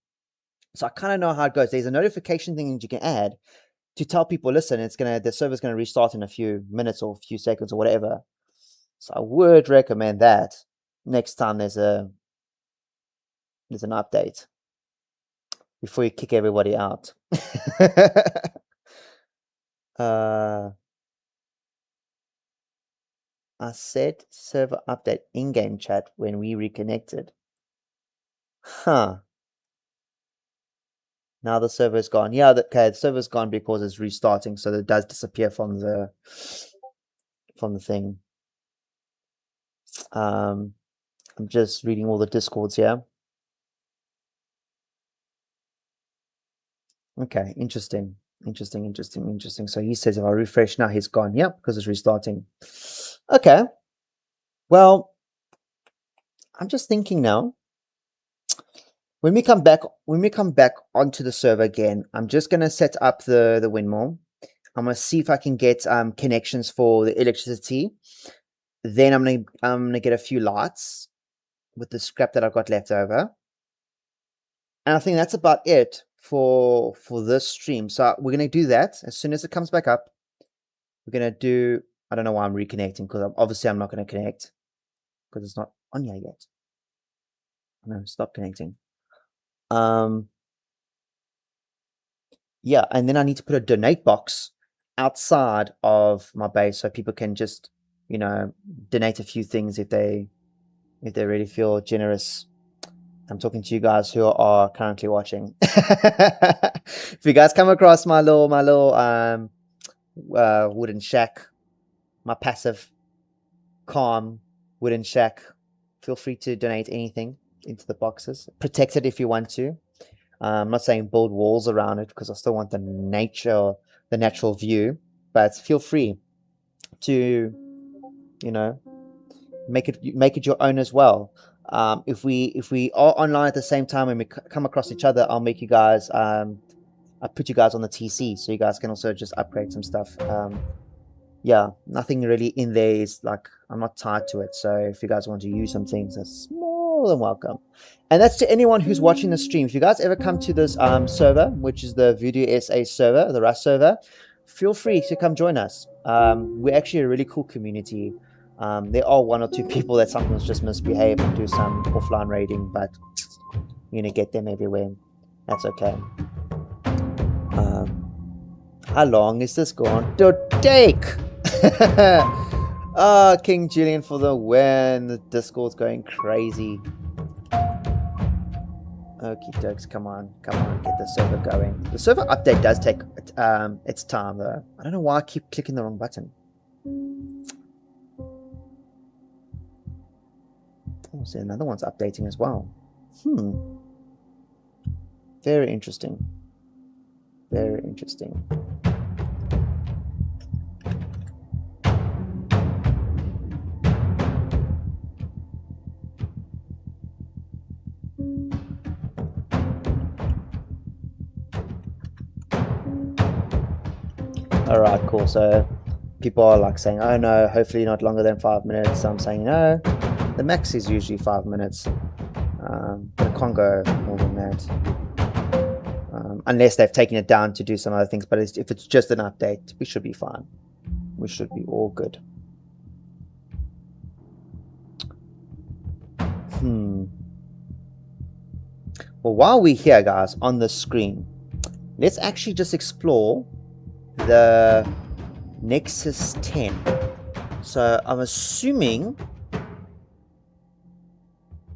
so I kind of know how it goes. There's a notification thing that you can add to tell people, listen, the server's gonna restart in a few minutes or a few seconds or whatever. So I would recommend that next time there's an update before you kick everybody out. I said server update in-game chat when we reconnected. Huh. Now the server is gone. Yeah, okay, the server's gone because it's restarting, so it does disappear from the thing. I'm just reading all the discords here. Okay, interesting. Interesting. So he says if I refresh now, he's gone. Yep, because it's restarting. Okay. Well, I'm just thinking now. When we come back onto the server again, I'm just gonna set up the windmill. I'm gonna see if I can get connections for the electricity. Then I'm gonna get a few lights with the scrap that I've got left over. And I think that's about it for this stream. So we're gonna do that as soon as it comes back up. We're gonna do. I don't know why I'm reconnecting because obviously I'm not gonna connect because it's not on here yet. No, stop connecting. Yeah, and then I need to put a donate box outside of my base so people can just, donate a few things if they really feel generous. I'm talking to you guys who are currently watching. If you guys come across my little wooden shack, my passive calm wooden shack, feel free to donate anything into the boxes. Protect it if you want to. I'm not saying build walls around it because I still want the natural view, but feel free to, make it your own as well. If we are online at the same time and we come across each other, I'll make you guys. I put you guys on the TC so you guys can also just upgrade some stuff. Yeah, nothing really in there is like I'm not tied to it. So if you guys want to use some things, that's more than welcome. And that's to anyone who's watching the stream. If you guys ever come to this server, which is the Voodoo SA server, the Rust server, feel free to come join us. We're actually a really cool community. There are one or two people that sometimes just misbehave and do some offline raiding, but you're gonna get them everywhere. That's okay. How long is this going to take? Oh, King Julian for the win. The Discord's going crazy. Okie dokes, come on, get the server going. The server update does take its time though. I don't know why I keep clicking the wrong button. Oh, so another one's updating as well. Very interesting. Very interesting. All right, cool. So people are like saying, "Oh no, hopefully not longer than 5 minutes." So I'm saying, no, the max is usually 5 minutes. But it can't go more than that, unless they've taken it down to do some other things. But if it's just an update, we should be fine. We should be all good. Well, while we're here, guys, on the screen, let's actually just explore the Nexus 10. So I'm assuming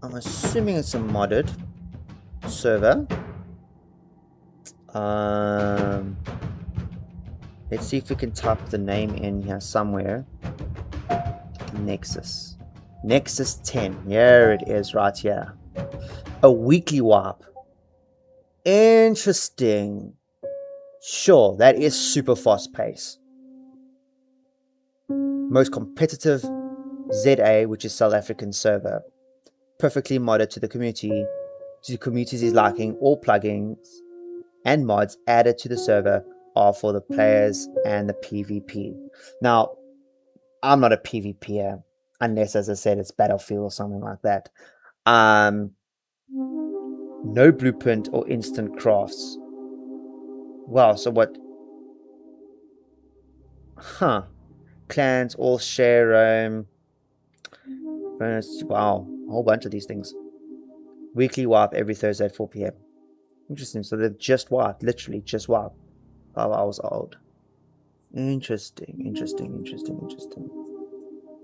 it's a modded server. Let's see if we can type the name in here somewhere. Nexus 10. Here it is, right here. A weekly warp. Interesting. Sure, that is super fast pace. Most competitive ZA, which is South African server. Perfectly modded to the community. To the community's liking, all plugins and mods added to the server are for the players and the PvP. Now, I'm not a PvPer, unless, as I said, it's Battlefield or something like that. No blueprint or instant crafts. Wow, so what? Huh. Clans all share wow, a whole bunch of these things. Weekly warp every Thursday at 4 p.m. Interesting. So they've just warped, literally just warped 5 hours old. Interesting.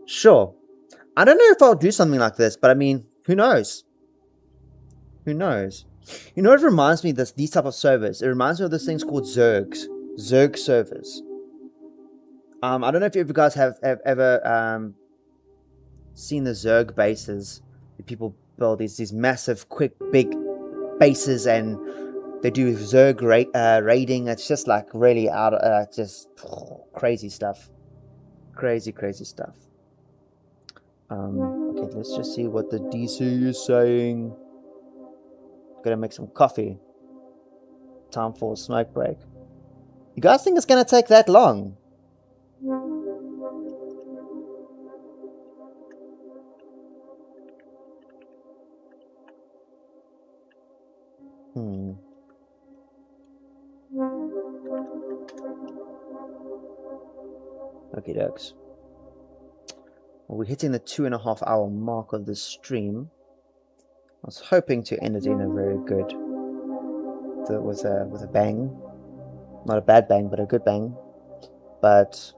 Sure. I don't know if I'll do something like this, but I mean, who knows? You know what reminds me of these type of servers? It reminds me of this things called Zergs. Zerg servers. I don't know if you guys have ever seen the Zerg bases. People build these massive, quick, big bases and They do Zerg raiding. It's just like really just crazy stuff. Crazy stuff. Okay, let's just see what the DC is saying. Gonna make some coffee. Time for a smoke break. You guys think it's gonna take that long? Okay, dokes. Well, we're hitting the 2.5 hour mark of the stream. I was hoping to end it in a very good, with a bang, not a bad bang, but a good bang. But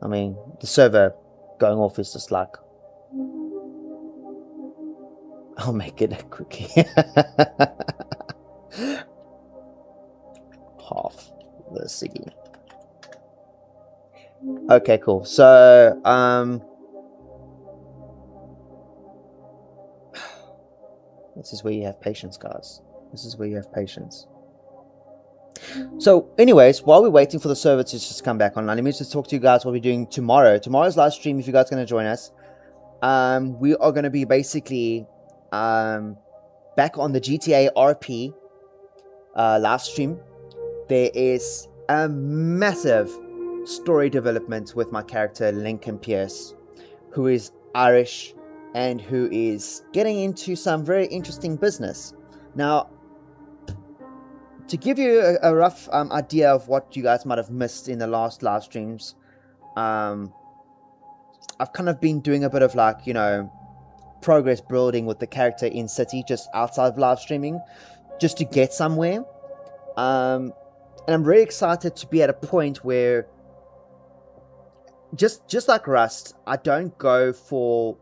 I mean, the server going off is just like, I'll make it a quickie. Half the ciggy. Okay, cool. So, this is where you have patience, guys. This is where you have patience. So, anyways, while we're waiting for the server to just come back online, let me just talk to you guys what we're doing tomorrow. Tomorrow's live stream, if you guys are going to join us, we are going to be basically back on the GTA RP live stream. There is a massive story development with my character Lincoln Pierce, who is Irish and who is getting into some very interesting business. Now, to give you a rough idea of what you guys might have missed in the last live streams, I've kind of been doing a bit of like, you know, progress building with the character in city, just outside of live streaming, just to get somewhere. And I'm very excited to be at a point where, just like Rust, I don't go for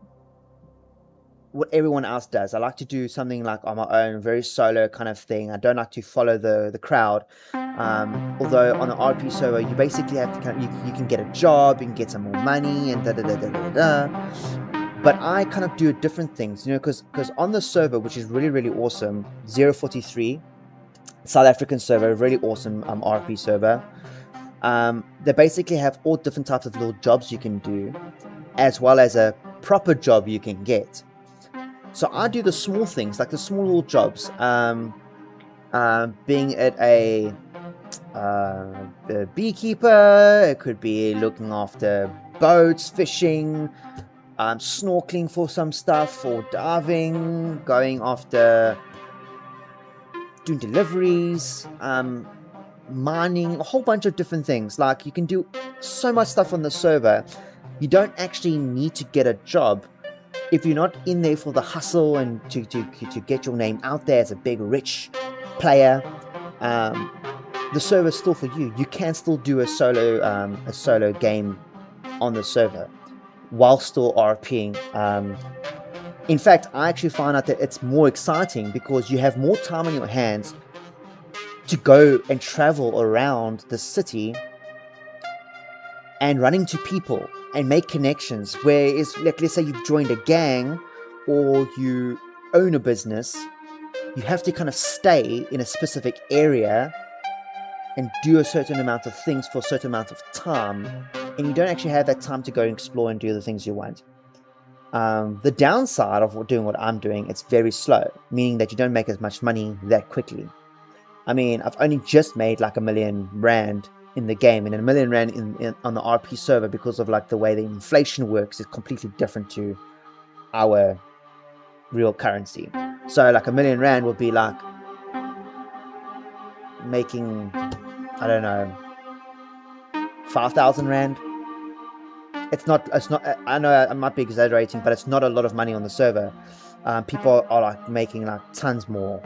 what everyone else does. I like to do something like on my own, very solo kind of thing. I don't like to follow the crowd. Although on an RP server, you basically have to you can get a job, you can get some more money, and da da da da da da. But I kind of do different things, you know, because on the server, which is really, really awesome, 043, South African server, really awesome RP server. They basically have all different types of little jobs you can do, as well as a proper job you can get. So I do the small things, like the small little jobs, being at a beekeeper, it could be looking after boats, fishing, snorkeling for some stuff, or diving, going after, doing deliveries, mining, a whole bunch of different things. Like, you can do so much stuff on the server. You don't actually need to get a job if you're not in there for the hustle and to get your name out there as a big rich player. The server's still for you. You can still do a solo game on the server while still RPing. In fact, I actually found out that it's more exciting because you have more time on your hands to go and travel around the city and run into people and make connections. Whereas, like, let's say you've joined a gang or you own a business, you have to kind of stay in a specific area and do a certain amount of things for a certain amount of time, and you don't actually have that time to go and explore and do the things you want. The downside of doing what I'm doing, it's very slow, meaning that you don't make as much money that quickly. I mean, I've only just made like R1 million in the game, and R1 million on the RP server, because of like the way the inflation works, is completely different to our real currency. So like R1 million will be like making, I don't know, 5,000 rand. It's not, I know I might be exaggerating, but it's not a lot of money on the server. People are like making like tons more.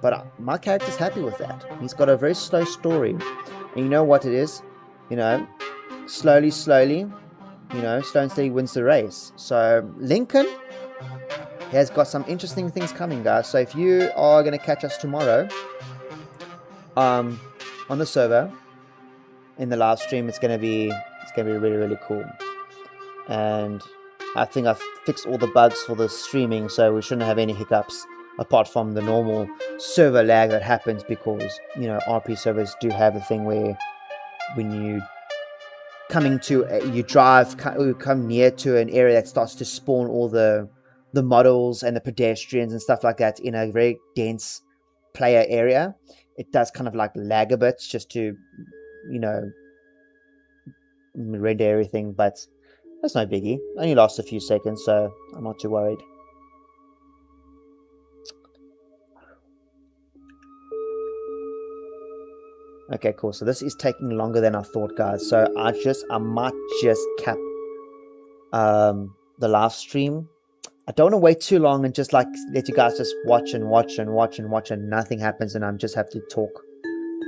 But my character's happy with that. He's got a very slow story. And you know what it is? You know, slowly, you know, slow and steady wins the race. So Lincoln has got some interesting things coming, guys. So if you are going to catch us tomorrow on the server in the live stream, it's going to be really, really cool. And I think I've fixed all the bugs for the streaming, so we shouldn't have any hiccups apart from the normal server lag that happens because, you know, RP servers do have a thing where when you you come near to an area that starts to spawn all the models and the pedestrians and stuff like that in a very dense player area, it does kind of like lag a bit just to, you know, render everything, but that's no biggie. Only lasts a few seconds, so I'm not too worried. Okay, cool. So this is taking longer than I thought, guys. So I might just cap the live stream. I don't want to wait too long and just like let you guys just watch and watch and watch and watch and nothing happens and I just have to talk.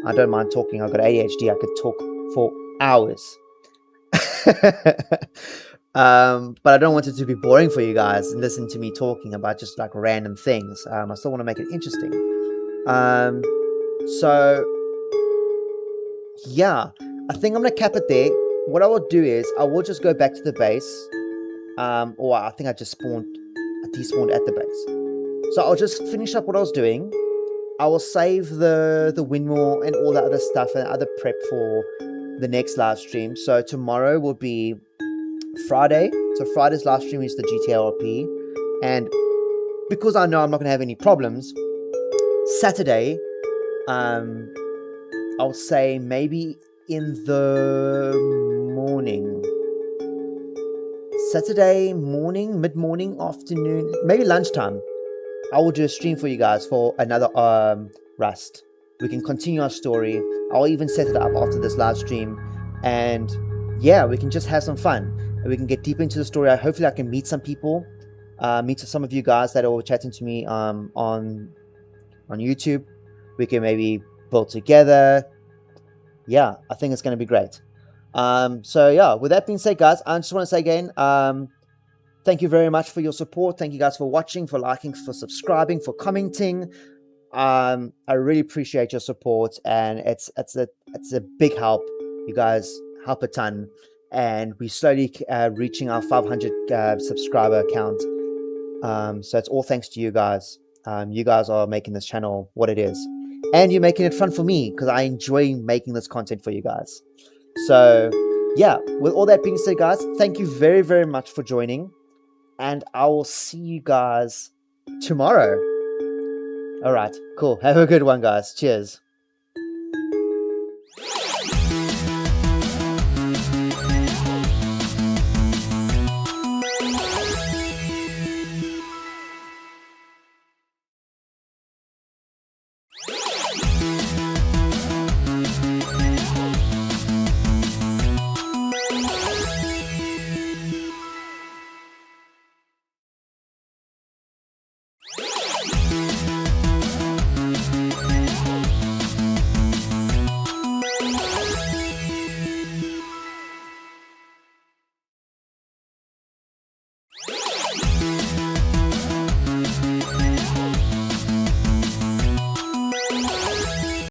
I don't mind talking. I've got ADHD. I could talk for hours. But I don't want it to be boring for you guys and listen to me talking about just like random things. I still want to make it interesting. So yeah, I think I'm gonna cap it there. What I will do is I will just go back to the base. Or I think I despawned at the base. So I'll just finish up what I was doing. I will save the windmill and all that other stuff and other prep for the next live stream. So tomorrow will be Friday. So Friday's live stream is the GTA RP. And because I know I'm not going to have any problems, Saturday, I'll say maybe in the morning. Saturday morning, mid-morning, afternoon, maybe lunchtime. I will do a stream for you guys for another Rust. We can continue our story. I'll even set it up after this live stream. And yeah, we can just have some fun. We can get deep into the story. Hopefully I can meet some people. Meet some of you guys that are chatting to me on YouTube. We can maybe build together. Yeah, I think it's going to be great. So yeah, with that being said, guys, I just want to say again, thank you very much for your support. Thank you guys for watching, for liking, for subscribing, for commenting. I really appreciate your support, and it's a big help. You guys help a ton, and we're slowly reaching our 500 subscriber count. So it's all thanks to you guys. You guys are making this channel what it is, and you're making it fun for me because I enjoy making this content for you guys. So yeah, with all that being said, guys, thank you very, very much for joining, and I will see you guys tomorrow. All right, cool. Have a good one, guys. Cheers.